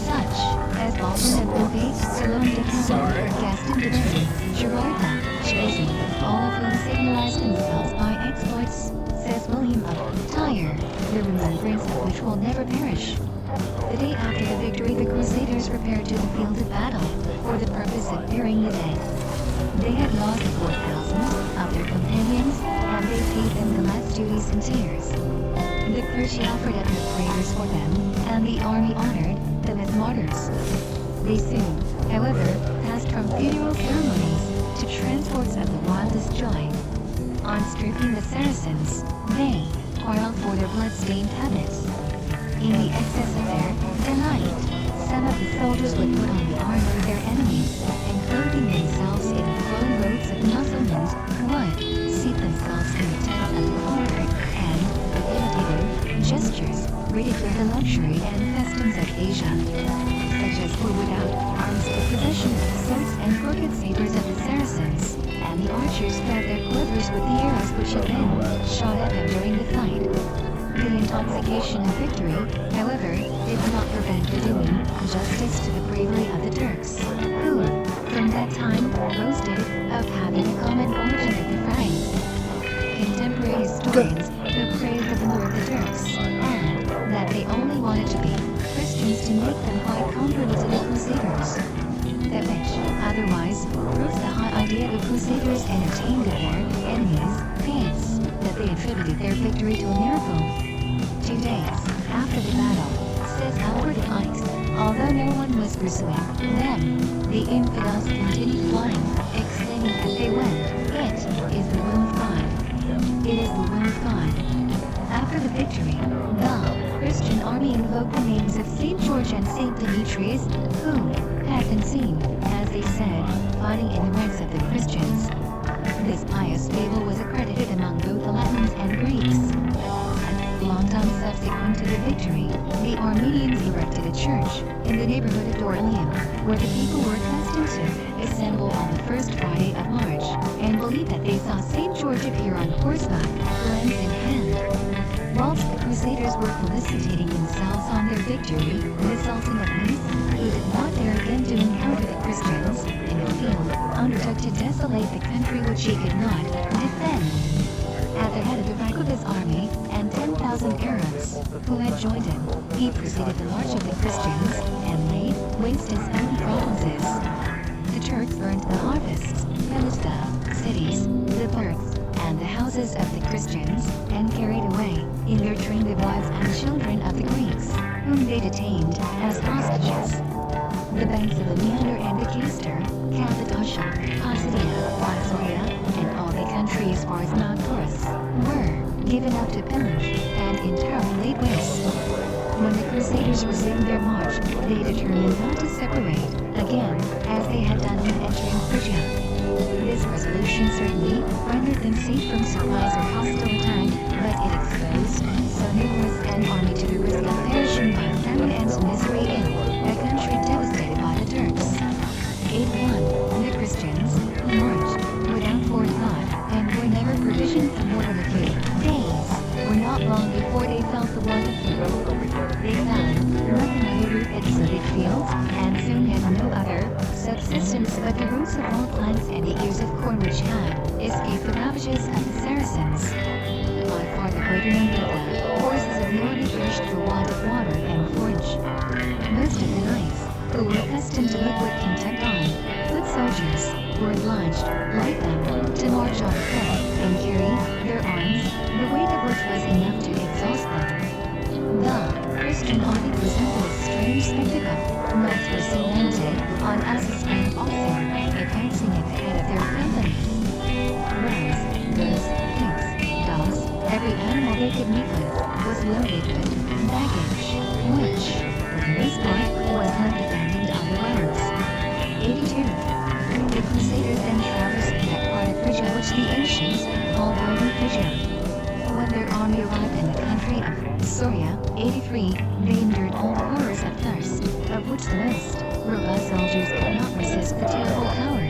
Speaker 3: such as Baldwin of Beauvais, Salome de Calais, Gaston de Berry, Gerard Lac, Chazy, all of whom signalized themselves by exploits, says William of Tyre, the remembrance of which will never perish. The day after the victory, the Crusaders repaired to the field of battle, for the purpose of burying the dead. They had lost 4,000 of their companions, and they paid them the last duties in tears. The clergy offered up their prayers for them, and the army honored them as martyrs. They soon, however, passed from funeral ceremonies to transports of the wildest joy. On stripping the Saracens, they quarreled for their blood-stained habits. In the excess of their delight, some of the soldiers would put on the armor of their enemies, and clothing themselves in flowing robes of Mussulmans, would seat themselves in the tent of the conquered, and, with imitative gestures, ridicule the luxury and customs of Asia, such as were without arms the possession of the swords and crooked sabers of the Saracens, and the archers filled their quivers with the arrows which had been shot at them during the fight. The intoxication of victory, however, did not prevent the doing justice to the bravery of the Turks, who, from that time, boasted of having a common origin with the Franks. Contemporary historians who praised the valor of the Turks, and that they only wanted to be Christians to make them quite comparable to the Crusaders. That which, otherwise, proves the high idea the Crusaders entertained of their enemies, hence, that they attributed their victory to a miracle. 2 days after the battle, says Albert of Aix, although no one was pursuing them, the infidels continued flying, exclaiming as they went, "It is the will of God. It is the will of God." After the victory, the Christian army invoked the names of St. George and St. Demetrius, who had been seen, as they said, fighting in the ranks of the Christians. This pious fable was accredited among both the Latins and Greeks. Long time subsequent to the victory, the Armenians erected a church in the neighborhood of Dorylaeum, where the people were accustomed to assemble on the first Friday of March, and believed that they saw St. George appear on horseback, lance in hand. Whilst the Crusaders were felicitating themselves on their victory, the Sultan of Nice, who did not dare again to encounter the Christians in the field, undertook to desolate the country which he could not defend. At the head of the rank of his army and 10,000 Arabs who had joined him, he preceded the march of the Christians and laid waste his own provinces. The Turks burned the harvests, pillaged the cities, the births, and the houses of the Christians, and carried away in their train the wives and children of the Greeks, whom they detained as hostages. The banks of the Meander and the Cayster, Cappadocia, Pisidia, Mysoria, and all the country as far as Mount Taurus, were given up to pillage and entirely laid waste. When the Crusaders resumed their march, they determined not to separate again, as they had done when entering Phrygia. This resolution certainly rendered them safe from surprise or hostile attack, but it exposed so numerous an army to the risk of perishing by famine and misery in a country devastated by the Turks. 81. The Christians, who marched without forethought and were never provisioned for more than a few days, were not long before they felt the want of food. They found nothing other root exotic fields, and soon had no other subsistence but the roots of all plants and the ears of corn which had escaped the ravages of the Saracens. By far the greater number of the horses of the army perished for want of water and forage. Most of the knights, who were accustomed to live with contempt on foot soldiers, were obliged, like them, to march on foot and carry their arms, the weight of which was enough to exhaust them. The Christian army presented a strange spectacle. Knights were seen mounted on asses and oxen, advancing at the head of their companies. Rams, goats, pigs, dogs, every animal they could meet with was loaded with baggage, which, for the most part, was left abandoned on the roads. 82. The Crusaders then traversed that part of Phrygia which the ancients called Northern Phrygia. When their army arrived in the country of Soria, 83, they endured all the horrors of thirst, of which the most robust soldiers could not resist the terrible power.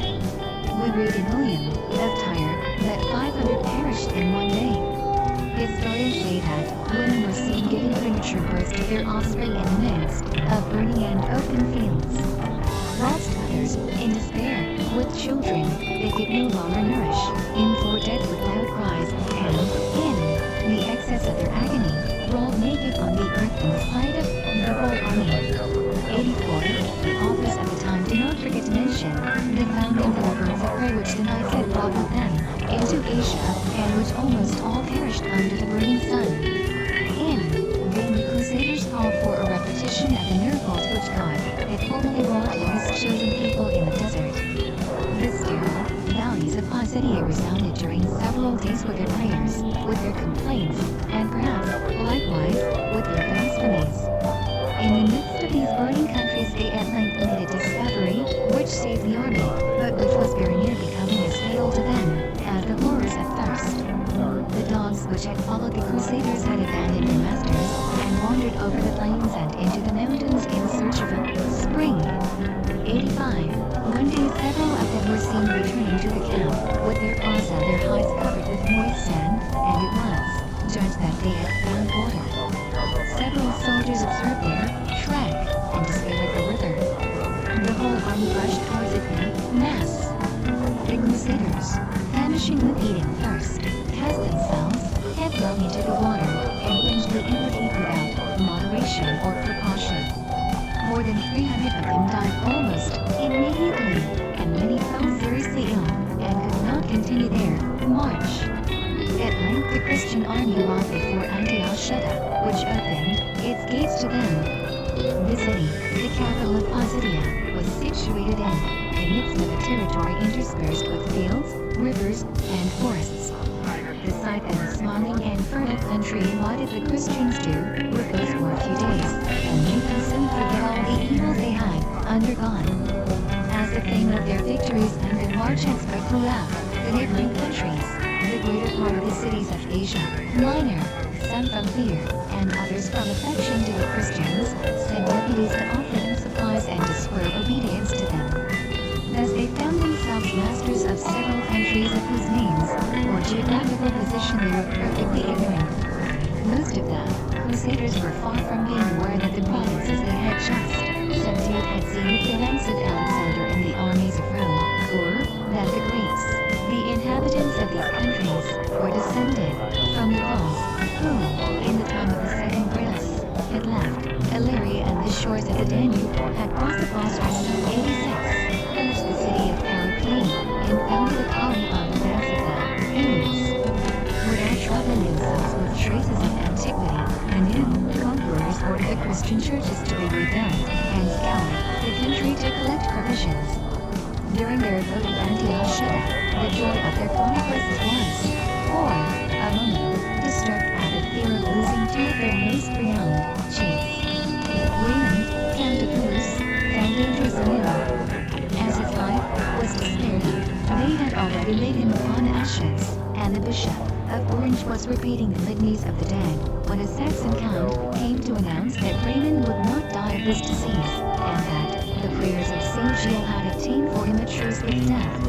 Speaker 3: We read in William of Tyre that 500 perished in one day. Historians say that women were seen giving premature birth to their offspring in the midst of burning and open fields. Whilst others, in despair, with children, they could no longer nourish, implored death with loud cries, and, in the excess of their agony, rolled naked on the earth in sight of the whole army. 84. The authors of the time do not forget to mention the founding of the birds of prey which the knights had brought with them into Asia, and which almost all perished under the burning sun. In vain the Crusaders called for a repetition of the miracles which God had formerly wrought in his chosen people in the desert. The sterile valleys of Pisidia resounded during several days with their prayers, with their complaints, and perhaps, likewise, with their blasphemies. In the midst of these burning countries they at length made a discovery, which saved the army, but which was very near becoming as fatal to them as the horrors of thirst. The dogs which had followed the Crusaders had abandoned their masters, and wandered over the plains and into the mountains in search of a spring. 85. One day several of them were seen returning to the camp, with their paws and their hides covered with moist sand, and it was judged that they had found water. Several soldiers observed there, shrank, and discovered the river. The whole army rushed towards it in mass. The Crusaders, famishing with heat and thirst, cast themselves headlong into the water and quenched the inward heat without moderation or precaution. More than 300 of them died almost immediately, and many fell seriously ill and could not continue their march. At length the Christian army arrived before Antiochetta, which opened its gates to them. The city, the capital of Pisidia, was situated in the midst of a territory interspersed with fields, rivers, and forests. The sight of the smiling and fertile country invited the Christians to repose for a few days, and made them soon forget all the evils they had undergone. As the fame of their victories and good march had spread throughout the neighboring countries, the greater part of the cities of Asia Minor, some from fear, and others from affection to the Christians, sent deputies to offer them supplies and to swear obedience to them. Thus they found themselves masters of several countries of whose names or geographical position they were perfectly ignorant. Most of the Crusaders were far from being aware that the provinces they had just subdued had seen the phalanx of Alexander in the armies of Rome, or that the Greeks, the inhabitants of these countries, were descended from the Gauls, who, in the time of the second Greece, had left Illyria and the shores of the Danube, had crossed the Bosphorus in 86, pillaged the city of Heraclea, and founded a colony on the banks of the Indus. Without troubling themselves with traces of antiquity, the new conquerors ordered the Christian churches to be rebuilt, and scoured the country to collect provisions. During their abode at Antiochetta, the joy of their conquests was, for a moment, disturbed by the fear of losing two of their most renowned chiefs. Raymond, Count of Toulouse, fell dangerous in Europe. As his life was despaired of, they had already laid him upon ashes, and the Bishop of Orange was repeating the litanies of the dead, when a Saxon count came to announce that Raymond would not die of this disease, and that the prayers of Saint Gilles had obtained for him a truce with death.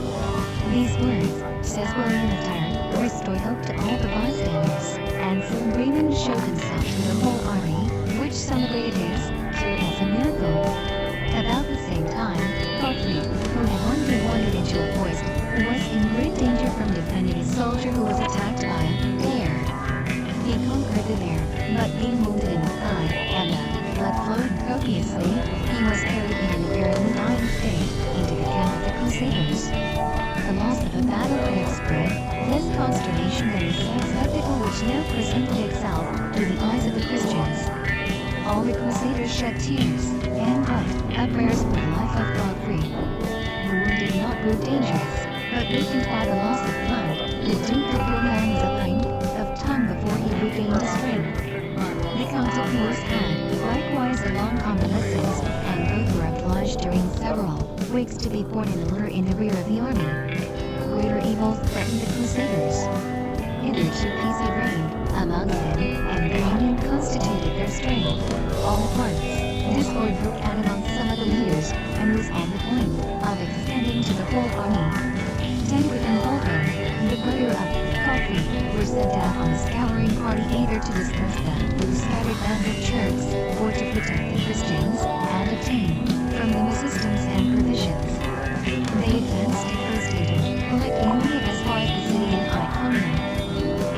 Speaker 3: These words, says William of Tyre, restored hope to all the bystanders, and soon Raymond showed himself to the whole army, which celebrated his cure as a miracle. About the same time, Godfrey, who had one day wandered into a forest, was in great danger from defending a soldier who was attacked by a bear. He conquered the bear, but being wounded in the thigh, and the blood flowed copiously, he was carried in a very dying state into the camp of the Crusaders. The loss of a battle could have spread less consternation than the sad spectacle which now presented itself to the eyes of the Christians. All the Crusaders shed tears, and wept prayers for the life of Godfrey. The wound did not grow dangerous, but weakened by the loss of blood, the Duke of Bouillon was a pint of tongue before he regained strength. The Count of Toulouse had likewise a long convalescence, and both were obliged during several weeks to be borne in a litter in the rear of the army. Greater evils threatened the Crusaders. Hitherto peace had reigned among them, and the union constituted their strength. All at once, discord broke out among some of the leaders, and was on the point of extending to the whole army. Tancred and Baldwin, the brother of Godfrey, were sent out on a scouring party either to disperse the scattered bands of Turks, or to protect the Christians, and obtain from them assistance and provisions. They advanced first into Lycaonia as far as the city of Iconium.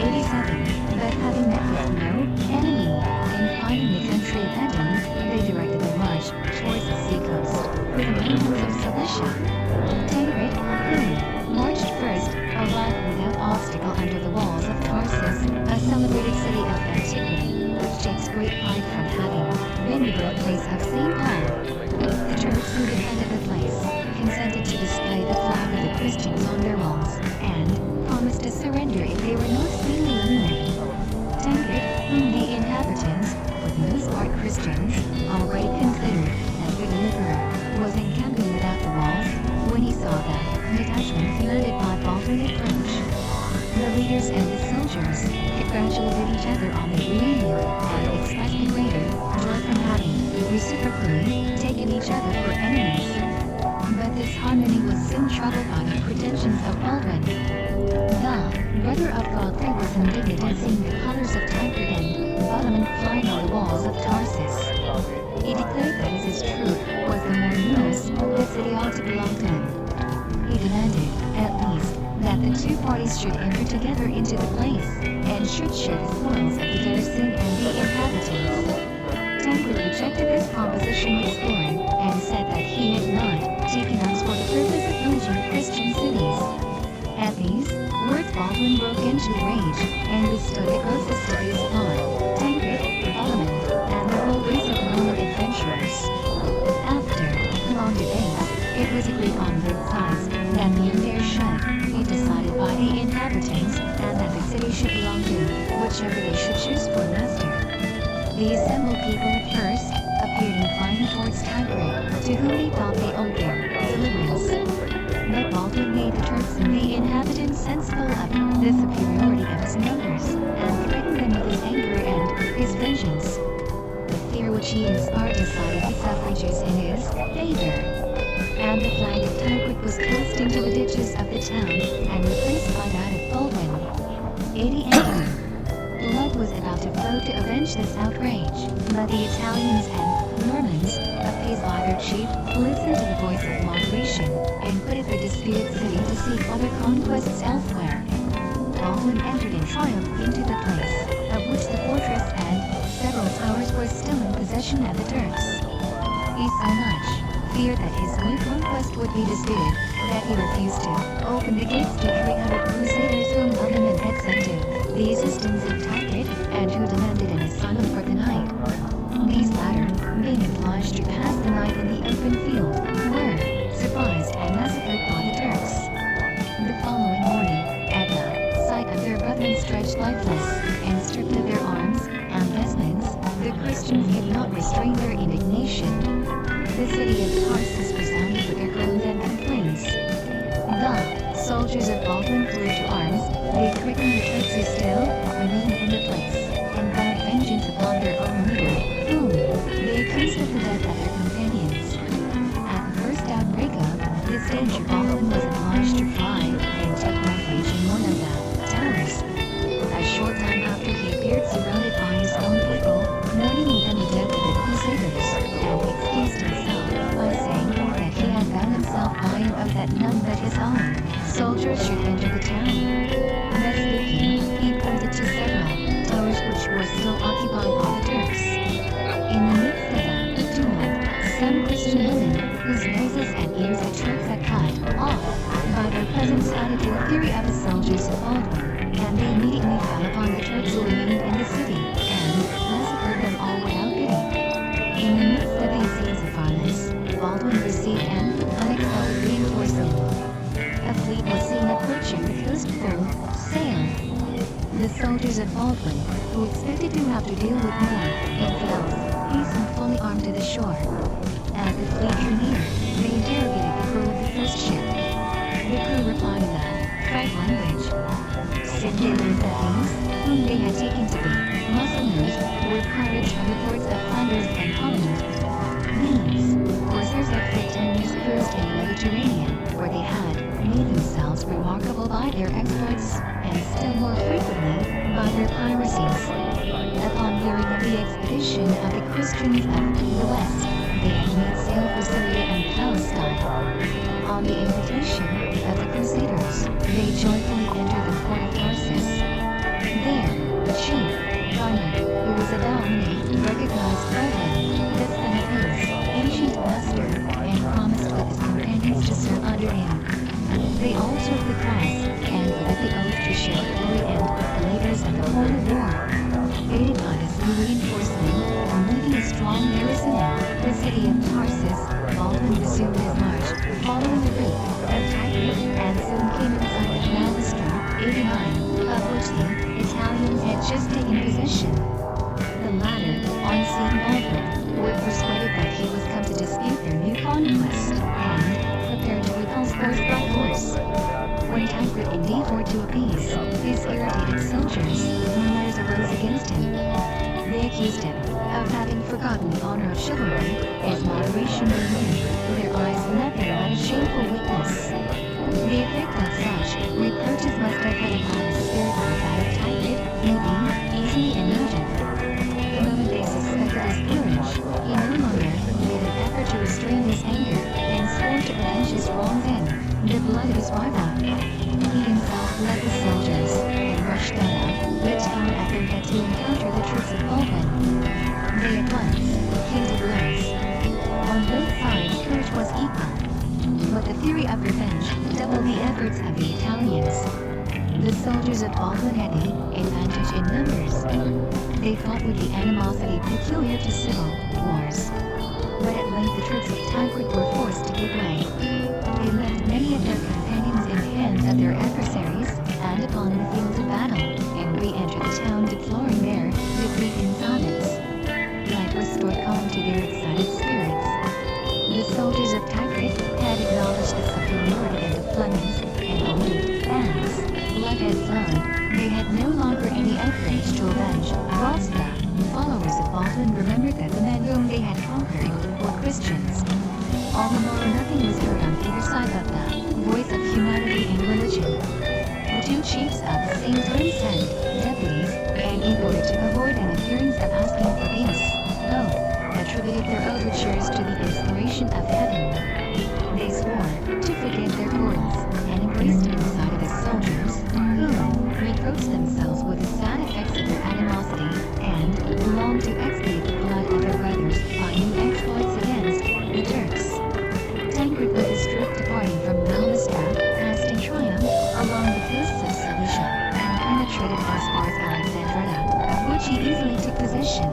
Speaker 3: 87, but having met with no enemy, and finding the country abandoned, they directed their march towards the seacoast, with the mountains of Cilicia. Tancred, who marched first, arrived without obstacle under the walls of Tarsus, a celebrated city of antiquity, which takes great pride from having been the birthplace of St. Paul. The Turks who defended the place consented to display the flag of the Christians on their walls, and promised to surrender if they were not speedily eliminated. Tancred, whom the inhabitants, for the most part Christians, already considered a good deliverer, was encamping without the walls, when he saw the detachment landed by Baldwin approach. The leaders and the soldiers congratulated each other on the reunion, and expressed the greater joy from having reciprocally taken each other for enemies. But the This harmony was soon troubled by the pretensions of Baldwin. The brother of Godfrey was indignant at seeing the colors of Tancred and Bohemond flying on the walls of Tarsus. He declared that as his troop was the more numerous, the city ought to belong to him. He demanded, at least, that the two parties should enter together into the place, and should share the spoils of the garrison and the inhabitants. Tancred rejected this proposition with scorn, and said that he had not taken arms for the purpose of pillaging Christian cities. At these words Baldwin broke into rage, and bestowed the grossest disgrace upon Tancred, Bohemond, and the whole race of Roman adventurers. After long debates, it was agreed on both sides that the affair should be decided by the inhabitants, and that the city should belong to whichever they should choose for master. The assembled people at first appeared inclined towards Tancred, to whom they thought they owed their deliverance. But Baldwin made the Turks and the inhabitants sensible of the superiority of his numbers, and threatened them with his anger and his vengeance. The fear which he inspired decided the suffrages in his favor, and the flag of Tancred was cast into the ditches of the town, and replaced by that of Baldwin. 88. Blood was about to flow to avenge this outrage, but the Italians and Normans, appeased by their chief, listened to the voice of moderation, and quitted the disputed city to seek other conquests elsewhere. Baldwin entered in triumph into the place, of which the fortress and several towers were still in possession of the Turks. He so much feared that his new conquest would be disputed, that he refused to open the gates to 300 crusaders whom Bohemond had sent to the assistance of Tancred, and who demanded an asylum for the night. These latter, being obliged to pass the night in the open field, were surprised and massacred by the Turks. The following morning, at the sight of their brethren stretched lifeless, and stripped of their arms and vestments, the Christians could not restrain their indignation. The city of Tarsus resounded with their groans and complaints. The soldiers of Baldwin flew to arms, they threatened the Turks who still remained in the place, and vowed vengeance upon their own leader, whom they accused of the death of their companions. At the first outbreak of this danger, Baldwin was obliged to fly, and take refuge in one of the towers. A short time after he appeared surrounded by his own people, mourning within the death of the Crusaders, and excused himself by saying that he had bound himself by an oath that none but his own soldiers should enter the town. Thus speaking, he pointed to several towers which were still occupied by the Turks. In the midst of the tumult, some Christian women, whose noses and ears the Turks had cut off, by their presence added to the fury of the soldiers of Baldwin, and they immediately fell upon the Turks who remained in the city, and massacred them all without pity. In the midst of these scenes of violence, Baldwin received an unexpected reinforcement. A fleet was seen approaching the coast full sail. The soldiers of Baldwin, who expected to have to deal with more infidels, hastened fully armed to the shore. As the fleet drew near, they interrogated the crew of the first ship. The crew replied in the Frank language. Soon they learned that these, whom they had taken to be Muslims, were pirates from the ports of Flanders and Holland. These corsairs had for 10 years cruised in the Mediterranean, where they had made themselves remarkable by their exploits, and still more frequently by their piracies. Upon hearing of the expedition of the Christians of the West, they had made sail for Syria and Palestine. On the invitation of the Crusaders, they joyfully entered the port of Tarsus. There, the chief, Garnet, who was a Dominee, recognized Baldwin, the son of his ancient master, and promised with his companions to serve under him. They all took the cross, and with the oath to share the glory and the labors of the holy war. Aided by this new reinforcement, and leaving a strong garrison in the city of Tarsus, Baldwin resumed his march, following the route of Tancred, and soon came in sight of Malvestra, 89, of which the Italians had just taken possession. The latter, on seeing Baldwin, were persuaded that he was come to dispute their new conquest, and prepared to repulse force by force. When Tancred endeavored to appease his irritated soldiers, murmurs arose against him. They accused him of of having forgotten the honor of chivalry, as moderation will win, their eyes nothing but a shameful weakness. The effect of such reproaches must have had upon the spirit of that of Tancred, moving, easily and motive. The moment they suspected his courage, he no longer made an effort to restrain his anger, and swore to avenge his wrongs in the blood of his rival. He himself led the soldiers, and rushed down the town at their head to encounter the troops of Baldwin. They at once came to blows. On both sides courage was equal, but the fury of revenge doubled the efforts of the Italians. The soldiers of Baldwin had the advantage in numbers. They fought with the animosity peculiar to civil wars. But at length the troops of Tancred were forced to give way. They left many of their companions in the hands of their adversaries, and upon the field of battle, and re-entered the town deploring their defeat in silence. Life restored calm to their excited spirits. The soldiers of Tancred had acknowledged the superiority of the Flemings, and believed, as blood had flowed, they had no longer any outrage to avenge, whilst the followers of Baldwin remembered that the men whom they had conquered were Christians. All the more nothing was heard on either side but the voice of humanity and religion. The two chiefs at the same time sent deputies, and in order to avoid an appearance of asking for peace, both attributed their overtures to the inspiration of heaven. They swore to forget their quarrels, and embraced the side of the soldiers, who reproached themselves with the sad effects of their animosity, and longed to expiate the blood of their brothers by new exploits against the Turks. Tancred with his troop departing from Malmestra, passed in triumph along the coasts of Cilicia, and penetrated as far as Alexandria, of which he easily took possession.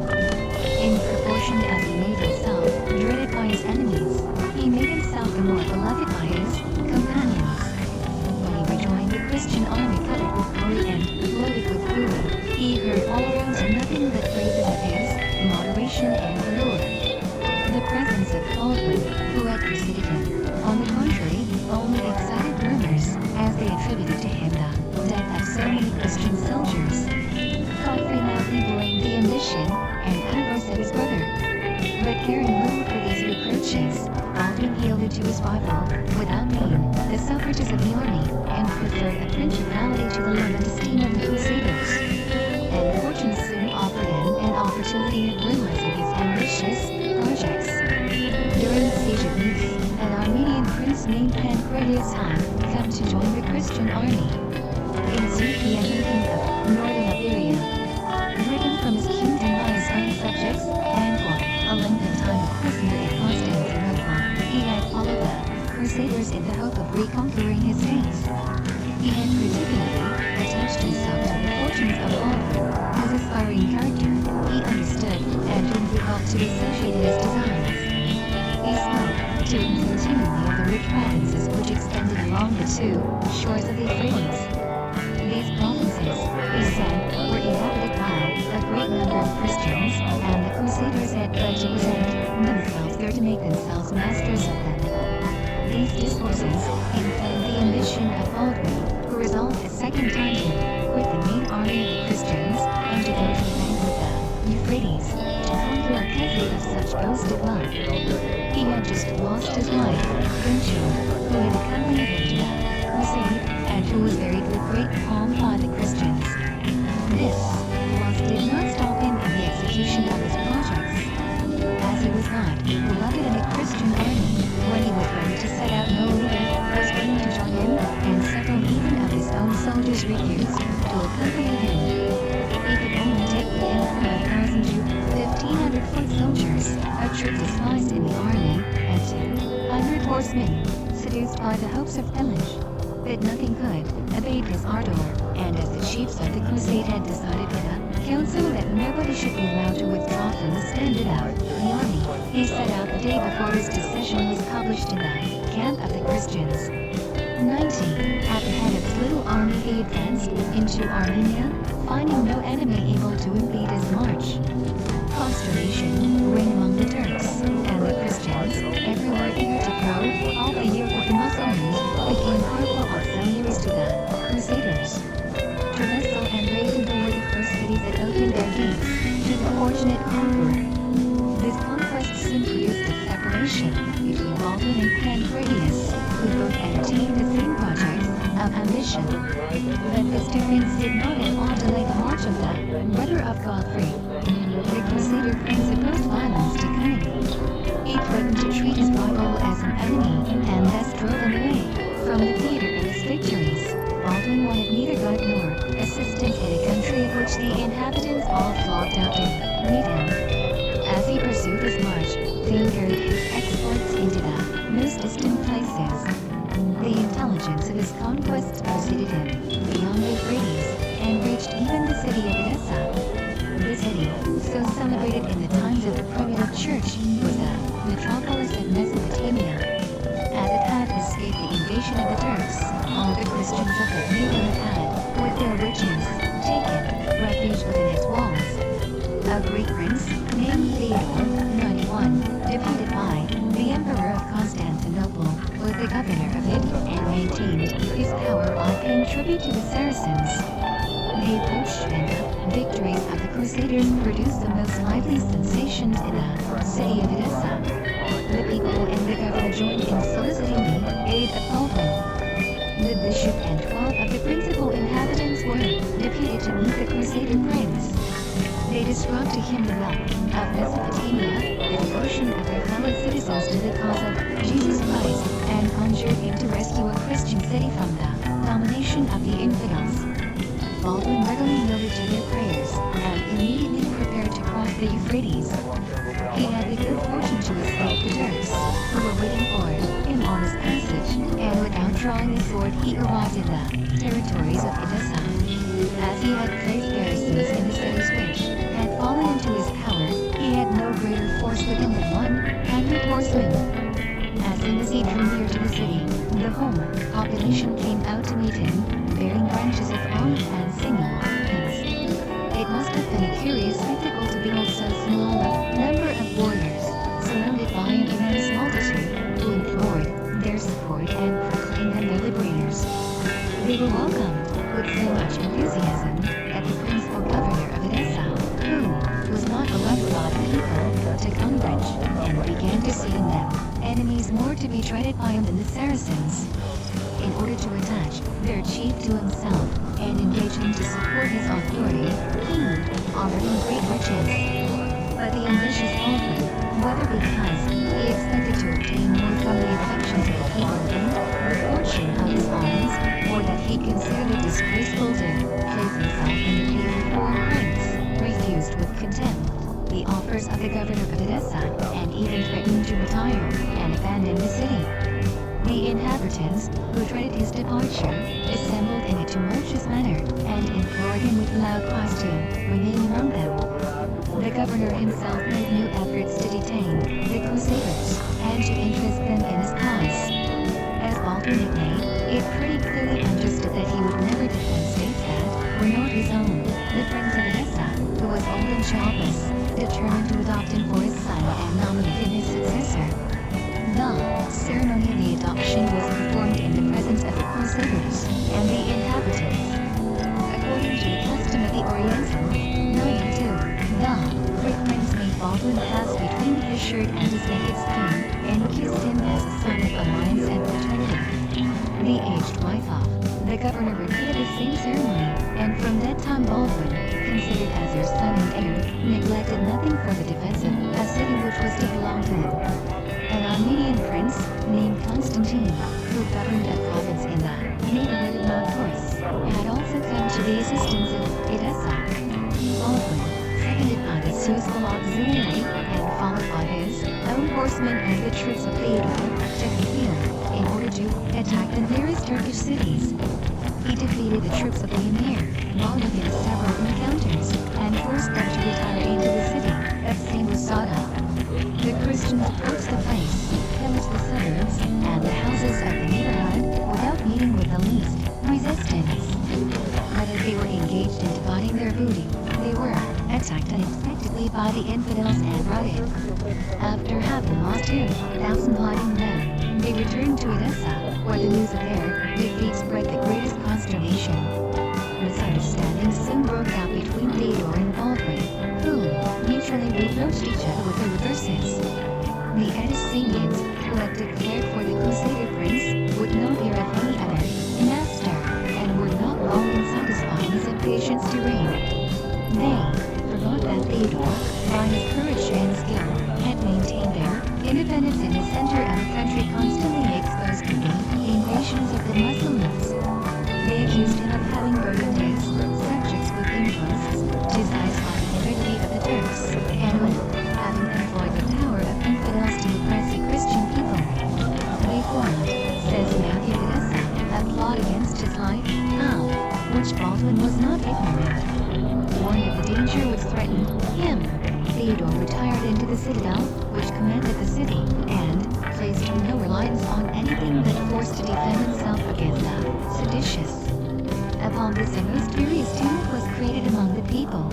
Speaker 3: In proportion as he made himself dreaded by his enemies, he made himself the more beloved by his companions. When he rejoined the Christian army covered with glory and loaded with booty, he heard all around him nothing but praises of his moderation and valor. The presence of Baldwin, who had preceded him, on the contrary, only excited rumors, as they attributed to him the death of so many Christian soldiers. Godfrey loudly blamed the ambition and avarice of his brother. But caring little for these reproaches, Baldwin yielded to his rival, without name, the suffrages of the army, and preferred a principality to the love and esteem of the Crusaders. And fortune soon offered him an opportunity of realizing his ambitious projects. During the siege of Nice, an Armenian prince named Pancratius had come to join the Christian army. In Sulpian, king of northern Iberia, driven from his kingdom by his own subjects, and for a length of time a prisoner in Constantinople, he had followed the Crusaders in the hope of reconquering his faith. He had particularly attached himself to the fortunes of Baldwin, whose aspiring character he understood, and whom he hoped to associate in his designs. He spoke to him continually of the rich provinces which extended along the two shores of the Euphrates. These provinces, he said, were inhabited by a great number of Christians, and the Crusaders had pledged to present themselves there to make themselves masters of them. These discourses inflamed the ambition of Baldwin, who resolved a second time to quit the main army of the Christians, and to go to the banks of the Euphrates, to conquer a country of such boasted love. He had just lost his wife, Grinchel, who had accompanied him to the crusade, and who was buried with great pomp by the Christians. This loss did not stop him in the execution of his projects. As he was not beloved in the Christian army, when he was ready to set out, no leader was willing to join him, and several even of his own soldiers refused to accompany him. He could only take with him from 1,000 to 1,500 foot soldiers, a troop despised in the army, and 200 horsemen, seduced by the hopes of pillage. But nothing could abate his ardor, and as the chiefs of the crusade had decided in a council that nobody should be allowed to withdraw from the standard of the army, he set out the day before his decision was published in the camp of the Christians. 90. At the head of his little army he advanced into Armenia, finding no enemy able to impede his march. Consternation reigned among the Turks, and the Christians, everywhere eager to throw off the yoke of the Muslims, became powerful auxiliaries to the Crusaders. Trevessel and Ravenna were the first cities that opened their gates to the fortunate conqueror. Baldwin and Pancratius, who both entertained the same projects of ambition. But this difference did not at all delay the march of the brother of Godfrey. The Crusader prince opposed violence to cunning. He threatened to treat his rival as an enemy, and thus drove him away from the theater of his victories. Baldwin wanted neither God nor assistance in a country of which the inhabitants all flocked out to meet him. As he pursued his march, fame carried his exploits into the most distant places. The intelligence of his conquests preceded him beyond the Euphrates, and reached even the city of Edessa. The city, so celebrated in the times of the primitive church, was the metropolis of Mesopotamia. As it had escaped the invasion of the Turks, all the Christians of the neighborhood had, with their riches, taken refuge within its walls. A Greek prince, named Theodore, 91, defeated by the Emperor of Constantinople, was the governor of it, and maintained his power by paying tribute to the Saracens. The approach and victories of the Crusaders produced the most lively sensations in the city of Edessa. The people and the governor joined in soliciting the aid of Baldwin. The bishop and 12 of the principal inhabitants were deputed to meet the Crusader prince. They described to him the wealth of Mesopotamia, the devotion of their fellow citizens to the cause of Jesus Christ, and conjured him to rescue a Christian city from the domination of the infidels. Baldwin readily yielded to their prayers, and immediately prepared to cross the Euphrates. He had the good fortune to escape the Turks, who were waiting for him on his passage, and without drawing the sword he arrived in the territories of Edessa. As he had placed garrisons in the cities which had fallen into his power, he had no greater force within than 100 horsemen. As soon as he drew near to the city, the whole population came out to meet him, bearing branches of olive and singing hymns. It must have been a curious spectacle to behold so small a number of warriors, surrounded by an immense multitude, who implored their support and proclaimed them their liberators. They were welcomed with so much enthusiasm that the prince or governor of Edessa, who was not beloved by the people, took umbrage, and began to see in them enemies more to be dreaded by him than the Saracens. In order to attach their chief to himself, and engage him to support his authority, he offered him great riches. But the ambitious Baldwin, whether because he expected to obtain more from the affections of the people and the fortune of his arms, or that he considered it disgraceful to place himself in the pay of a foreign prince, refused with contempt the offers of the governor of Edessa, and even threatened to retire and abandon the city. The inhabitants, who dreaded his departure, assembled in a tumultuous manner, and implored him with loud cries to remain among them. The governor himself made no efforts to detain the Crusaders, and to interest them in his cause. As Baldwin had made it pretty clearly understood that he would never defend states that were not his own, the prince of Edessa, who was old and childless, determined to adopt him for his son and nominate him his successor. The ceremony of the adoption was performed in the presence of the Crusaders and the inhabitants. According to the custom of the Orientals, 92, the Greek prince made Baldwin pass between his shirt and his naked skin, and kissed him as a sign of alliance and fraternity. The aged wife of the governor repeated the same ceremony, and from that time Baldwin, considered as their son and heir, neglected nothing for the defense of a city which was to belong to him. An Armenian prince, named Constantine, who governed a province in the neighborhood of Mount Taurus, had also come to the assistance of Edessa. Baldwin, seconded by the Suezcal auxiliary, and followed by his own horsemen and the troops of Theodore, took the field, in order to attack the nearest Turkish cities. He defeated the troops of the Emir, won against several encounters, and forced them to retire into the city of Samosata. The Christians approached the place, pillaged the suburbs, and the houses of the neighborhood, without meeting with the least resistance. But as they were engaged in dividing their booty, they were attacked unexpectedly by the infidels and routed. After having lost 2,000 fighting men, they returned to Edessa, where the news of their defeat spread the greatest consternation. Misunderstandings soon broke out between Theodore and Baldwin, who mutually reproached each other with their reverses. The Edessenians, who had declared for the Crusader prince would not hear of any other master, and were not long in satisfying his impatience to reign. They forgot that Theodore, by his courage and skill, had maintained their independence in the center of a country constantly exposed to the invasions of the Muslims. They accused him of having burdened his subjects with imposts to satisfy the avidity of the Turks, and with having employed the power of infidels to oppress the Christian people. They formed, says Matthew Edessa, a plot against his life, of which Baldwin was not ignorant. Warned that the danger would threaten him, Theodore retired into the citadel, which commanded the city, and placed no reliance on anything but force to defend himself against the seditious. Upon this a most furious tumult was created among the people.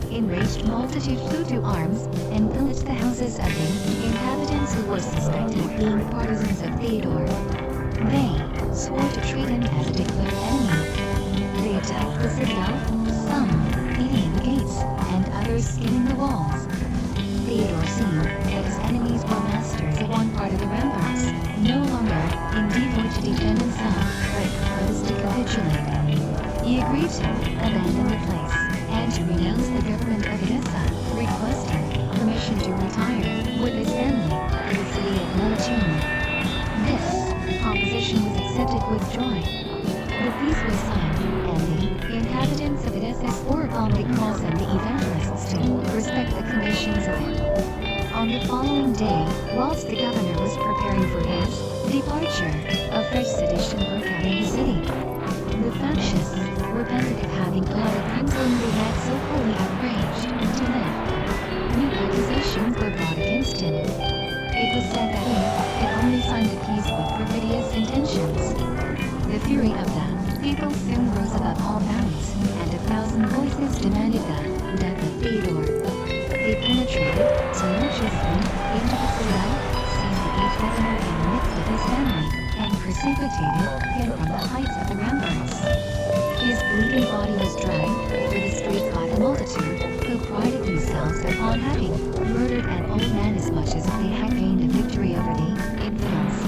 Speaker 3: The enraged multitude flew to arms, and pillaged the houses of the inhabitants who were suspected of being partisans of Theodore. They swore to treat him as a declared enemy. They attacked the citadel, some beating the gates, and others scaling the walls. Theodore, seeing that his enemies were masters of one part of the ramparts, no longer endeavored to defend himself, but proposed to capitulate. He agreed to abandon the place, and to renounce the government of Edessa, requesting permission to retire with his family to the city of Melitene. This proposition was accepted with joy. The peace was signed, and the inhabitants of Edessa swore upon the cross and the evangelists to respect the conditions of it. On the following day, whilst the governor was preparing for his departure, a fresh sedition broke out in the city. The factious repented of having allowed a prince whom they had so wholly outraged to live. New accusations were brought against him. It was said that he had only signed the peace with perfidious intentions. The fury of the people soon rose above all bounds, and 1,000 voices demanded the death of Theodore. They penetrated tumultuously into the citadel, seized the aged governor in the midst of his family, and precipitated him from the heights of the ramparts. His bleeding body was dragged through the streets by the multitude, who prided themselves upon having murdered an old man as much as they had gained a victory over the infidels.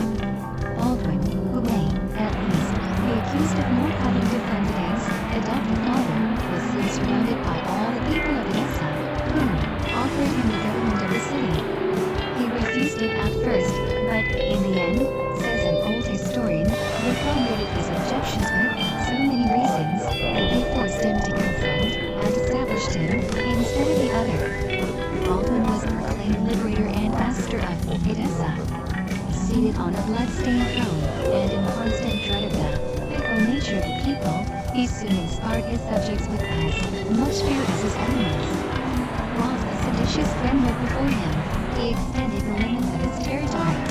Speaker 3: Baldwin, who may, at least, be accused of not having defended his adopted father, was soon surrounded by all the people of Edessa, who offered him the government of the city. He refused it at first, but in the end, says an old historian, they formulated his objections with so many reasons that they forced him to confront and established him instead of the other. Baldwin was proclaimed liberator and master of Edessa. Seated on a blood-stained throne, and in constant dread of the fickle nature of the people, he soon inspired his subjects with as much fear as his enemies. While the seditious framework before him, he extended the limits of his territories.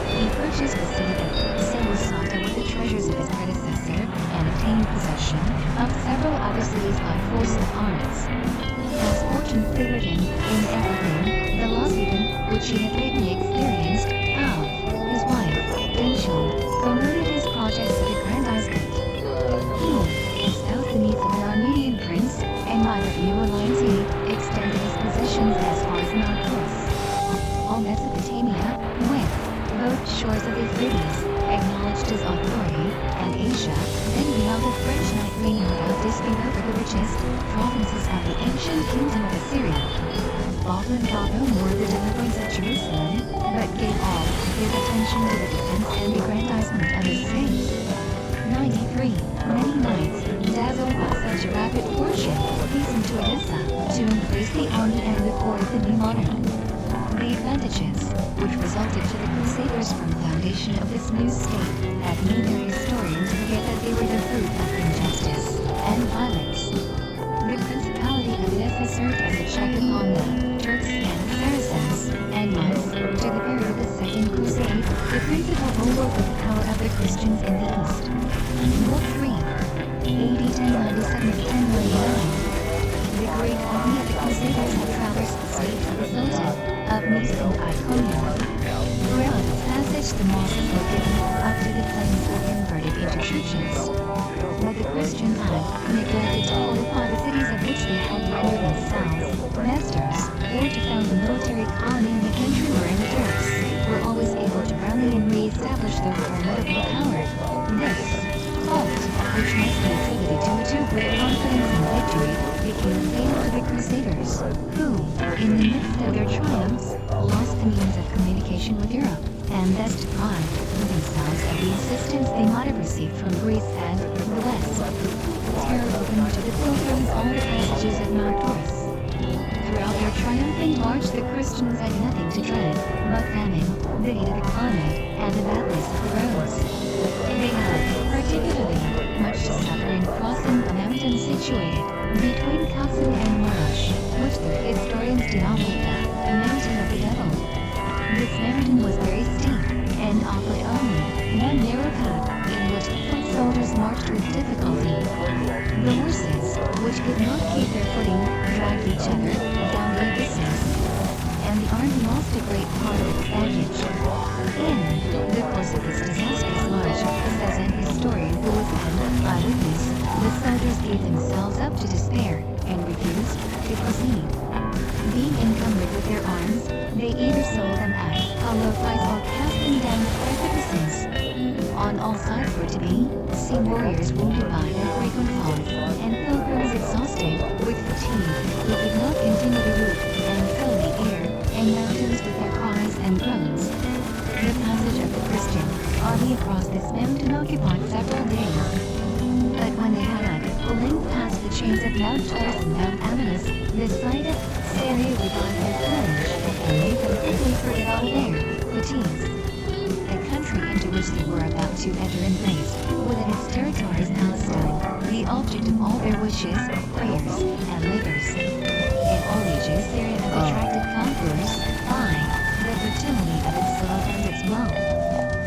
Speaker 3: He purchased the city of Samosata with the treasures of his predecessor, and obtained possession of several other cities by force of arms. As fortune favored him in everything, the loss even, which he had lately experienced, of his wife, Denshund, promoted his projects of aggrandizement. He espoused the needs of the Armenian prince, and by the new alliance he extended his possessions as far as Narcos. All Mesopotamia, with both shores of the Euphrates, acknowledged his authority, and Asia, then beheld the French knight reigning without dispute over the richest provinces of the ancient kingdom of Assyria. Baldwin thought no more of the deliverance of Jerusalem, but gave all his attention to the defense and aggrandizement of his state. 93. Many knights, dazzled by such rapid fortune, hastened to Edessa to embrace the army and the court of the new monarch. The advantages, which resulted to the Crusaders from the foundation of this new state, have made their historians forget that they were the fruit of injustice and violence. The principality of Edessa served as a check upon the Turks and Saracens, and was, to the period of the Second Crusade, the principal bulwark of the power of the Christians in the East. Book 3. AD 1097 to 1099. The great army of the Crusaders had traversed the states of the Sultan of Nice and Iconium. Throughout its passage, the mosques were given up to the flames or converted into churches. But the Christian had neglected to fortify the cities of which they had rendered themselves masters, or to found a military colony in the country wherein the Turks were always Crusaders, who, in the midst of their triumphs, lost the means of communication with Europe, and thus deprived themselves of the assistance they might have received from Greece and the West. Terror opened to the pilgrims all the passages of Mount Taurus. Throughout their triumphant march, the Christians had nothing to dread but famine, the heat of the climate, and the badness of the roads. They had, particularly, much to suffer in crossing a mountain situated between Kausim and Marash, which the historians denominate the Mountain of the Devil. This mountain was very steep, and offered only one narrow path in which the foot soldiers marched with difficulty. The horses, which could not keep their footing, dragged each other down the abysses, and the army lost a great part of its baggage. In the course of this disastrous march, says an historian who was an eyewitness, the soldiers gave themselves up to despair and refused to proceed. Being encumbered with their arms, they either sold them at a low price or cast them down the precipices. On all sides were to be seen warriors wounded by their frequent falls, and pilgrims exhausted with fatigue, who could not continue the route, and fill the air and mountains with their cries and groans. The passage of the Christian army across this mountain occupied several days. But when they had linked past the chains of Mount Taurus and Mount Amanus, the sight of Syria revived their courage, and made them quickly forget all their fatigues. The country into which they were about to enter embraced, within its territories, Palestine, the object of all their wishes, prayers, and labors. In all ages, Syria has attracted conquerors by the fertility of its soil and its wealth.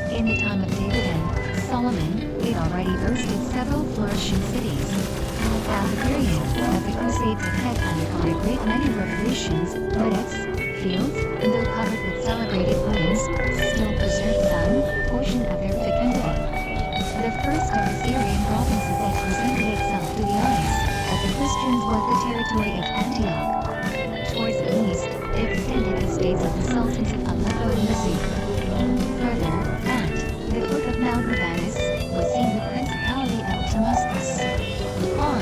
Speaker 3: In the time of David and Solomon, it already boasted several flourishing cities. At the period of the Crusades, it had undergone a great many revolutions, but its fields, though covered with celebrated ruins, still preserved some portion of their fecundity. The first of the Syrian provinces that presented itself to the eyes of the Christians was the territory of Antioch. Towards the east, extended the states of the sultans of Aleppo and Mosul. Further, at the foot of Mount Libanus, was seen the principality of Damascus. On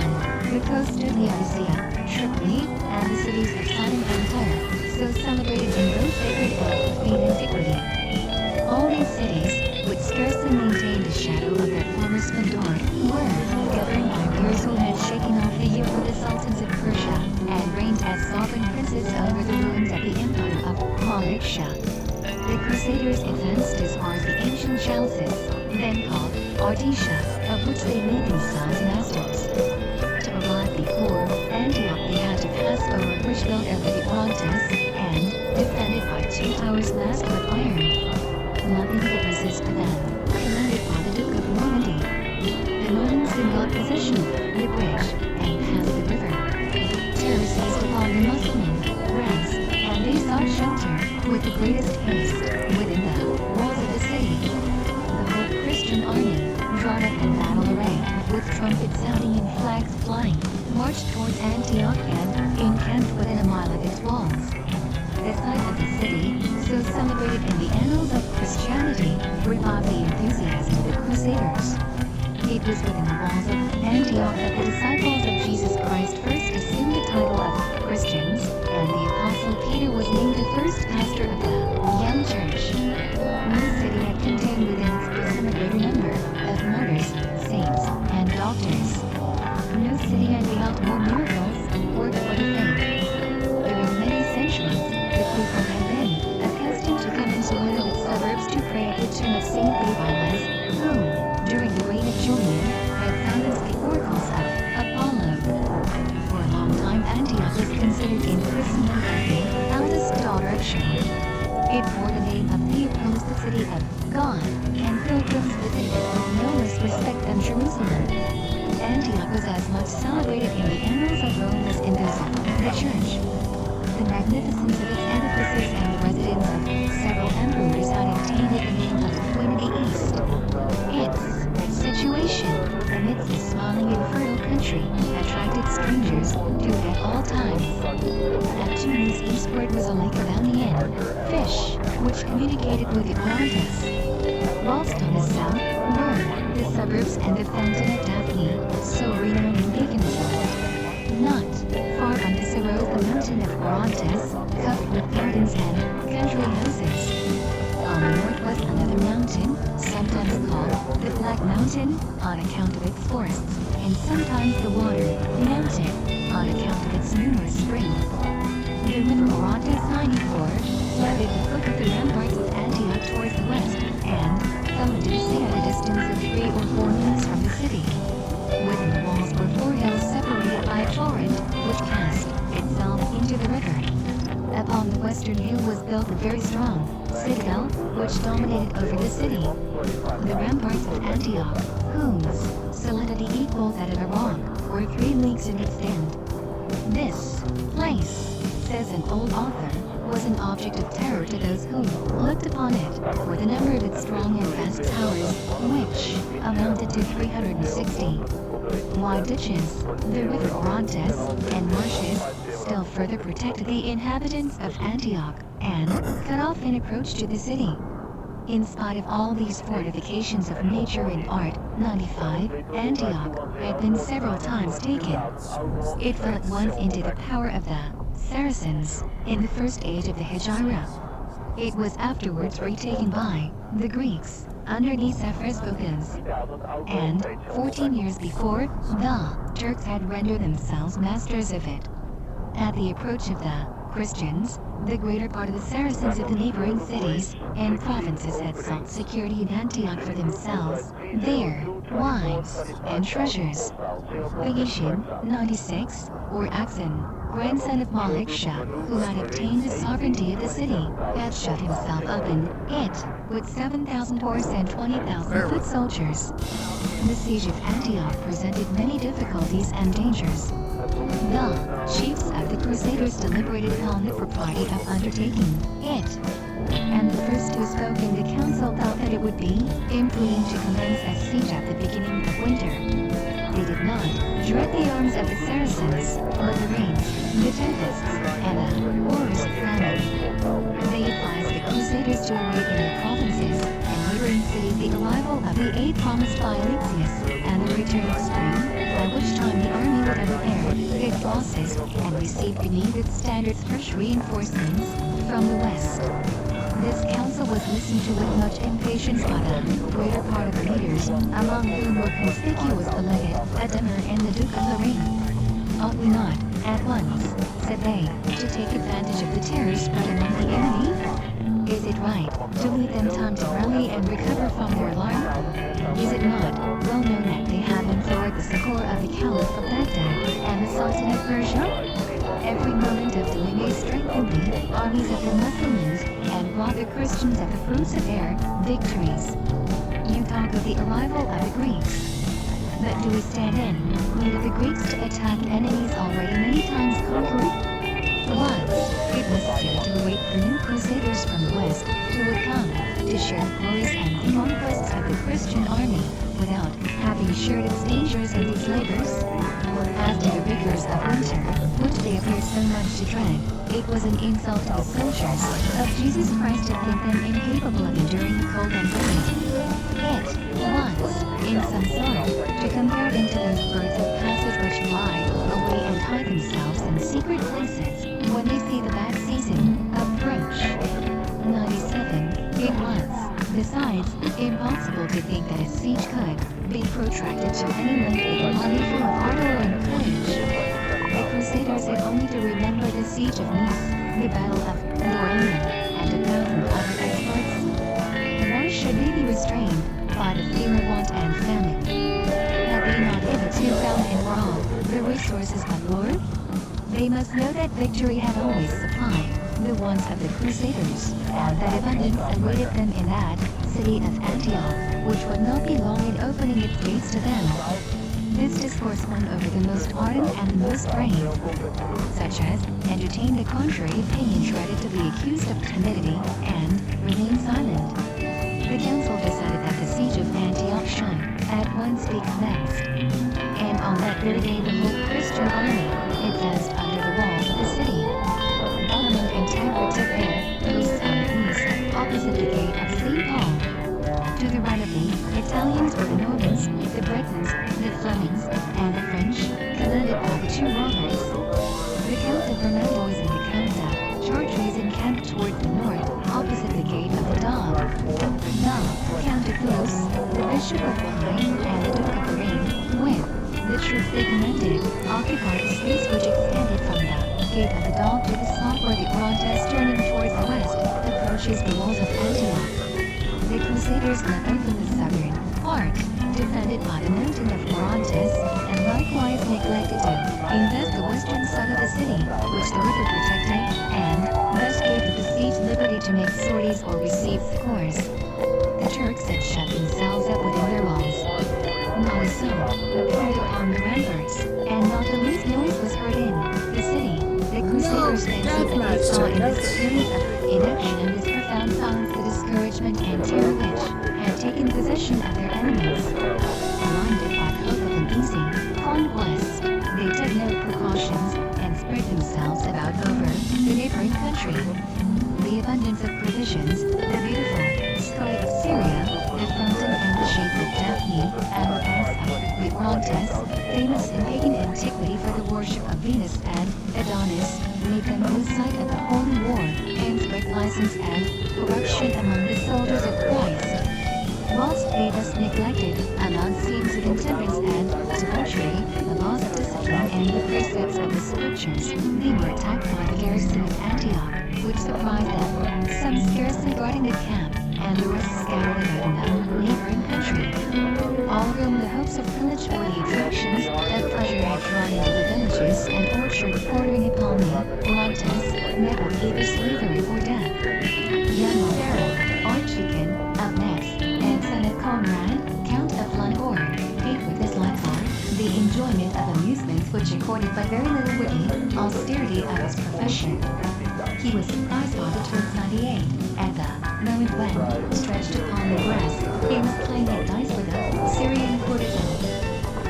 Speaker 3: the coast of Laodicea, Tripoli, and the cities of Sidon and Tyre, so celebrated in both sacred and profane antiquity. All these cities, which scarcely maintained a shadow of their former splendor, were governed by peers who had shaken off the yoke of the sultans of Persia, and reigned as sovereign princes over the ruins of the empire of Malik Shah. The Crusaders advanced as far as the ancient Chalcis, then called Ardisha, of which they made themselves masters. To provide the poor, Antioch they had to pass over a bridge built over the Orontes, and defended by 2 towers masked with iron. Nothing could resist the them, commanded by the Duke of Normandy. The Normans soon got possession of the bridge, and passed the river. Terror seized upon the Muslim ranks, and they sought shelter, with the greatest haste, within the walls of the city. The whole Christian army, drawn up in battle array, with trumpets sounding and flags flying, marched towards Antioch and encamped within a mile of its walls. The sight of the city, so celebrated in the annals of Christianity, revived the enthusiasm of the Crusaders. It was within the walls of Antioch that the disciples of Jesus Christ first assumed the title of Christians, and the Apostle Peter was named the first pastor of the young church. No city had contained within its bosom a greater number of martyrs, saints, and doctors. No city had beheld more miracles, worked for the faith. During many centuries, the people had been accustomed to come into one of its suburbs to pray at the tomb of Saint Theophilas, who, during the reign of Julian, had silenced the oracles of Apollo. For a long time, Antioch was considered in Christendom as the eldest daughter of Sharon. It bore the name of Theophilus, the city of God, and pilgrims visited it with no less respect than Jerusalem. Antioch was as much celebrated in the annals of Rome as in those of the Church. The magnificence of its edifices and the residence of several emperors had obtained it the name of the Queen of the East. Its situation, amidst a smiling and fertile country, attracted strangers to it at all times. At Tunis eastward was a lake of Anian, fish, which communicated with the Orontes. Whilst on the south were the suburbs and the fountain of Daphne, so renowned in paganism. Not far from this arose mountain of Orontes, covered with gardens and country houses. On the north was another mountain, sometimes called the Black Mountain, on account of its forests, and sometimes the Water Mountain, on account of its numerous springs. The river Orontes 94 flooded the foot of the ramparts of Antioch towards the west, and fell into the sea at a distance of 3 or 4 miles from the city. Within the walls were 4 hills separated by a torrent, which cast itself into the river. Upon the western hill was built a very strong citadel, which dominated over the city. The ramparts of Antioch, whose solidity equaled that of a rock, were 3 leagues in extent. This place, says an old author, was an object of terror to those who looked upon it, for the number of its strong and vast towers, which amounted to 360. Wide ditches, the river Orontes, and marshes still further protected the inhabitants of Antioch, and cut off an approach to the city. In spite of all these fortifications of nature and art, 95, Antioch had been several times taken. It fell at once into the power of the Saracens in the first age of the Hegira. It was afterwards retaken by the Greeks under Nicephorus Phocas, and 14 years before, the Turks had rendered themselves masters of it. At the approach of the Christians, the greater part of the Saracens of the neighboring cities and provinces had sought security in Antioch for themselves, their wives, and treasures. Vagetian, 96, or Axon, grandson of Malik-Shah, who had obtained the sovereignty of the city, had shut himself up in it with 7,000 horse and 20,000 foot soldiers. The siege of Antioch presented many difficulties and dangers. The chiefs of the Crusaders deliberated upon the propriety of undertaking it, and the first who spoke in the council thought that it would be imprudent to commence a siege at the beginning of winter. They did not dread the arms of the Saracens, but the rains, the tempests, and the horrors of famine. They advised the Crusaders to await in the provinces and neighboring cities the arrival of the aid promised by Alexius, and the return of spring, by which time the army would have repaired its losses and received beneath its standards fresh reinforcements from the west. This council was listened to with much impatience by the greater part of the leaders, among whom were conspicuous the legate, Ademar, and the Duke of Lorraine. Ought we not, at once, said they, to take advantage of the terror spread among the enemy? Is it right to leave them time to rally and recover from their alarm? Is it not well known that they have implored the succor of the Caliph of Baghdad and the Sultan of Persia? Every moment of delay may strengthen the armies of the Muslims and rob the Christians of the fruits of their victories. You talk of the arrival of the Greeks. But do we stand in need of the Greeks to attack enemies already many times conquered? Was it necessary to await the new Crusaders from the west who would come to share the glories and the conquests of the Christian army without having shared its dangers and its labors? As to the rigors of winter, which they appear so much to dread, it was an insult to the soldiers of Jesus Christ to think them incapable of enduring the cold and rain. It was, in some sort, to compare them to those birds of passage which fly away and hide themselves in secret places when they see the bad season approach. 97. It was, besides, impossible to think that a siege could be protracted to any length with an army full of ardor and courage. The Crusaders had only to remember the siege of Nice, the battle of Lorraine, and 1,000 other exploits. Why should they be restrained by the fear of want and famine? Had they not hitherto found in Rome the resources of Lord? They must know that victory had always supplied the wants of the Crusaders, and that abundance awaited them in that city of Antioch, which would not be long in opening its gates to them. This discourse won over the most ardent and the most brave, such as entertained the contrary opinion dreaded to be accused of timidity, and remained silent. The council decided that the siege of Antioch should at once be commenced, and on that very day the whole Christian army advanced under the walls of the city. Element and Tabric took their posts on the east, opposite the gate of St. Paul. To the right of the Italians were the Normans, the Bretons, the Flemings, and the French, commanded by the 2 Roberts. The Count of Vermandois they commanded, occupied the space which extended from the Gate of the Dog to the spot where the Orontes turning towards the west approaches the walls of Antioch. The Crusaders left open the southern part, defended by the mountain of Orontes, and likewise neglected to invest the western side of the city, which the river protected, and thus gave the besieged liberty to make sorties or receive scores. The Turks had shut themselves up within their walls. Mauleson appeared upon the ramparts, and not the least noise was heard in the city. The Crusaders then
Speaker 1: deathmatch
Speaker 3: saw in this
Speaker 1: tickets.
Speaker 3: appearance of inaction and this profound silence the discouragement and terror which had taken possession of their enemies. Blinded by the hope of an easy conquest, they took no precautions and spread themselves about over the neighboring country. The abundance of provisions, the beautiful sky of Syria, the fountain and the shades of Daphne, and the banks of the Orontes, famous in pagan antiquity for the worship of Venus and Adonis, made them lose sight of the holy war and spread license and corruption among the soldiers of Christ. Whilst they thus neglected, among scenes of intemperance and debauchery, the laws of discipline and the precepts of the scriptures, they were attacked by the garrison of Antioch, which surprised them, some scarcely guarding the camp, and the rest scattered about in the neighboring country. All roamed the hopes of pillage or the attractions of pleasure had drawn into the villages and orchards bordering upon the Orontes, met with either slavery or death. Young Pharaoh, Archdeacon of Nes, and son of Conrad, Count of Langhor, paid with his life for the enjoyment of amusements which accorded but very little witty austerity of his profession. He was surprised by the Turks 98, at the moment when, stretched upon the grass, he was playing at dice with a Syrian courtesan.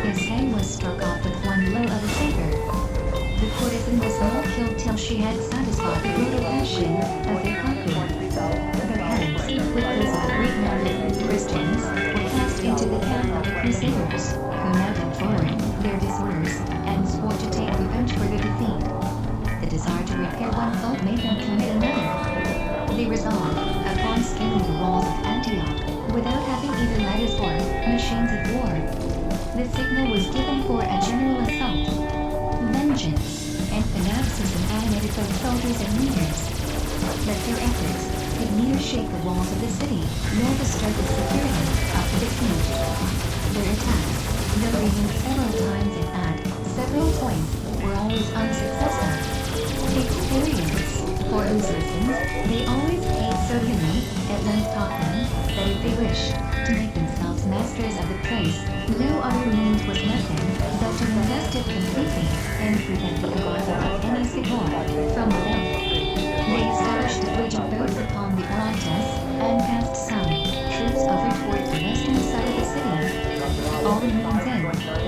Speaker 3: His head was struck off with one blow of a saber. The courtesan was not killed till she had satisfied the brutal passion of their conqueror. Their heads, with those of a great number of Christians, were cast into the camp of the Crusaders, who now deplored their disorders and swore to take revenge for their defeat. The desire to repair one fault made them commit another. They resolved upon scaling the walls of Antioch, without having either ladders or machines of war. The signal was given for a general assault. Vengeance and fanaticism animated both soldiers and leaders. But their efforts could neither shake the walls of the city, nor disturb the security of the besieged. Their attacks, though being several times and at several points, were always unsuccessful. Experience, for whose reasons, they always paid so little, at length taught them that if they wished to make themselves masters of the place, no other means was left them but to invest it completely and prevent the arrival of any succor from without. They established a bridge of boats upon the Orontes and passed some troops over towards the western side of the city. All the means in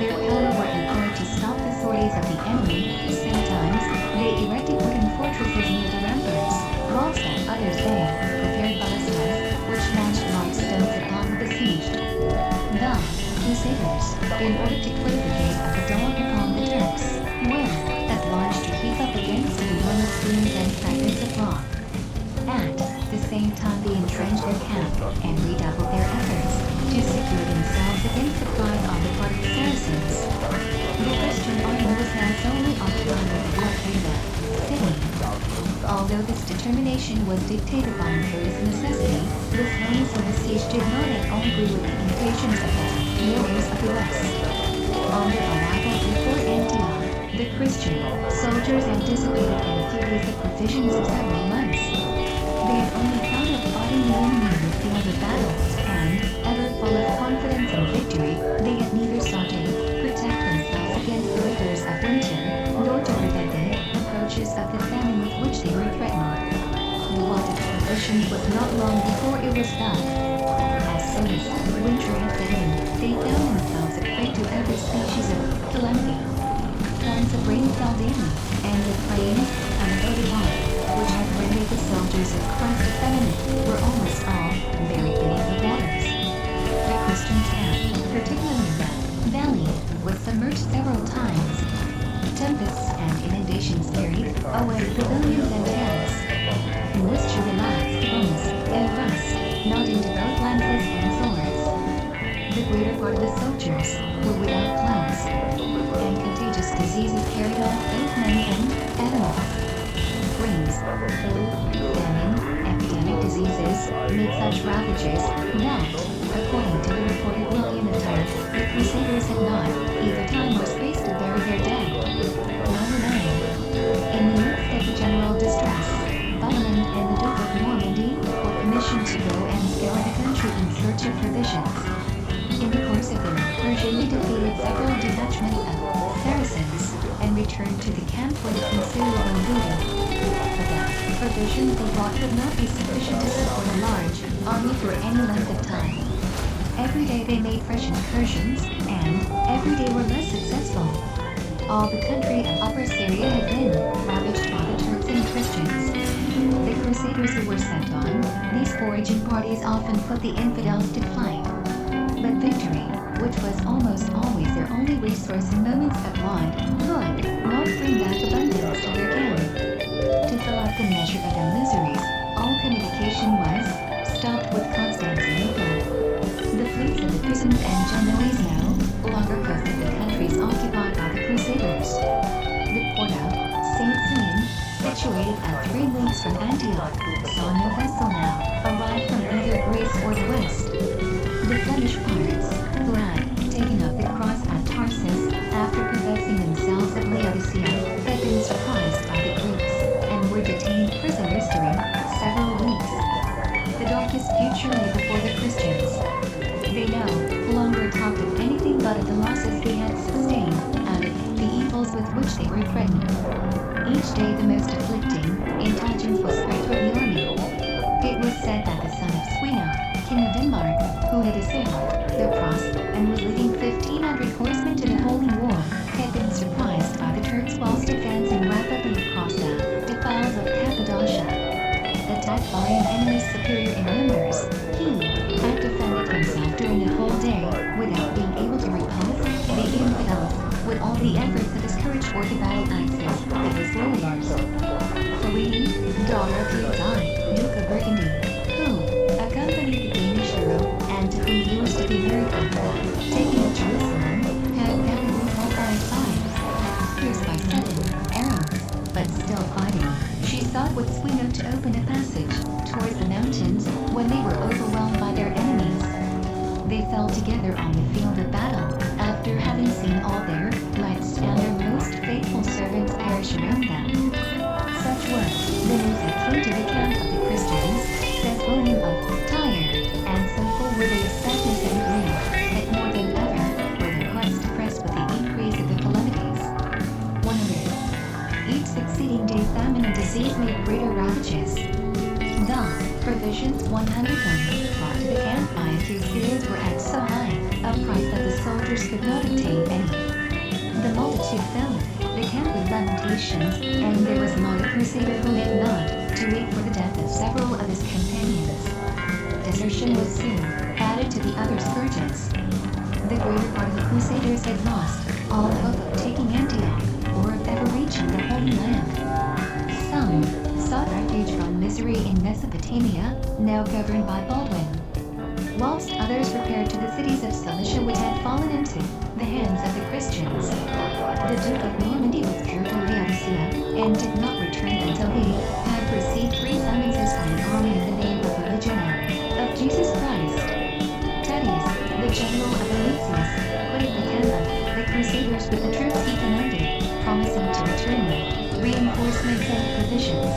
Speaker 3: their power were employed to stop the sorties of the enemy. Sometimes they erected wooden fortresses near the ramparts, whilst at others they prepared ballistas, which launched large stones upon the besieged. The Crusaders, in order to clear the Gate of the Dog upon the Turks, were obliged to keep up against the enormous beams and fragments of rock. At the same time they entrenched their camp and redoubled their efforts to secure themselves against surprise on the part of the Saracens. The Christian army was now solely occupied with blocking the city. Although this determination was dictated by imperious necessity, the slowness of the siege did not at all agree with the impatience of the warriors of the West. On their arrival before Antioch, the Christian soldiers anticipated in a few days the provisions of several months. They had only thought of fighting the enemy in the field of battle, and, ever full of confidence and victory, they had neither sought to protect themselves against the rigors of winter, nor to prevent the approaches of the famine with which they were threatened. The want of provisions was not long before it was felt. As soon as winter had set in, they found themselves a prey to every species of calamity. Plans of rain fell daily, and the plains, unloaded on, which had rendered the soldiers of Christ effeminate, were almost all buried beneath the waters. The Christian camp, particularly the valley, was submerged several times. Tempests and inundations carried away pavilions and tents. Moisture relaxed bones and rust, not into both lances and swords. The greater part of the soldiers were without clothes, and diseases carried off both men and animals. Flames, plague, famine, epidemic diseases made such ravages that, according to the reported William of Tyre, the Crusaders had not either time or space to bury their dead. Number 9. In the midst of the general distress, Bohemond and the Duke of Normandy were commissioned to go and scour the country in search of provisions. In the course of their incursion, they defeated several detachments of Saracens and returned to the camp with considerable booty. But the provisions they brought would not be sufficient to support a large army for any length of time. Every day they made fresh incursions, and every day were less successful. All the country of Upper Syria had been ravaged by the Turks and Christians. The Crusaders who were sent on these foraging parties often put the infidels to flight. But victory, which was almost always their only resource in moments of want, could not bring back abundance to their camp. To fill up the measure of their miseries, all communication was stopped with Constantinople. The fleets of the Pisans and Genoese no longer coasted the countries occupied by the Crusaders. The port of Saint Simeon, situated at 3 leagues from Antioch, saw no vessel now arrive from either Greece or the west. The Flemish pirates, who had taken up the cross at Tarsus after possessing themselves of Laodicea, had been surprised by the Greeks and were detained prisoners during several weeks. The darkest future lay before the Christians. They no longer talked of anything but of the losses they had sustained and of the evils with which they were threatened. Each day the most afflicting intelligence was spread to the army. It was said that the son of Sweno, king of Denmark, who had assailed the cross and was leading 1,500 horsemen to the Holy War, had been surprised by the Turks whilst advancing rapidly across the defiles of Cappadocia. Attacked by an enemy superior in numbers, he had defended himself during the whole day without being able to repulse the infidels with all the efforts of his courage or the battle axes of his warriors. Felice, daughter of Theodine, Duke of Burgundy, who accompanied the Danish hero and to whom he was to be married after the taking of Jerusalem, had gallantly fought by sides, pierced by 7 arrows, but still fighting. She sought with Sweno to open a passage towards the mountains when they were overwhelmed by their enemies. They fell together on the field of battle, after having seen all their knights and their most faithful servants perish around them. Such were the news that came to the camp of the Christians, says William of Tyre, and so full were they of sadness and grief, that more than ever were their hearts depressed with the increase of the calamities. 100. Each succeeding day famine and disease made greater ravages. Thus, provisions 100 brought to the camp by a few seals were at so high a price that the soldiers could not obtain any. The multitude fell the camp with lamentations, and there was not a crusader who had not to wait for the death of several of his companions. Desertion was soon added to the other scourges. The greater part of the crusaders had lost all hope of taking Antioch or of ever reaching the Holy Land. Some sought refuge from misery in Mesopotamia, now governed by Baldwin, whilst others repaired to the cities of Cilicia which had fallen into the hands of the Christians. The Duke of Normandy withdrew to Laodicea and did not return until he had received 3 summonses from the army in the name of the legionary of Jesus Christ. Thaddeus, the general of Alexius, quitted the camp of the Crusaders with the troops he commanded, promising to return with reinforcements and provisions.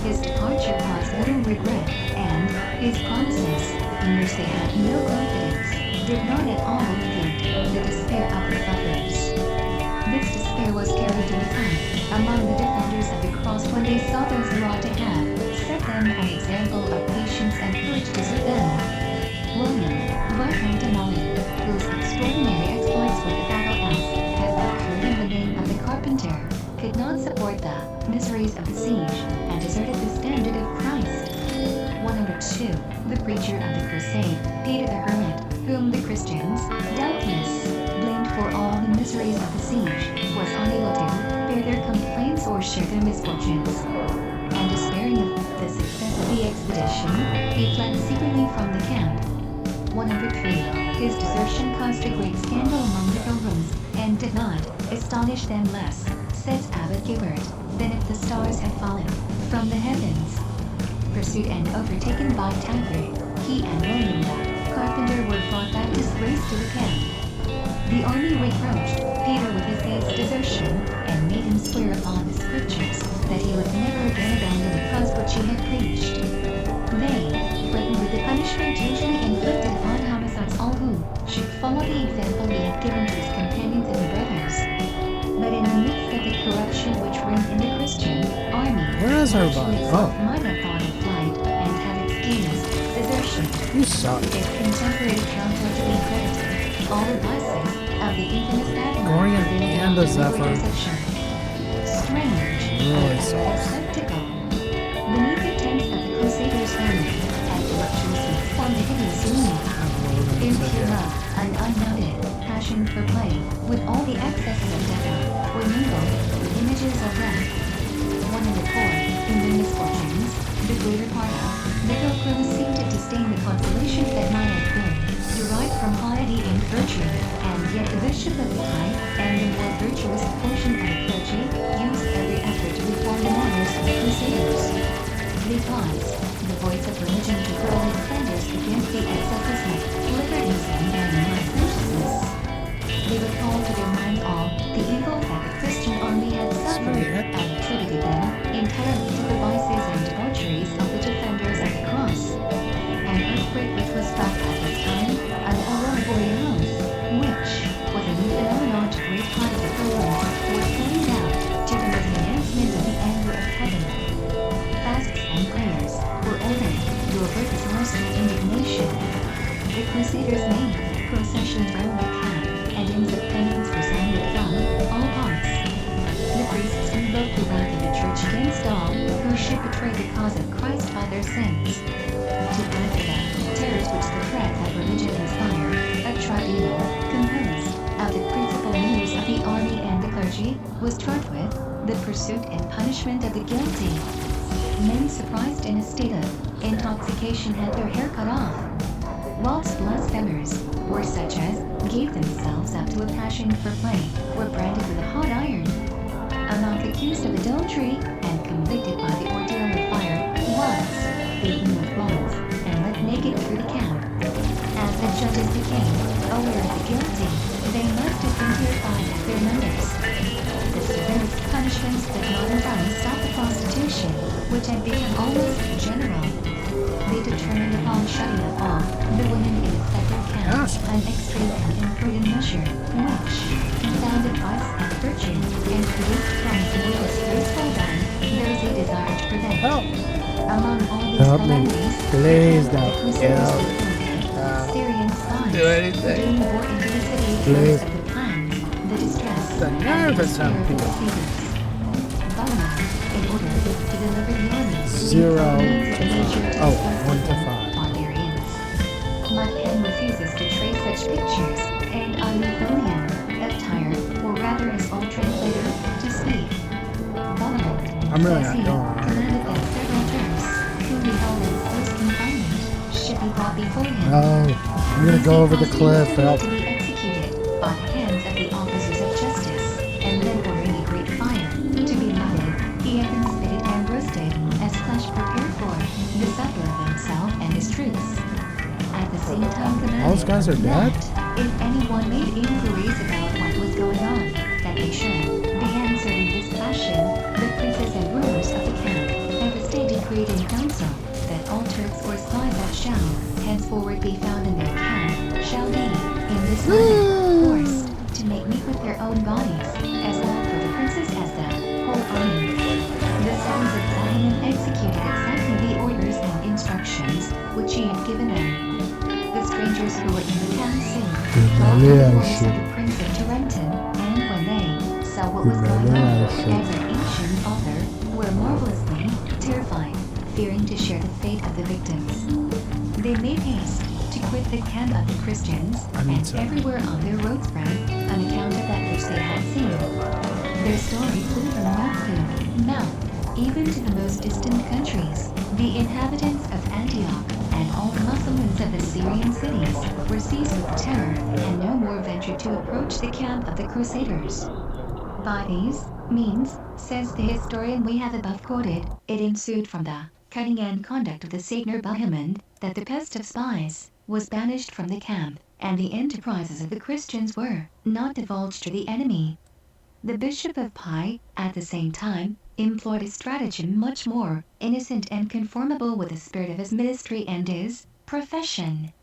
Speaker 3: His departure caused little regret, and his promises, in which they had no confidence, did not at all alleviate the despair of the sufferers. This despair was carried to its height among the defenders of the cross when they saw those who ought to have set them an example of patience and courage desert them. William, Viscount de Malin, whose extraordinary exploits with the battle axe had occurred in the name of the carpenter, could not support the miseries of the siege, and deserted the standard of Christ. 102. The preacher of the crusade, Peter the Hermit, whom the Christians, doubtless, blamed for all the miseries of the siege, was unable to bear their complaints or share their misfortunes. And despairing of the success of the expedition, he fled secretly from the camp. 103. His desertion caused a great scandal among the pilgrims, and did not astonish them less, says Abbot Gilbert, than if the stars had fallen from the heavens. Pursued and overtaken by Tancred, he and William Carpenter were brought back disgraced to the camp. The army reproached Peter with his day's desertion, and made him swear upon the scriptures that he would never again abandon the cause which he had preached. They threatened with the punishment usually inflicted upon homicides all who should follow the example he had given to his companions and brothers. But in the midst of the corruption which reigned in the Christian army,
Speaker 1: Where is everybody?
Speaker 3: itself
Speaker 1: Oh.
Speaker 3: might have thought of flight and have its schemes, desertion.
Speaker 1: You suck.
Speaker 3: If contemporary accounts are to be credited, all the vices of the infamous Admiral
Speaker 1: Gorian
Speaker 3: were being
Speaker 1: and a Zephyr.
Speaker 3: desertion. Strange,
Speaker 1: Really
Speaker 3: and
Speaker 1: sucks.
Speaker 3: spectacle. Beneath the tents of the Crusaders' family, and voluptuously formed a hideous union. Impure love, an unnoted passion for play, with all the excesses of devil, were mingled with images of wrath. One in the poor, in their misfortunes, the greater part of the pilgrims seemed to disdain the consolations that might have been derived from piety and virtue, and yet the bishop of the high and the more virtuous portion of the clergy used every effort to reform the manners of the Crusaders. They caused the voice of religion to grow in thunders against the excesses of libertinism and licentiousness. They recalled to their mind all the evils that the Christian army had suffered, and attributed them entirely to the vices and debaucheries of the defenders of the cross. An earthquake which was felt at this time, an aurora borealis, which was a new phenomenon to great part of the pilgrims, was pointed out to them as an announcement of the anger of heaven. Fasts and prayers were ordered to avert this merciful indignation. The Crusaders made processions round the camp, and hymns of penance resounded from all parts. The priests invoked the wrath of the church against all who should betray the cause of Christ by their sins. To add to the terrors which the threats of religion inspire, a tribunal, composed of the principal leaders of the army and the clergy, was charged with the pursuit and punishment of the guilty. Men surprised in a state of intoxication had their hair cut off, whilst blasphemers, or such as gave themselves up to a passion for play, were branded with a hot iron. A monk accused of adultery and convicted by the ordeal of fire was beaten with rods and left naked through the camp. As the judges became aware of the guilty, they must have been terrified at their numbers. The severest punishments did not entirely stop the prostitution, which had become almost general. They determined upon shutting up all the women in a separate camp,
Speaker 1: Yes.
Speaker 3: an extreme and imprudent measure, which confounded vice and virtue, and produced from the disgraceful done those they desired to prevent.
Speaker 1: Help.
Speaker 3: Among all these
Speaker 1: Help me.
Speaker 3: calamities,
Speaker 1: Please
Speaker 3: the
Speaker 1: don't.
Speaker 3: Crusaders
Speaker 1: Help.
Speaker 3: were killed. Syrian spies
Speaker 1: Do anything.
Speaker 3: being brought into the city
Speaker 1: Please.
Speaker 3: of the plans, the distress,
Speaker 1: The nerve of some
Speaker 3: and the
Speaker 1: people.
Speaker 3: Crusaders. Bono, in order to deliver the army,
Speaker 1: Zero
Speaker 3: needs
Speaker 1: to
Speaker 3: a major
Speaker 1: five. Oh,
Speaker 3: exercise
Speaker 1: 1 to
Speaker 3: of
Speaker 1: 5.
Speaker 3: barbarians. My pen refuses to trace such pictures, and I leave William, of Tyre, or rather his old translator, to speak. Bono,
Speaker 1: I'm really
Speaker 3: says
Speaker 1: not
Speaker 3: he,
Speaker 1: going
Speaker 3: commanded that several Turks, whom he held in close confinement, should be brought before him.
Speaker 1: Oh, I'm gonna go over the cliff. Help.
Speaker 3: To be executed by the hands of the officers of justice, and then ordering a great fire to be lighted, he had them spitted and roasted, as flesh prepared for the supper of himself and his troops. At the same time commanded
Speaker 1: Those guys are dead?
Speaker 3: that if anyone made inquiries about what was going on, that they should be answered in this fashion. The princes and rulers of the camp have this day decreed in council that all Turks or spies that shall henceforward be found in their camp shall be, in this manner, forced to make meat with their own bodies, as well for the princes as the whole army. The sons of Zahimim executed exactly the orders and instructions which he had given them. The strangers who were in the town soon brought the orders of the Prince of Tarentum, and when they saw what was going on, as an ancient author, were marvelously terrified, fearing to share the fate of the victims. They made haste to quit the camp of the Christians, and everywhere on their road spread an account of that which they had seen. Their story flew from mouth to mouth, even to the most distant countries. The inhabitants of Antioch and all the Muslims of the Syrian cities were seized with terror and no more ventured to approach the camp of the Crusaders. By these means, says the historian we have above quoted, it ensued from the cunning and conduct of the Sayyidina Bohemond that the pest of spies was banished from the camp, and the enterprises of the Christians were not divulged to the enemy. The Bishop of Pi, at the same time, employed a stratagem much more innocent and conformable with the spirit of his ministry and his profession.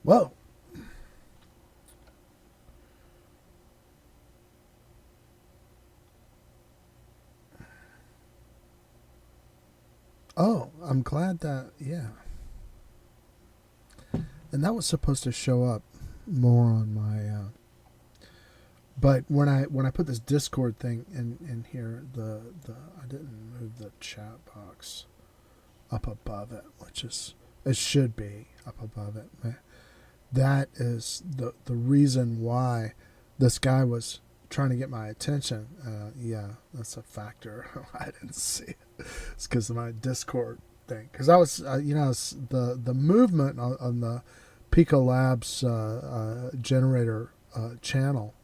Speaker 1: Whoa. Oh, I'm glad that, yeah. And that was supposed to show up more on my, but when I put this Discord thing in here, I didn't move the chat box up above it, which is, it should be up above it. That is the reason why this guy was trying to get my attention. Yeah, that's a factor. I didn't see it. It's because of my Discord thing. Because I was, the movement on the Pico Labs generator channel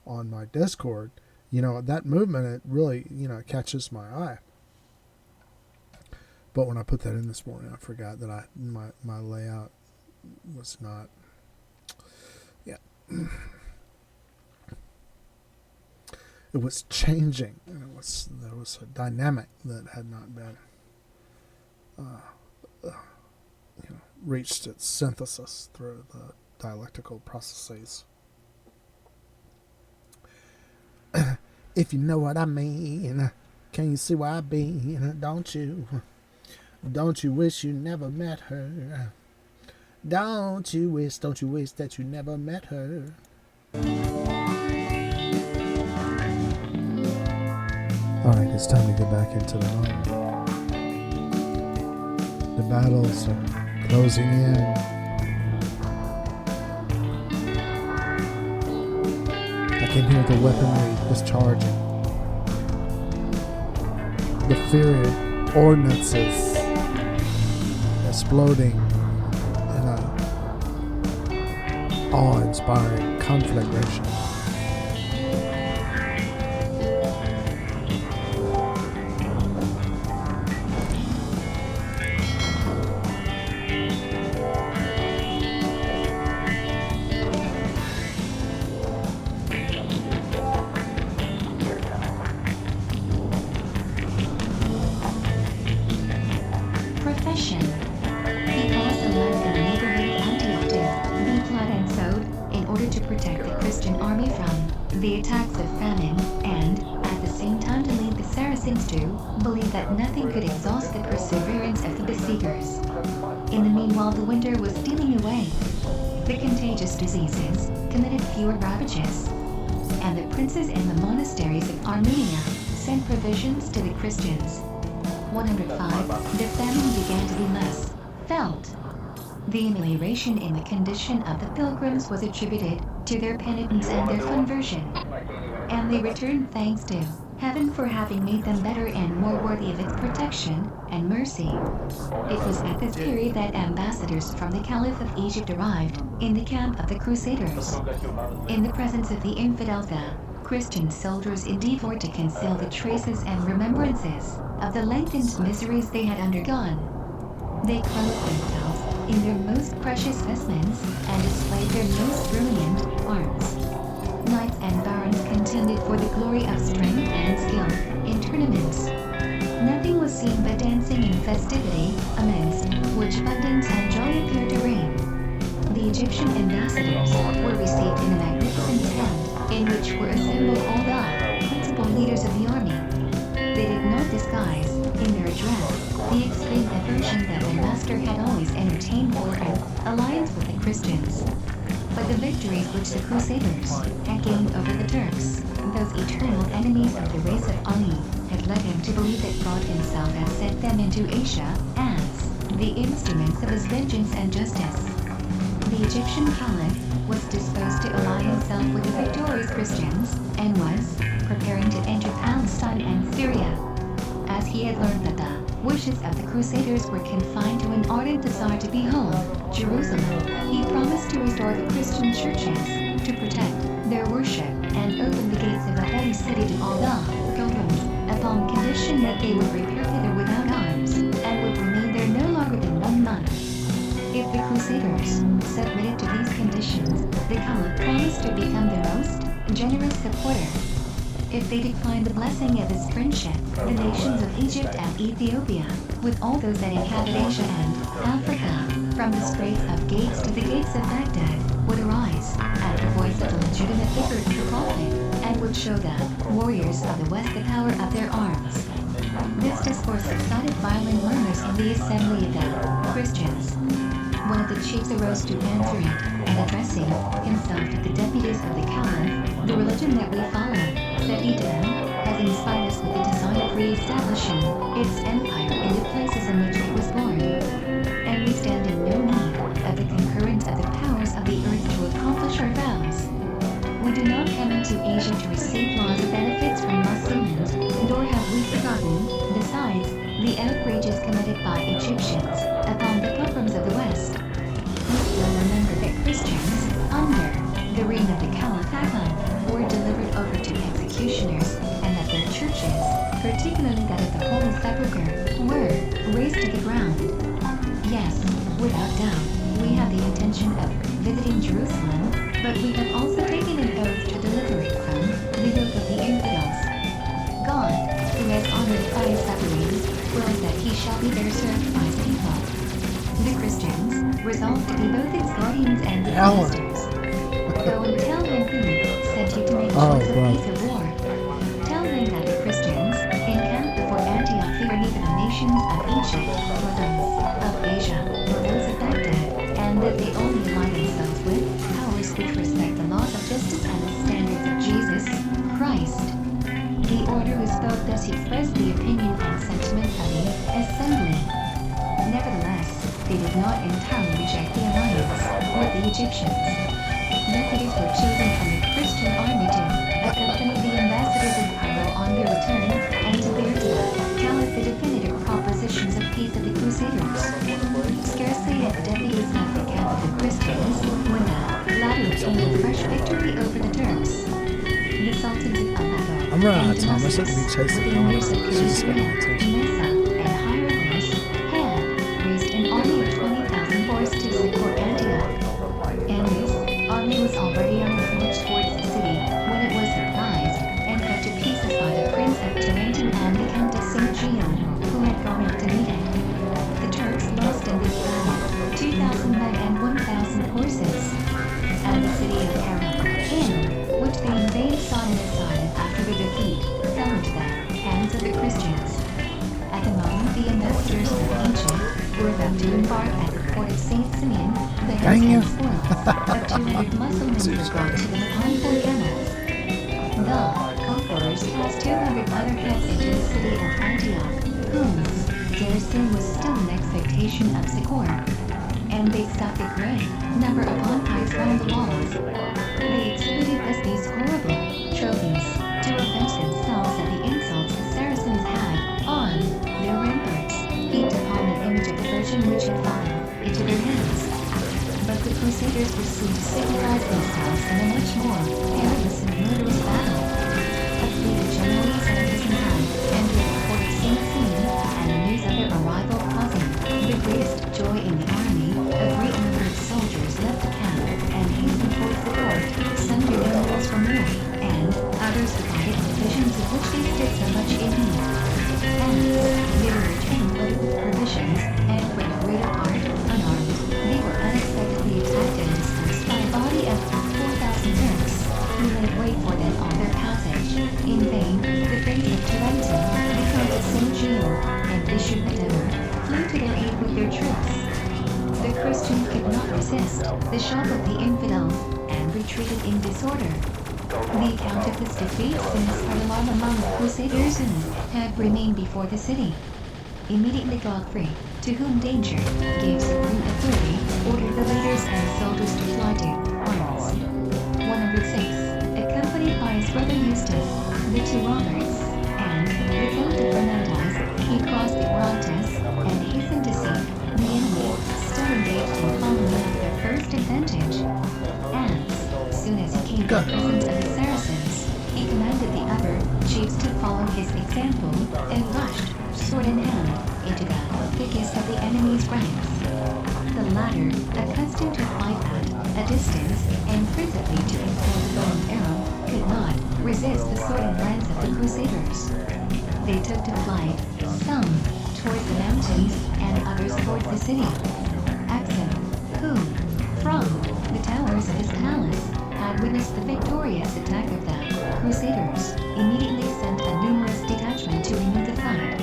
Speaker 1: on my Discord, that movement, it really, catches my eye. But when I put that in this morning, I forgot that my layout was not, yeah. It was changing, and there was a dynamic that had not been reached its synthesis through the dialectical processes. If you know what I mean, can you see where I've been? Don't you? Don't you wish you never met her? Don't you wish that you never met her? Alright, it's time to get back into the home. The battles are closing in. I can hear the weaponry discharging. The fiery ordnances exploding in a awe-inspiring conflagration.
Speaker 3: Profession. He caused a land in the neighborhood of Antioch to be plowed and sowed in order to protect the Christian army from the attacks of famine, and at the same time to lead the Saracens to believe that nothing could exhaust the perseverance of the besiegers. In the meanwhile, the winter was stealing away. The contagious diseases committed fewer ravages, and the princes in the monasteries of Armenia sent provisions to the Christians. 105. The famine began to be less felt. The amelioration in the condition of the pilgrims was attributed to their penitence and their conversion, and they returned thanks to heaven for having made them better and more worthy of its protection and mercy. It was at this period that ambassadors from the Caliph of Egypt arrived in the camp of the Crusaders. In the presence of the infidels, the Christian soldiers endeavored to conceal the traces and remembrances of the lengthened miseries they had undergone. They clothed themselves in their most precious vestments and displayed their most brilliant arms. Knights and barons contended for the glory of strength and skill in tournaments. Nothing was seen but dancing and festivity, amidst which abundance and joy appeared to reign. The Egyptian ambassadors were received in a magnificent tent, in which were assembled all the principal leaders of the army. They did not disguise, in their address, the extreme aversion that their master had always entertained for an alliance with the Christians. But the victories which the Crusaders had gained over the Turks, those eternal enemies of the race of Ali, had led him to believe that God himself had sent them into Asia as the instruments of his vengeance and justice. The Egyptian Caliph was disposed to ally himself with the victorious Christians, and was preparing to enter Palestine and Syria. As he had learned that the wishes of the Crusaders were confined to an ardent desire to behold Jerusalem, he promised to restore the Christian churches, to protect their worship, and open the gates of the holy city to all the pilgrims, upon condition that they would repair thither without arms, and would remain there no longer than 1 month. If the Crusaders submitted to these conditions, the Caliph promised to become their most generous supporter. if they decline the blessing of his friendship, the nations of Egypt and Ethiopia, with all those that inhabit Asia and Africa, from the Straits of Gates to the gates of Baghdad, would arise at the voice of the legitimate vicar of the prophet, and would show the warriors of the West the power of their arms. This discourse excited violent murmurs in the assembly of the Christians. One of the chiefs arose to answering, and addressing himself to the deputies of the Caliph, "The religion that we follow," said he to them, "has inspired us with the design of re-establishing its empire in the places in which it was born. And we stand in no need of the concurrence of the powers of the earth to accomplish our vows. We do not come into Asia to receive laws or benefits from Muslims, nor have we forgotten, besides, the outrages committed by Egyptians upon the pilgrims of the West. We still remember that Christians, under the reign of the Caliph Ahmad, were delivered over to executioners, and that their churches, particularly that of the Holy Sepulchre, were razed to the ground. Yes, without doubt, we have the intention of visiting Jerusalem, but we have also taken an oath to deliver it from the yoke of the infidels. God, who has honored by sufferings, wills that he shall be there served by his people." The Christians resolved to be both its guardians and its
Speaker 1: Alan.
Speaker 3: ministers. "Go and tell them who sent you to make
Speaker 1: Oh,
Speaker 3: choice of
Speaker 1: bro.
Speaker 3: peace or war. Tell them that the Christians, encamped before Antioch, fear neither the nations of Egypt, nor those of Asia, nor those of Baghdad, and that they only ally themselves with powers which respect the laws of justice and the standards of Jesus Christ." The orator who spoke thus expressed the opinion and sentiment of the assembly. Nevertheless, they did not entirely reject the alliance with the Egyptians. Deputies were chosen from the Christian army to accompany the ambassadors of Cairo on their return, and to bear to the Caliph the definitive propositions of peace of the Crusaders. Scarcely had the deputies left the camp of the Christians, when the latter obtained a fresh victory over the Turks. The sultans of Aleppo
Speaker 1: I'm running out of
Speaker 3: and
Speaker 1: time. I shouldn't be
Speaker 3: Damascus,
Speaker 1: chasing
Speaker 3: with the
Speaker 1: Donna.
Speaker 3: emirs of
Speaker 1: She's getting my
Speaker 3: Jerusalem,
Speaker 1: attention.
Speaker 3: Mesa, and Hieroglyphs, had raised an army of 20,000 horse to support Antioch. And this army was already on its march towards the city, when it was surprised and cut to pieces by the Prince of Tarentum and the Count of St. Gian, who had gone out to meet it. The Turks lost in this battle 2,000 men and 1,000 horses. And the city of Haram, which they in vain sought an asylum after their defeat, fell into the hands of the Christians. At the moment the ambassadors from Egypt were about to embark at the port of St. Simeon, the heads
Speaker 1: Dang
Speaker 3: and
Speaker 1: it.
Speaker 3: spoils of 200 Muslims were brought to them upon 4 camels. The conquerors cast 200 other heads into the city of Antioch, whose garrison was still in expectation of succor. And they stopped a great number of bonfires round the walls. They exhibited thus these horrible trophies, to avenge themselves of the insults the Saracens had, on their ramparts, heaped upon the image of the Virgin which had fallen into their hands. But the Crusaders were soon to signalize themselves in a much more perilous and murderous battle. A fleet of Genoese and Byzantine entered the port of St. Simeon, and the news of their arrival causing the greatest joy in the army. A great number of soldiers left the camp and hastened towards the port, some bearing news from war, and others provided provisions of which they stood so much in need. As they were returning loaded with provisions, and for the greater part unarmed, they were unexpectedly attacked and dispersed by a body of 4,000 Turks, who laid wait for them on their passage. In vain, the Prince of Tarentum, the Count of St. Gian, and Bishop Ademar flew to their aid with their troops. The Christians could not resist the shock of the infidels, and retreated in disorder. The account of this defeat soon spread alarm among the Crusaders who had remained before the city. Immediately Godfrey, to whom danger gave supreme authority, ordered the leaders and soldiers to fly to arms. 106, accompanied by his brother Eustace, the 2 Roberts, and the Count of Fernandez, he crossed the Orontes, and hastened to see the enemy still engaged in following up their first advantage. As soon as he came to the presence of the Saracens, he commanded the other chiefs to follow his example, and rushed, sword in hand, into the thickest of the enemy's ranks. The latter, accustomed to fight at a distance, and principally to employ the bow and arrow, could not resist the sword and lance of the Crusaders. They took to flight, some towards the mountains and others towards the city. Axum, who, from the towers of his palace, had witnessed the victorious attack of the Crusaders, immediately sent a numerous detachment to renew the fight.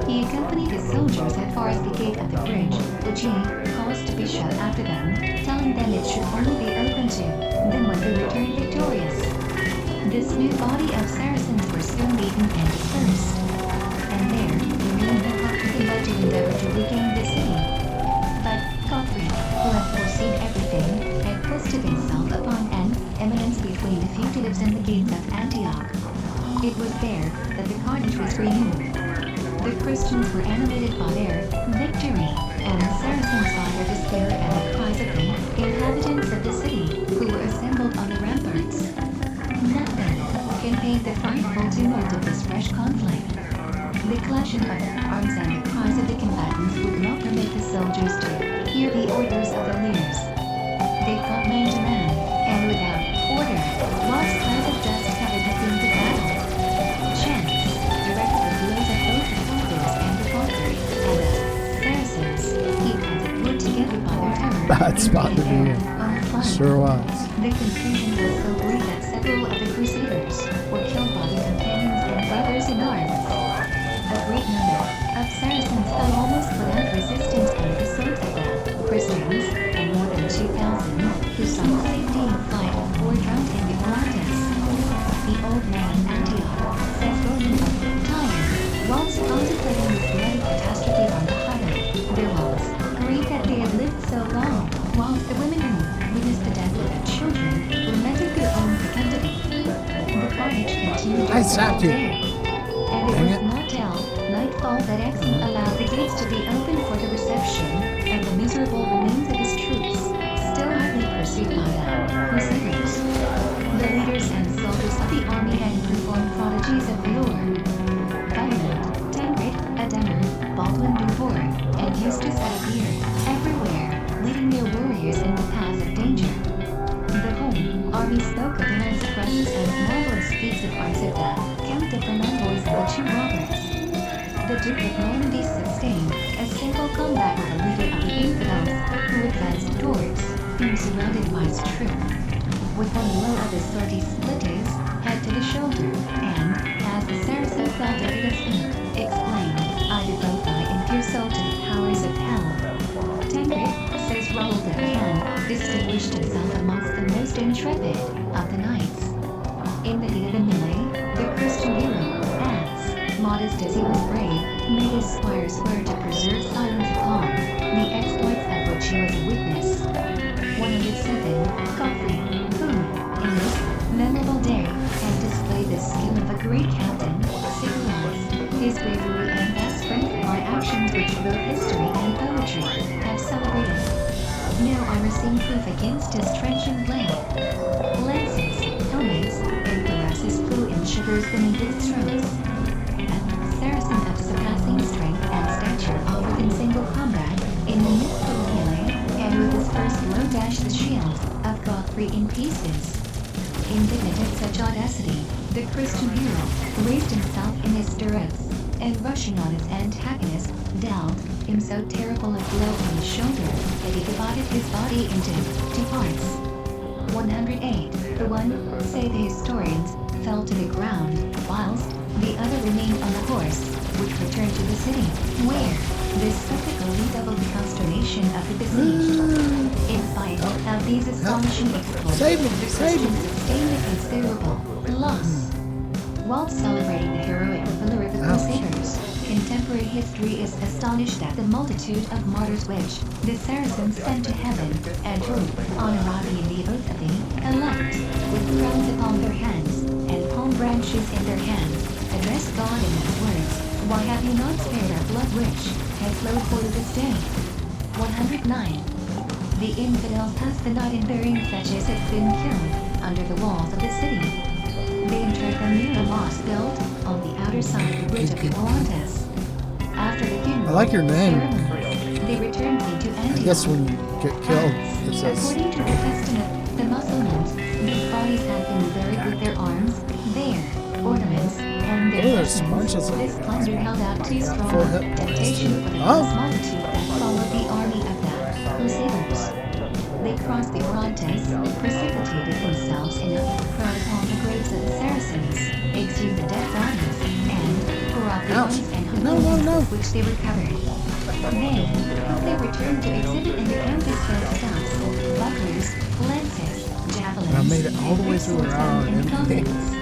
Speaker 3: He accompanied his soldiers as far as the gate of the bridge, which he caused to be shut after them, telling them it should only be opened to them when they returned victorious. This new body of Saracens were soon beaten and dispersed, and there remained no hope for them but to endeavor to regain the city. But Godfrey, who had foreseen everything, had posted himself upon an eminence between the fugitives and the gates of Antioch. It was there that the carnage was renewed. The Christians were animated by their victory, and the Saracens by their despair and the cries of the inhabitants of the city, who were assembled on the ramparts. Nothing can paint the frightful tumult of this fresh conflict. The clashing of arms and the cries of the combatants would not permit the soldiers to hear the orders of the leaders. They fought man to man, and without order, large clouds of dust covered the field of battle. Chance directed the blows of both the conquerors and the conquered, and the Saracens, heaped as it were together by their terror,
Speaker 1: Bad spot to be in.
Speaker 3: on the flank.
Speaker 1: Sure was.
Speaker 3: The confusion was so great that several of the Crusaders were killed by their companions and brothers in arms. A great number of Saracens fell almost without resistance under the swords of the Christians, and more than 2,000 who sought safety in flight were drowned in the Orontes. The old man of Antioch, says William of Tyre, whilst contemplating this bloody catastrophe on the highway, there was grief that they had lived so long, whilst the women who witnessed the death of their children lamented their own fecundity. The carnage continued
Speaker 1: I zapped you.
Speaker 3: and it
Speaker 1: Dang
Speaker 3: was
Speaker 1: it.
Speaker 3: not till nightfall that Axum allowed the gates to be opened for the reception of the miserable remains of his troops, still hotly pursued by the Crusaders. The leaders and soldiers of the army had performed prodigies of valor. Diamond, Tancred, Ademar, Baldwin Dufour, and Eustace had appeared everywhere, leading their warriors in the path of danger. The whole army spoke of the immense presence and marvelous feats of arms of the Count of Vermandois and the two Roberts. The Duke of Normandy sustained a single combat with the leader of the infidels, who advanced towards him surrounded by his troop. With one blow of his sword he split his head to the shoulder, and, as the Saracen fell at his feet, exclaimed, "I devote thy impure soul to the powers of hell." Tancred, says Raoul de Vienne, distinguished himself amongst the most intrepid of the knights. In the heat of the melee, the Christian hero, as modest as he was brave, made his squire swear to preserve silence upon the exploits of which he was a witness. 107. Godfrey, who, in this memorable day, had displayed the skill of a great captain, symbolized his bravery and vast strength by actions which both history and poetry have celebrated. Now I receive proof against his trenchant blade. Lances, helmets, and cuirasses flew in shivers beneath his strokes. A Saracen of surpassing strength and stature offered in single combat, in the midst of the melee, and with his first blow dashed the shield of Godfrey in pieces. Indignant at such audacity, the Christian hero raised himself in his stirrups, and rushing on his antagonist, dealt him so terrible a blow on the shoulder that he divided his body into two parts. 108. The one, say the historians, fell to the ground, whilst the other remained on the horse, which returned to the city, where this spectacle redoubled the consternation of the besieged. In spite of these astonishing exploits,
Speaker 1: Save me,
Speaker 3: the
Speaker 1: save me.
Speaker 3: Christians sustained a considerable loss. While celebrating the heroic valor of the
Speaker 1: Ouch.
Speaker 3: Crusaders, contemporary history is astonished at the multitude of martyrs which the Saracens sent to heaven, and who, on arriving in the abode of the elect, with crowns upon their hands, and palm branches in their hands, addressed God in these words, "Why have you not spared our blood which has flowed for this day?" 109. The infidels passed the night in burying such as had been killed under the walls of the city. They interred them near a moss built on the outer side of the bridge of the Orontes. After the funeral
Speaker 1: I like your name.
Speaker 3: ceremony, they returned to Antioch.
Speaker 1: I guess when you get killed, it says
Speaker 3: According to the custom of the Muslims, these bodies had been buried with their arms
Speaker 1: there's bunches of
Speaker 3: This
Speaker 1: guys.
Speaker 3: plunder held out too strong
Speaker 1: Full hit
Speaker 3: temptation for the
Speaker 1: Oh.
Speaker 3: vast multitude that followed the army of the Crusaders. They crossed the Orontes, precipitated themselves in a crowd upon the graves of the Saracens, exhumed the dead bodies, and tore off the
Speaker 1: Ouch.
Speaker 3: arms and
Speaker 1: No,
Speaker 3: habiliments
Speaker 1: no, no.
Speaker 3: with which they were covered. Then, they returned to exhibit in the campus their stuffs, bucklers, lances, javelins,
Speaker 1: I made it all the way
Speaker 3: and
Speaker 1: through an
Speaker 3: swords
Speaker 1: hour
Speaker 3: and
Speaker 1: and
Speaker 3: culverins.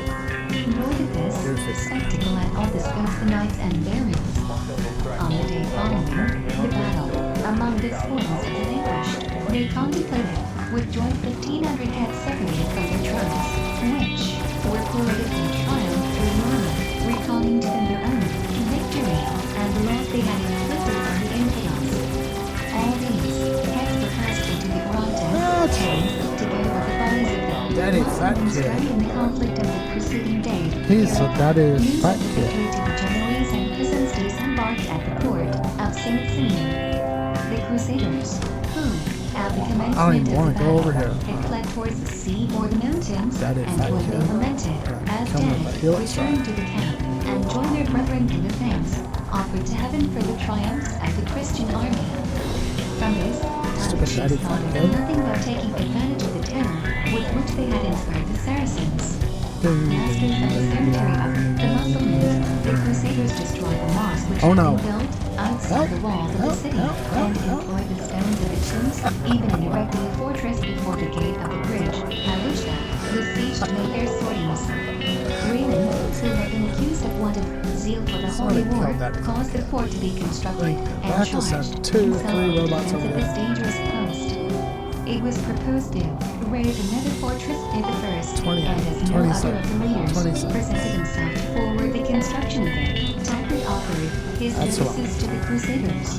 Speaker 3: Nor did this
Speaker 1: Perfect.
Speaker 3: spectacle at all disgust the knights and barons. On the day following the battle, among the spoils of the vanquished, they contemplated, with joy 1,500 heads separated from their trunks, which were paraded in triumph through Norma, recalling to them their own victory and the loss they had inflicted on the infidels. All these heads were cast into the Orontes,
Speaker 1: Ouch.
Speaker 3: and, together with the bodies of the
Speaker 1: Daddy fat
Speaker 3: Muslims
Speaker 1: kid.
Speaker 3: slain in the conflict of the preceding day,
Speaker 1: He's a daddy
Speaker 3: news
Speaker 1: fat
Speaker 3: of the
Speaker 1: kid.
Speaker 3: victory to the Genoese and Pisans disembarked at the port of St. Simeon. The Crusaders, who, at the
Speaker 1: I don't
Speaker 3: commencement
Speaker 1: even
Speaker 3: of
Speaker 1: wanna
Speaker 3: the
Speaker 1: go
Speaker 3: battle,
Speaker 1: over here.
Speaker 3: had fled towards the sea or the mountains,
Speaker 1: That is
Speaker 3: and
Speaker 1: fat
Speaker 3: when
Speaker 1: kid.
Speaker 3: they lamented, as
Speaker 1: Come on,
Speaker 3: dead,
Speaker 1: heal us,
Speaker 3: returned to the camp, and joined their brethren in the thanks offered to heaven for the triumphs of the Christian army. From this,
Speaker 1: Stupid
Speaker 3: Chiefs
Speaker 1: daddy
Speaker 3: thought
Speaker 1: fat
Speaker 3: of
Speaker 1: kid.
Speaker 3: nothing but taking advantage of the terror with which they had inspired the Saracens. Masters of the cemetery of the Muslims, the Crusaders destroyed the mosque which
Speaker 1: Oh,
Speaker 3: had
Speaker 1: no.
Speaker 3: been built outside the walls of the
Speaker 1: Help,
Speaker 3: city,
Speaker 1: help, help,
Speaker 3: and
Speaker 1: help.
Speaker 3: employed the stones of its tombs, even in erecting a fortress before the gate of the bridge, by which the besieged made their sorties. Raymond, who had been accused of want of zeal for the holy
Speaker 1: Somebody
Speaker 3: war,
Speaker 1: killed that.
Speaker 3: caused the fort to be constructed and
Speaker 1: I have to send
Speaker 3: charged
Speaker 1: 2,
Speaker 3: himself
Speaker 1: 3
Speaker 3: in
Speaker 1: robots
Speaker 3: defense
Speaker 1: over
Speaker 3: of
Speaker 1: there.
Speaker 3: this dangerous post. It was proposed to raise another fortress near the first,
Speaker 1: 20,
Speaker 3: and as no
Speaker 1: 20
Speaker 3: other
Speaker 1: cents.
Speaker 3: of the leaders
Speaker 1: 20 cents.
Speaker 3: presented himself to forward the construction of it, Tancred offered his
Speaker 1: That's what-
Speaker 3: services to the Crusaders.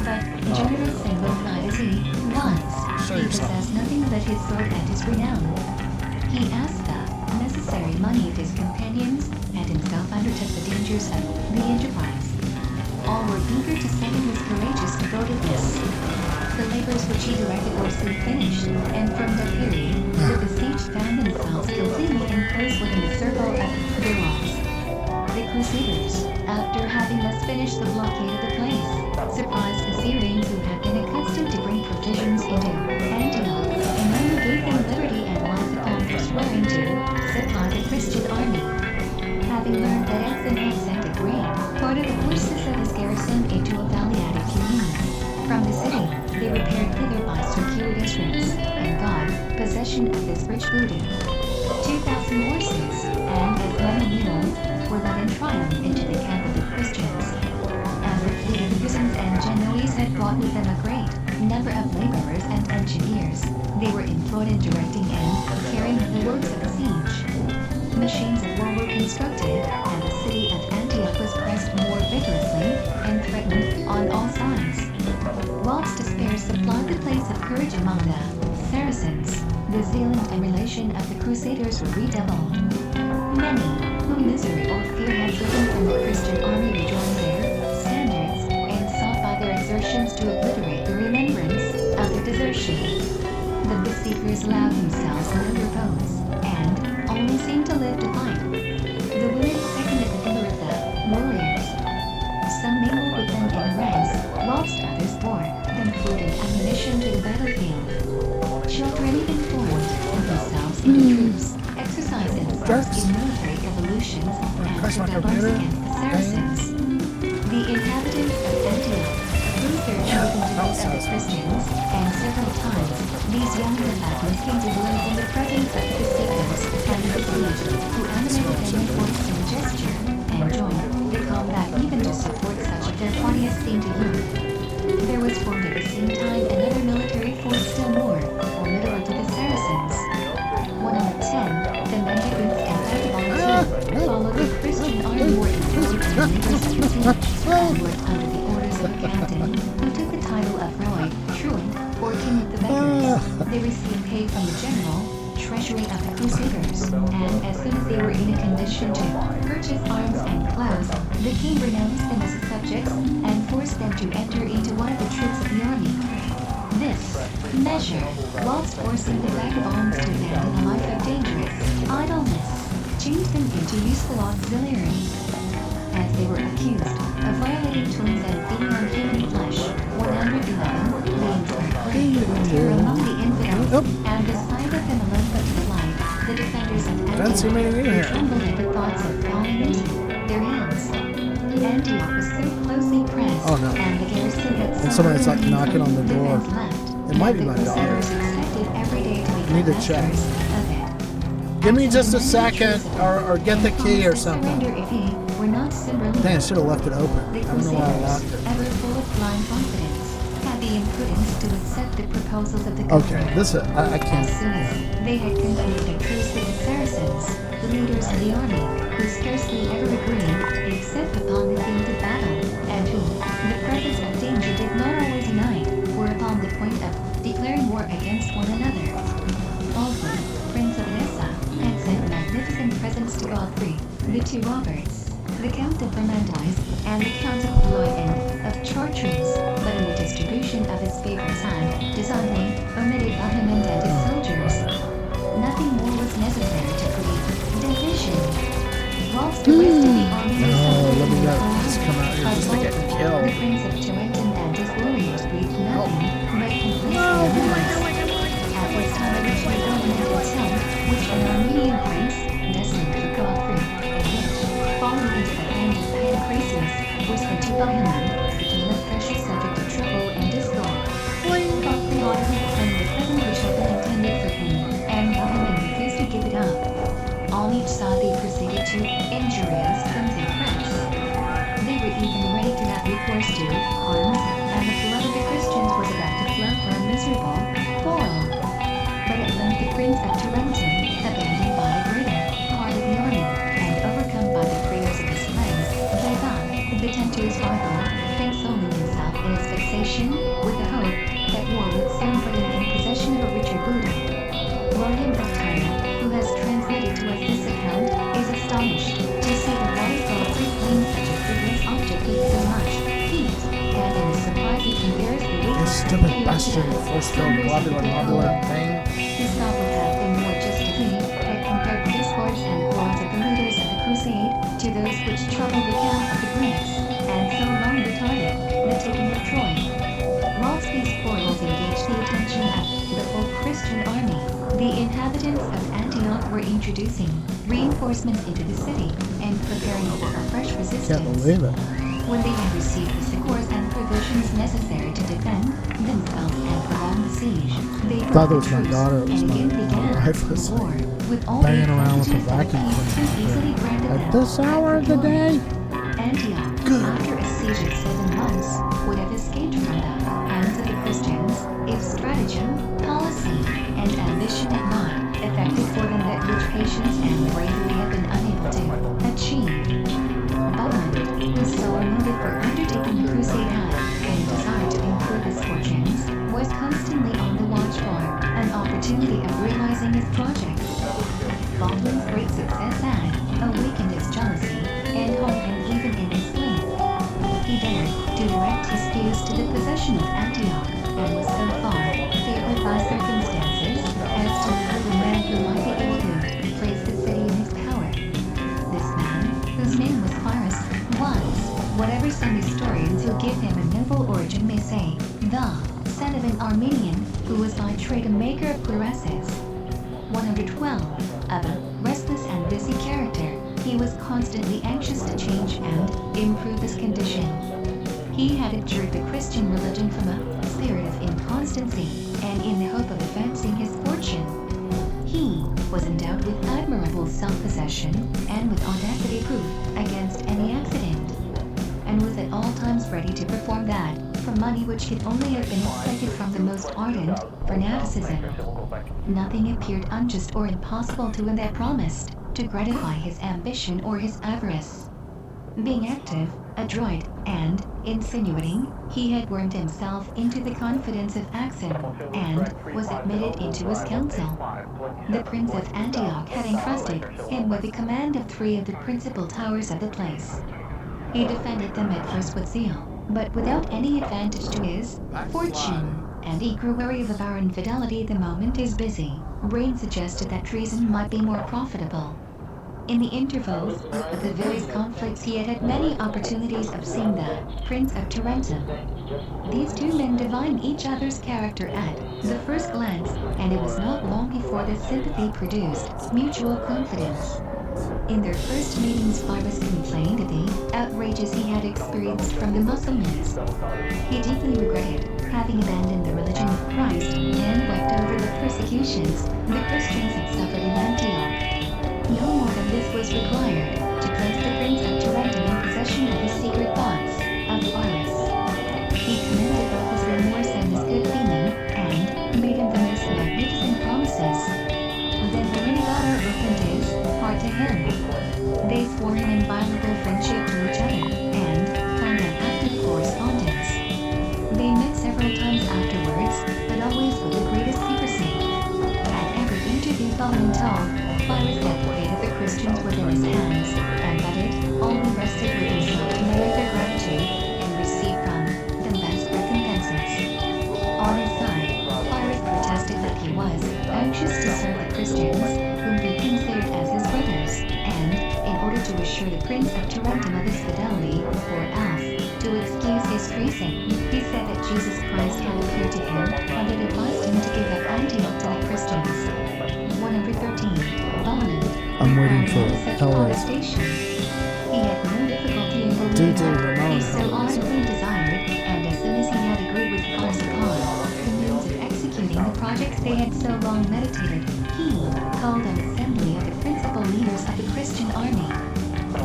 Speaker 3: But generous and well-knight as he was,
Speaker 1: Show
Speaker 3: he
Speaker 1: yourself.
Speaker 3: possessed nothing but his sword and his renown. He asked the necessary money of his companions, and himself undertook the dangers of the enterprise. All were eager to second his courageous devotedness. The labors which he directed were soon finished, and from that period, the besieged found themselves completely enclosed within the circle of their walls. The Crusaders, after having thus finished the blockade of the place, surprised the Syrians who had been accustomed to bring provisions into Antioch, and only gave them liberty and life upon their swearing to supply the Christian army. Having learned that Edson had sent a great part of the forces of his garrison into a valley at Cumene. From the city, they repaired thither by circuitous routes, and got possession of this rich booty. 2,000 horses, and as many mules, were led in triumph into the camp of the Christians. As the fleet of the Pisans and Genoese had brought with them a great number of laborers and engineers, they were employed in directing and carrying the works of the siege. Machines of war were constructed, and the city of Antioch was pressed more vigorously and threatened on all sides. Whilst despair supplied the place of courage among the Saracens, the zeal and emulation of the Crusaders were redoubled. Many, whom misery or fear had driven from the Christian army, rejoined their standards, and sought by their exertions to obliterate the remembrance of their desertion. The besiegers allowed themselves no repose, and only seemed to live to fight. The women seconded the valor of the warriors. Some mingled with them in ranks, whilst others bore them food and ammunition to the battlefield. Children even formed themselves into troops, exercised themselves in military evolutions, and
Speaker 1: Crash my
Speaker 3: took up arms
Speaker 1: computer.
Speaker 3: against the Saracens. The inhabitants of Antioch proved their chosen defeat of the Christians, and several times these young combatants came to blows in the presence of the besiegers and the besieged, who animated them with voice and gesture, and joined the combat even to support such of their party as seemed to youth. There was formed at the same time another military force still more formidable to the Saracens. 1 of the 10, the Mendicants and Vagabonds, followed the Christian army more employed in the labors of the siege, and worked under the orders of a captain, who took the title of Roy Truant, or King of the Beggars. They received pay from the general treasury of the Crusaders, and as soon as they were in a condition to purchase arms and clothes, the king renounced them as his subjects and forced them to enter into one of the troops of the army. This measure, whilst forcing the vagabonds to abandon a life of dangerous idleness, exchanged them into useful auxiliaries. As they were accused of violating twins and feeding on human flesh, 111 beings were claimed to among the infidels, and despite of them alone but to the life, the defenders of
Speaker 1: Fancy meeting you here.
Speaker 3: trembled at the thoughts of falling into their hands. Antioch was so closely pressed,
Speaker 1: Oh, no.
Speaker 3: and the garrison had
Speaker 1: And somebody's, like, knocking on the door.
Speaker 3: defense left,
Speaker 1: It might be
Speaker 3: that
Speaker 1: my
Speaker 3: the
Speaker 1: daughter.
Speaker 3: besiegers expected every day to be
Speaker 1: Need to check.
Speaker 3: masters of it.
Speaker 2: Give me just a second, or get the key or something.
Speaker 3: Surrender if he were not soberly.
Speaker 1: Dang, I should have left it open.
Speaker 3: The
Speaker 1: I don't know why I
Speaker 3: Crusaders,
Speaker 1: locked it.
Speaker 3: ever full of blind confidence, had the imprudence to accept the proposals of the
Speaker 1: Okay,
Speaker 3: governor.
Speaker 1: this I can't.
Speaker 3: As soon as they had concluded a truce with the Saracens, the leaders of the army, who scarcely ever agreed, except upon the field of battle, and who, the presence of danger did not always unite, were upon the point of declaring war against one another. Baldwin, Prince of Edessa, had sent magnificent presents to Godfrey, the two Roberts, the Count of Vermandois, and the Count of Blois and of Chartres, but in the distribution of his favorites had, designedly, omitted Bohemond and his soldiers. Nothing more was necessary to create division. Whilst the rest of the army was
Speaker 1: No,
Speaker 3: separated
Speaker 1: let me
Speaker 3: in
Speaker 1: go.
Speaker 3: the
Speaker 1: Just come out here just to get
Speaker 3: Baldwin,
Speaker 1: killed.
Speaker 3: the Prince of Tarentum and his warriors breathed nothing but complacency at this time originally dominated him, which an Armenian prince, desolate for Godfrey, and which, falling into the hands of Pancratius, was sent to Bohemond, became a precious subject of trouble and discord. Godfrey ordered him from the present which had been intended for him, and Bohemond refused to give it up. On each side they proceeded to injurious terms and threats. They were even ready to have recourse to arms, and the blood of the Christians was about to flow for a miserable quarrel. But at length the Prince of Tarentum, abandoned by a greater part of the army, and overcome by the prayers of his friends, gave up the tempter's rival, consoling himself in his vexation with the hope that war would soon put him in possession of a richer booty. William of Tyre, who has translated to us this account, is astonished to see the wise God proclaim such a frivolous object with so much heat, and in his surprise he compares the
Speaker 1: This
Speaker 3: witness
Speaker 1: stupid bastard force field globular thing.
Speaker 3: his thought would have been more just if he had compared the discords and quarrels of the leaders of the crusade to those which troubled the camp of the Greeks, and so long retarded the taking of Troy. Whilst these quarrels engaged the attention of the whole Christian army, the inhabitants of Antioch were introducing reinforcements into the city and preparing for a fresh resistance.
Speaker 1: Can't believe it.
Speaker 3: When they had received the succors and provisions necessary to defend themselves and prolong the siege, they
Speaker 1: Thought that was my
Speaker 3: broke the
Speaker 1: daughter. It
Speaker 3: truce
Speaker 1: was
Speaker 3: and
Speaker 1: my
Speaker 3: again began
Speaker 1: wife was
Speaker 3: the war with all
Speaker 1: banging Oh,
Speaker 3: the
Speaker 1: around with the
Speaker 3: advantages that
Speaker 1: vacuum
Speaker 3: peace so easily granted
Speaker 1: At
Speaker 3: them.
Speaker 1: this hour of the day.
Speaker 3: Antioch, after a siege of 7 months, would have escaped from the hands of the Christians if stratagem, policy, and ambition had not effected for them that which patience and bravery had been unable to achieve. Bohemond, whose sole motive for undertaking the crusade had, and a desire to improve his fortunes, was constantly on the watch for an opportunity of realizing his project. Baldwin's great success had awakened his jealousy and hung him even in his sleep. He dared to direct his views to the possession of Antioch, and was so far favored by circumstances as to include a man who might be able to place the city in his power. This man, whose name was Pyrrhus, was, whatever some historians who give him a noble origin may say, the son of an Armenian who was by trade a maker of cuirasses. 112. Of a restless and busy character, he was constantly anxious to change and improve his condition. He had abjured the Christian religion from a spirit of inconstancy, and in the hope of advancing his fortune. He was endowed with admirable self-possession, and with audacity proof against any accident, and was at all times ready to perform that for money which could only have been expected from the most ardent fanaticism. Nothing appeared unjust or impossible to him that promised to gratify his ambition or his avarice. Being active, adroit, and insinuating, he had wormed himself into the confidence of Axen, and was admitted into his council. The Prince of Antioch had entrusted him with the command of 3 of the principal towers of the place. He defended them at first with zeal, but without any advantage to his fortune, and he grew weary of our infidelity the moment his busy brain suggested that treason might be more profitable. In the intervals of the various conflicts, he had had many opportunities of seeing the Prince of Tarentum. These two men divined each other's character at the first glance, and it was not long before this sympathy produced mutual confidence. In their first meetings, Pyrrhus complained of the outrages he had experienced from the Mussulmans. He deeply regretted having abandoned the religion of Christ and wept over the persecutions the Christians had suffered in Antioch. No more than this was required to place the Prince of Tarentum in possession of the secret thoughts of Pyrrhus. He commended both his remorse and his good feeling, and made him the most magnificent promises. Then the Renegado opened his heart to him. They swore an inviolable friendship to each other, and planned an active correspondence. They met several times afterwards, but always with the greatest secrecy. At every interview Valentine, Pyrrhus said the fate of the Christians was in his hands, and that it only rested with himself to merit their gratitude and receive from them best recompenses. On his side, Pyrrhus protested that he was anxious to serve the Christians, whom he considered as his brothers, and, in order to assure the Prince of Tarentum of his fidelity, or else, to excuse his treason, he said that Jesus Christ had appeared to him, and had advised him to give up Antioch to the Christians. 113. Bonan.
Speaker 1: I'm waiting for
Speaker 3: such
Speaker 1: Hellraiser.
Speaker 3: protestation. He had no difficulty in believing
Speaker 1: D.D.
Speaker 3: what
Speaker 1: Ramon
Speaker 3: he so
Speaker 1: Hellraiser.
Speaker 3: ardently desired, and as soon as he had agreed with Pyrrhus upon the means of executing the projects they had so long meditated, he called an assembly of the principal leaders of the Christian army.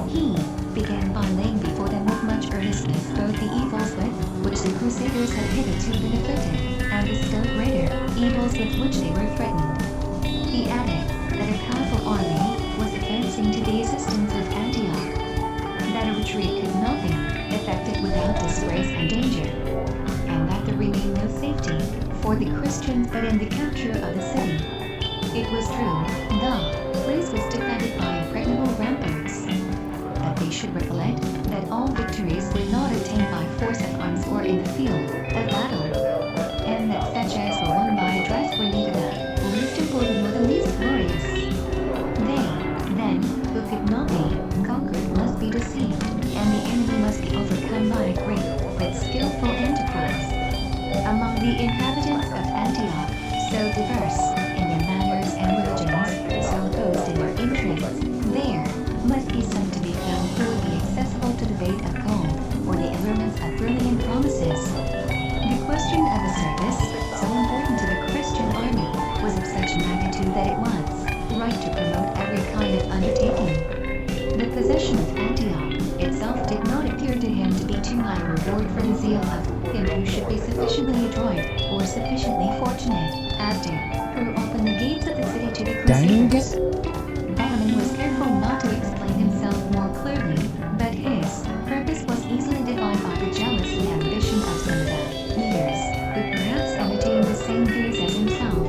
Speaker 3: He began by laying before them with much earnestness both the evils with which the Crusaders had hitherto been afflicted, and the still greater evils with which they were threatened. He added that a powerful army was advancing to the assistance of Antioch, that a retreat could not be effected without disgrace and danger, and that there remained no safety for the Christians but in the capture of the city. It was true, the place was defended by impregnable ramparts, that they should recollect that all victories were not obtained by force of arms or in the field of battle, and that such as were won by address were neither the least important nor the least glorious. They, then, who could not be conquered must be deceived, and the enemy must be overcome by a great but skillful enterprise. Among the inhabitants of Antioch, so diverse in their manners and religions, so opposed in their interests, there must be some to be found who would be accessible to the bait of gold, or the allurements of brilliant promises. The question of a service, so important to the Christian army, was of such magnitude that it was right to promote every kind of undertaking. The possession of Antioch itself did not appear to him to be too high a reward for the zeal of him who should be sufficiently adroit or sufficiently fortunate as to throw open the gates of the city to the
Speaker 1: Dang
Speaker 3: Crusaders. Bonan was careful not to explain himself more clearly, but his purpose was easily divined by the jealousy and ambition of some of the leaders, who perhaps entertained the same views as himself.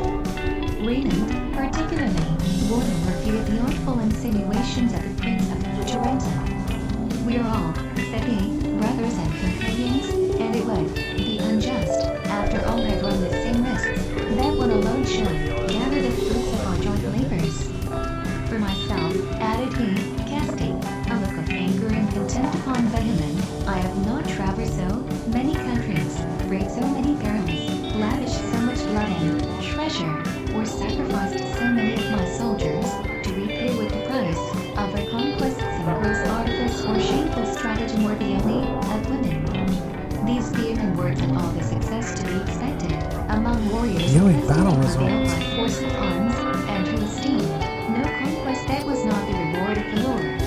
Speaker 3: Raymond, particularly, warned him refuted the artful insinuations of the Prince of Tarentum. We are all, said he, brothers and companions, and it would be unjust, after all have run the same risks, that one alone should gather the fruits of our joint labors. For myself, added he, casting a look of anger and contempt upon Bohemond, I have not traversed so many countries, braved so many perils, lavished so much blood and treasure, or sacrificed so many of my soldiers, to repay with the price of our conquests in gross artifice or shameful stratagem worthy only of women. These vehement words had all the success to be expected among warriors
Speaker 1: Viewing
Speaker 3: who
Speaker 1: battle
Speaker 3: prevailed
Speaker 1: results.
Speaker 3: by force of arms, and who esteemed no conquest that was not the reward of the Lord.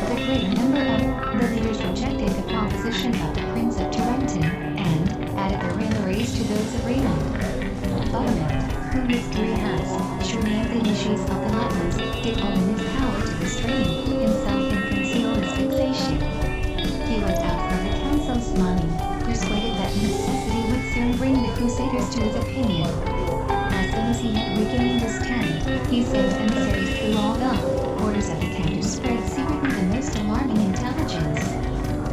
Speaker 3: The greater number of the leaders rejected the proposition of the Prince of Tarentum, and added their railleries to those of Raymond. Bohemond, whom history has surely the issues of the Latins, did all in his power to restrain himself and conceal his vexation. He went out from the council smiling, persuaded that necessity would soon bring the Crusaders to his opinion. As soon as he had regained his tent, he sent emissaries through all the quarters of the camp to spread secretly the most alarming intelligence.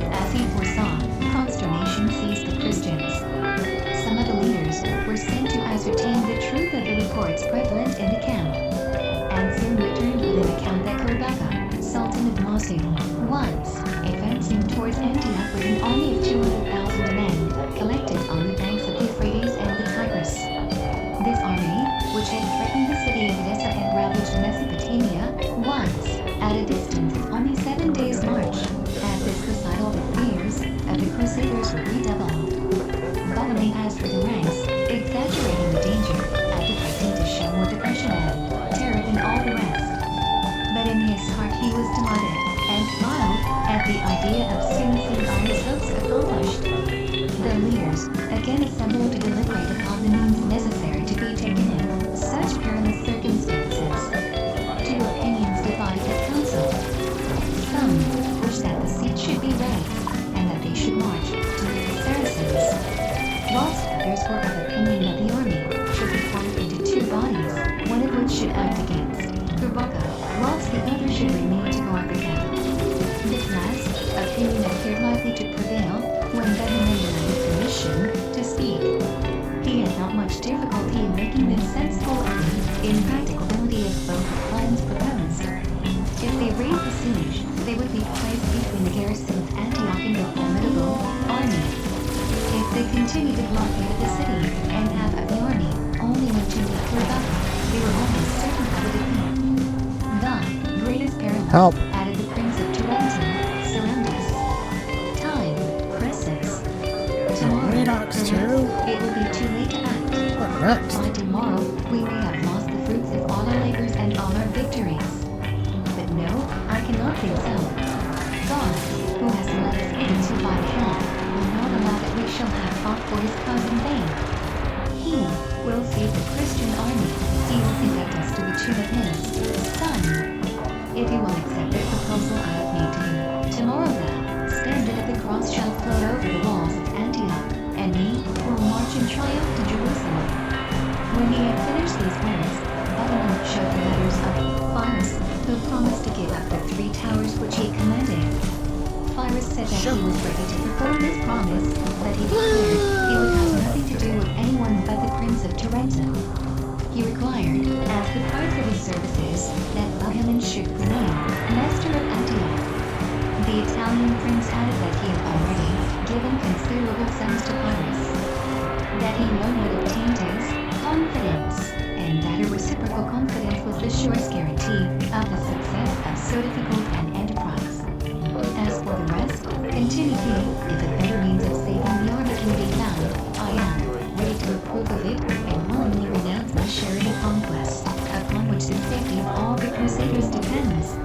Speaker 3: As he foresaw, consternation seized the Christians. Some of the leaders were sent to ascertain the truth of the reports prevalent in the camp, and soon returned with an account that Kerbaga, mountain of Mosul. Once, advancing towards Antioch with an army of 200,000 men, collected on the banks of the Euphrates and the Tigris. This army, which had threatened the city of Edessa and ravaged Mesopotamia, was at a distance of only 7 days' march. At this recital, the fears of the Crusaders were redoubled. Ptolemy asked for the ranks, exaggerating the danger, advocating to show more depression and terror than all the rest. But in his heart he was delighted, and smiled at the idea of soon seeing all his hopes accomplished. The leaders again assembled to deliberate upon the means necessary to be taken in such perilous circumstances. Two opinions divided the council. Some wished that the siege should be raised, and that they should march to meet the Saracens, whilst others were of opinion that the army should be formed into 2 bodies, one of which should act against Gurbaga, whilst the other should remain to guard the camp. This last opinion appeared likely to prevail when Benjamin demanded permission to speak. He had not much difficulty in making them sensible of the impracticability of both the plans proposed. If they raised the siege, they would be placed between the garrison of Antioch and the formidable army. If they continued the blockade of the city, and half of the army only went to meet Gurbaga, they were almost certain of a defeat. The greatest peril,
Speaker 1: Help.
Speaker 3: added the Prince of Tarentum, surround us. Time presses. Tomorrow,
Speaker 1: Redox too?
Speaker 3: it will be too late to act.
Speaker 1: What next?
Speaker 3: By tomorrow, we may have lost the fruits of all our labors and all our victories. But no, I cannot think so. God, who has led us hitherto by the hand, will not allow that we shall have fought for his cause in vain. He will save the Christian army. He will conduct us to the tomb of his Son. If you will accept the proposal I have made to you, tomorrow the standard of the cross shall float over the walls of Antioch, and we will march in triumph to Jerusalem. When he had finished these words, Balaam showed the letters of Pyrrhus, who promised to give up the 3 towers which he commanded. Pyrrhus said that he was ready to perform this promise, but he declared he would have nothing to do with anyone but the Prince of Tarentum. He required, as the price of his services, that Balaam should remain master of Antioch. The Italian prince added that he had already given considerable sums to Pyrrhus, that he alone would obtain his confidence, and that a reciprocal confidence was the surest guarantee of the success of so difficult an enterprise. As for the rest, continued he, if a better means of saving the army can be found, I am ready to approve of it, and willingly renounce my share in the conquest, upon which the safety of all the Crusaders depends.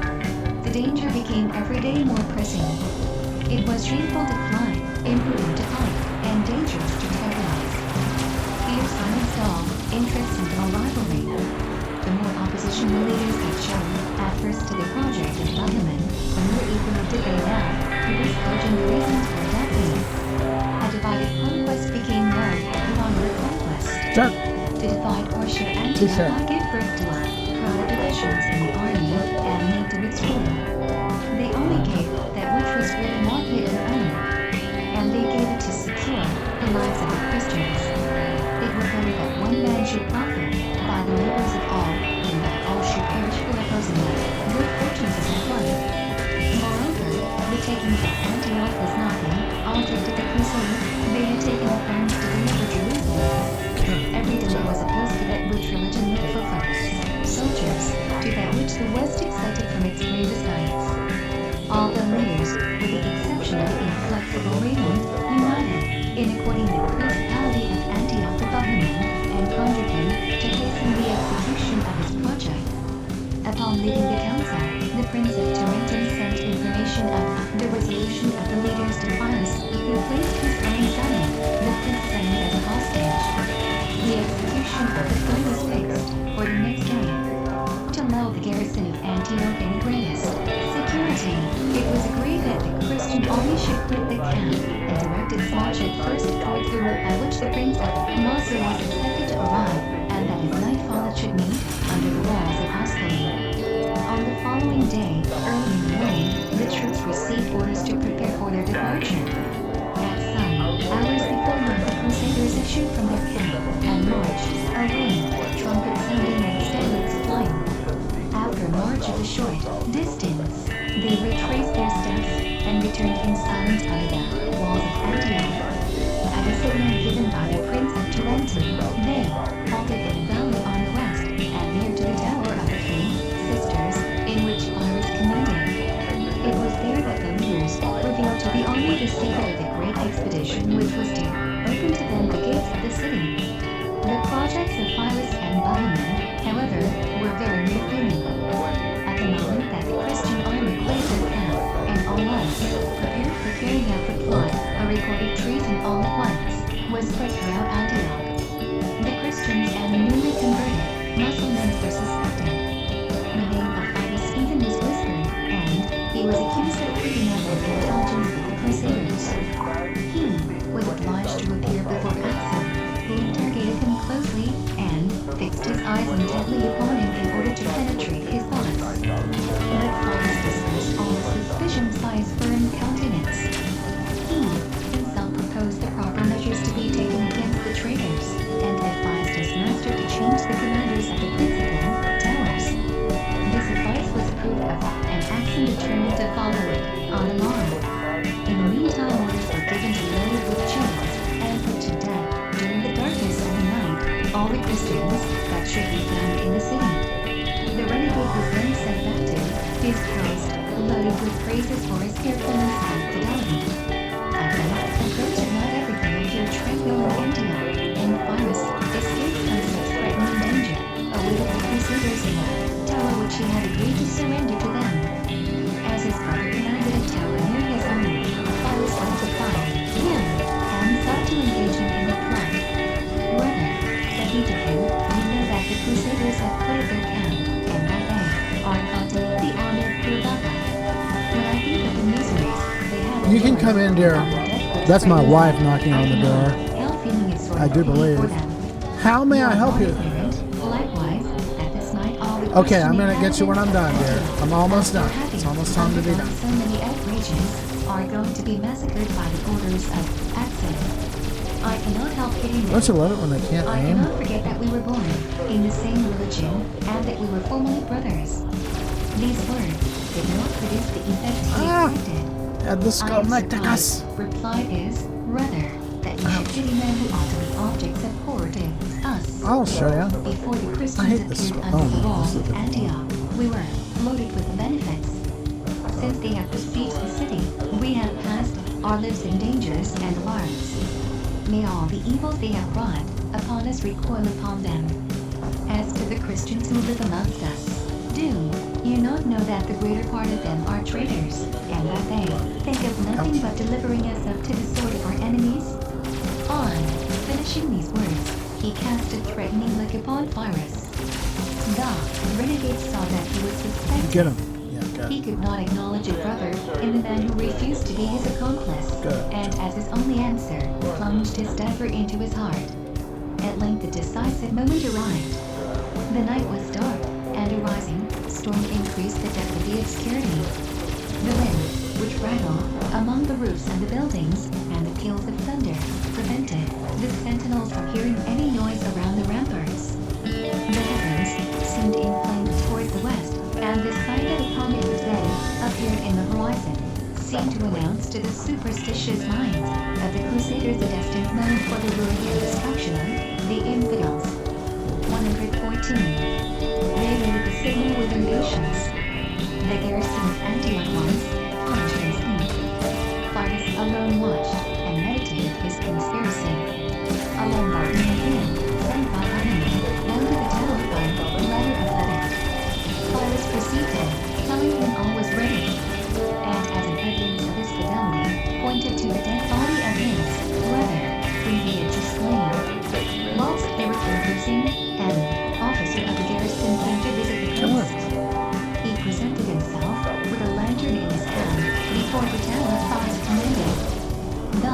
Speaker 3: The danger became every day more pressing. It was shameful to fly, imprudent to fight, and dangerous to terrorize. Fear silenced all interests and all rivalry. The more opposition the leaders had shown, at first to the project of Balaam, the more eagerly did they now, who was urging the reasons for adopting it. A divided conquest became known as the honor of conquest.
Speaker 1: Chuck.
Speaker 3: To divide or share
Speaker 1: Listen.
Speaker 3: Antioch gave birth to a crowd of divisions in the army and made to its rule. They only gave that which was really worthy of their own, and they gave it to secure the lives of the Christians. It were better that one man should profit by the labors of all, than that all should perish for opposing the good fortunes of that one. Moreover, the taking of Antioch was nothing altered to the crusade. They had taken up arms to deliver Jerusalem. Every delay was opposed to that which religion looked for first. Soldiers, to that which the West accepted from its bravest heights. All the leaders, with the exception of the inflexible Raymond, united in according the principality of Antioch to Balaam, and conjured him to hasten the execution of his project. Upon leaving the council, the Prince of Tarentum sent information of the resolution of the leaders to Pyrrhus, who placed his own son, the Prince as a hostage. The execution of the plan was fixed for the next day. To lull the garrison of Antioch in the greatest security, it was agreed that the Christian army should quit the camp and direct its march at first towards the route by which the Prince of Mosul was expected to arrive, and that at nightfall it should meet under the walls of Ascalon. On the following day, early in the morning, the troops received orders to prepare for their departure. At sun, hours before night, the Crusaders issued from their camp and marched away, trumpets sounding and standards flying. After a march of a short distance, They retraced their steps and returned in silence by the walls of Antioch. At a signal given by the Prince of Tarentum, they halted in a valley on the west and near to the Tower of the Three Sisters, in which Cyrus commanded. It was there that the leaders revealed to the army the secret of the great expedition which was to open to them the gates of the city. The projects of Pyrrhus and Bohemond, however, were very near failing. At the moment that the Christian army cleared their camp, and all was prepared for carrying out the plot, a recorded treason all at once was spread throughout Antioch. The Christians and the newly converted Muslims were suspected. The name of Pyrrhus even was whispered, and he was accused of treating up with the intelligence of the Crusaders. He was obliged to appear before Axel, who interrogated him closely and fixed his eyes intently upon him in order to penetrate his thoughts. But Pyrrhus dispersed all suspicions by his firm countenance. He himself proposed the proper measures to be taken against the traitors, and advised his master to change the commanders of the principal towers. This advice was approved of, and Axel determined to follow it on the morrow. In the meantime, orders were given to load it with chains and put to death during the darkness of the night all the Christians that should be found in the city. The renegade was then sent back to his post, loaded with praises for his carefulness and fidelity. At length, approached not everything appeared tranquil in Antioch, and Pyrrhus escaped from such threatening danger, awaited the Crusaders in a tower which he had agreed to surrender to them. As his brother commanded a tower near his own, Pyrrhus went to find him, and sought to engage him in the plot. Brother, said he to him, you know that the Crusaders have quitted their camp, and that they are fighting the army of Purvaka. When I think of the miseries they have
Speaker 1: You can
Speaker 3: endured,
Speaker 1: come in, dear.
Speaker 3: and the death
Speaker 1: That's my
Speaker 3: threatening
Speaker 1: wife
Speaker 3: them,
Speaker 1: knocking on the
Speaker 3: I
Speaker 1: door.
Speaker 3: cannot help feeling a sort
Speaker 1: I
Speaker 3: of
Speaker 1: do
Speaker 3: pity
Speaker 1: believe.
Speaker 3: for them.
Speaker 1: How may I help you?
Speaker 3: Likewise, at this night, all the
Speaker 1: Okay, I'm
Speaker 3: Christian
Speaker 1: gonna get you when I'm done, dear. I'm almost done.
Speaker 3: happy.
Speaker 1: It's almost time to be done.
Speaker 3: So many outrages are going to be massacred by the orders of Axel. I cannot help pitying them.
Speaker 1: Don't you love it when they can't
Speaker 3: I
Speaker 1: aim?
Speaker 3: cannot forget that we were born in the same religion and that we were formerly brothers. These words did not produce the effect we expected.
Speaker 1: At the
Speaker 3: I
Speaker 1: skull
Speaker 3: am
Speaker 1: neck to
Speaker 3: surprised.
Speaker 1: us.
Speaker 3: Reply is, rather, that you should pity men who ought to be objects of horror to us.
Speaker 1: I'll show you.
Speaker 3: Before the
Speaker 1: I
Speaker 3: Christians
Speaker 1: hate this
Speaker 3: appeared
Speaker 1: one.
Speaker 3: under the
Speaker 1: Oh,
Speaker 3: walls
Speaker 1: this is
Speaker 3: of
Speaker 1: a-
Speaker 3: Antioch, we were loaded with benefits. Since they have besieged the city, we have passed our lives in dangers and alarms. May all the evils they have brought upon us recoil upon them. As to the Christians who live amongst us, do you not know that the greater part of them are traitors, and that they think of nothing but delivering us up to the sword of our enemies? On finishing these words, he cast a threatening look upon Pyrrhus. The renegade saw that he was suspected.
Speaker 1: Get him. Yeah, got
Speaker 3: He
Speaker 1: it.
Speaker 3: could not acknowledge a brother in the man who refused to be his accomplice,
Speaker 1: Good.
Speaker 3: and as his only answer, plunged his dagger into his heart. At length the decisive moment arrived. The night was dark, and a rising storm increased the depth of the obscurity. The wind, which rattled among the roofs and the buildings, and the peals of thunder, prevented the sentinels from hearing any noise around the ramparts. The heavens seemed inflamed towards the west, and the sign that a prominent day appeared in the horizon seemed to announce to the superstitious minds of the Crusaders a destined moment for the ruin and destruction of the infidels. 114. They waited the signal with impatience. The garrison of Antioch was plunged in sleep. Pyrrhus alone watched and meditated his conspiracy. A bombardment again, sent by Bohemond, down to the tower by the ladder of leather. Pyrrhus perceived him, telling him all was ready, and as an evidence of his fidelity, pointed to the dead body of his brother, whom he had just slain. Whilst they were conversing, an officer of the garrison came to visit the priest. He presented himself with a lantern in his hand before the tower as commanded. The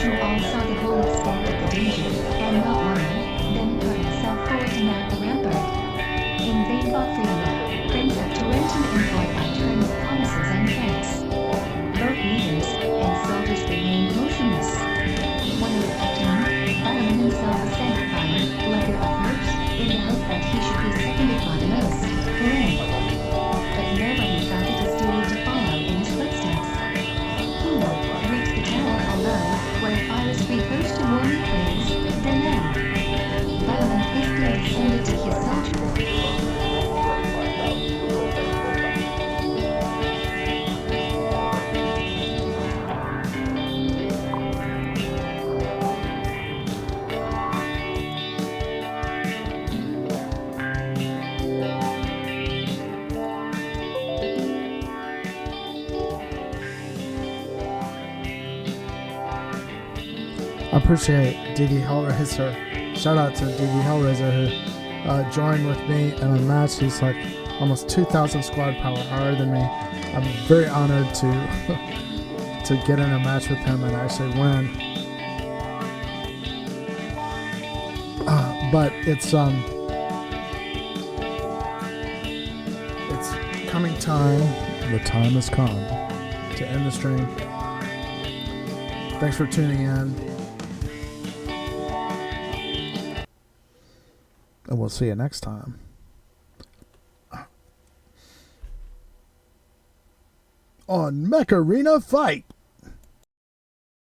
Speaker 3: Shu Al saw the whole extent of the danger, and not worrying, then put himself forward to mount the rampart. In vain fought Friedel, Prince of Tarentum employed by turns promises and threats. Both leaders and soldiers remained motionless. One of the 15, Balaam himself ascended by letter of herbs, in the hope that he should be seconded by the most. Hooray! But nobody felt it his duty to follow in his footsteps. He reached the tower below, where Iris refers to warmly praise, then left. Balaam hastily descended to his soldier.
Speaker 1: I appreciate Didi Hellraiser. Shout out to Didi Hellraiser who joined with me in a match. He's like almost 2,000 squad power higher than me. I'm very honored to to get in a match with him and actually win. But it's coming time. The time has come to end the stream. Thanks for tuning in. And we'll see you next time on Mech Arena Fight.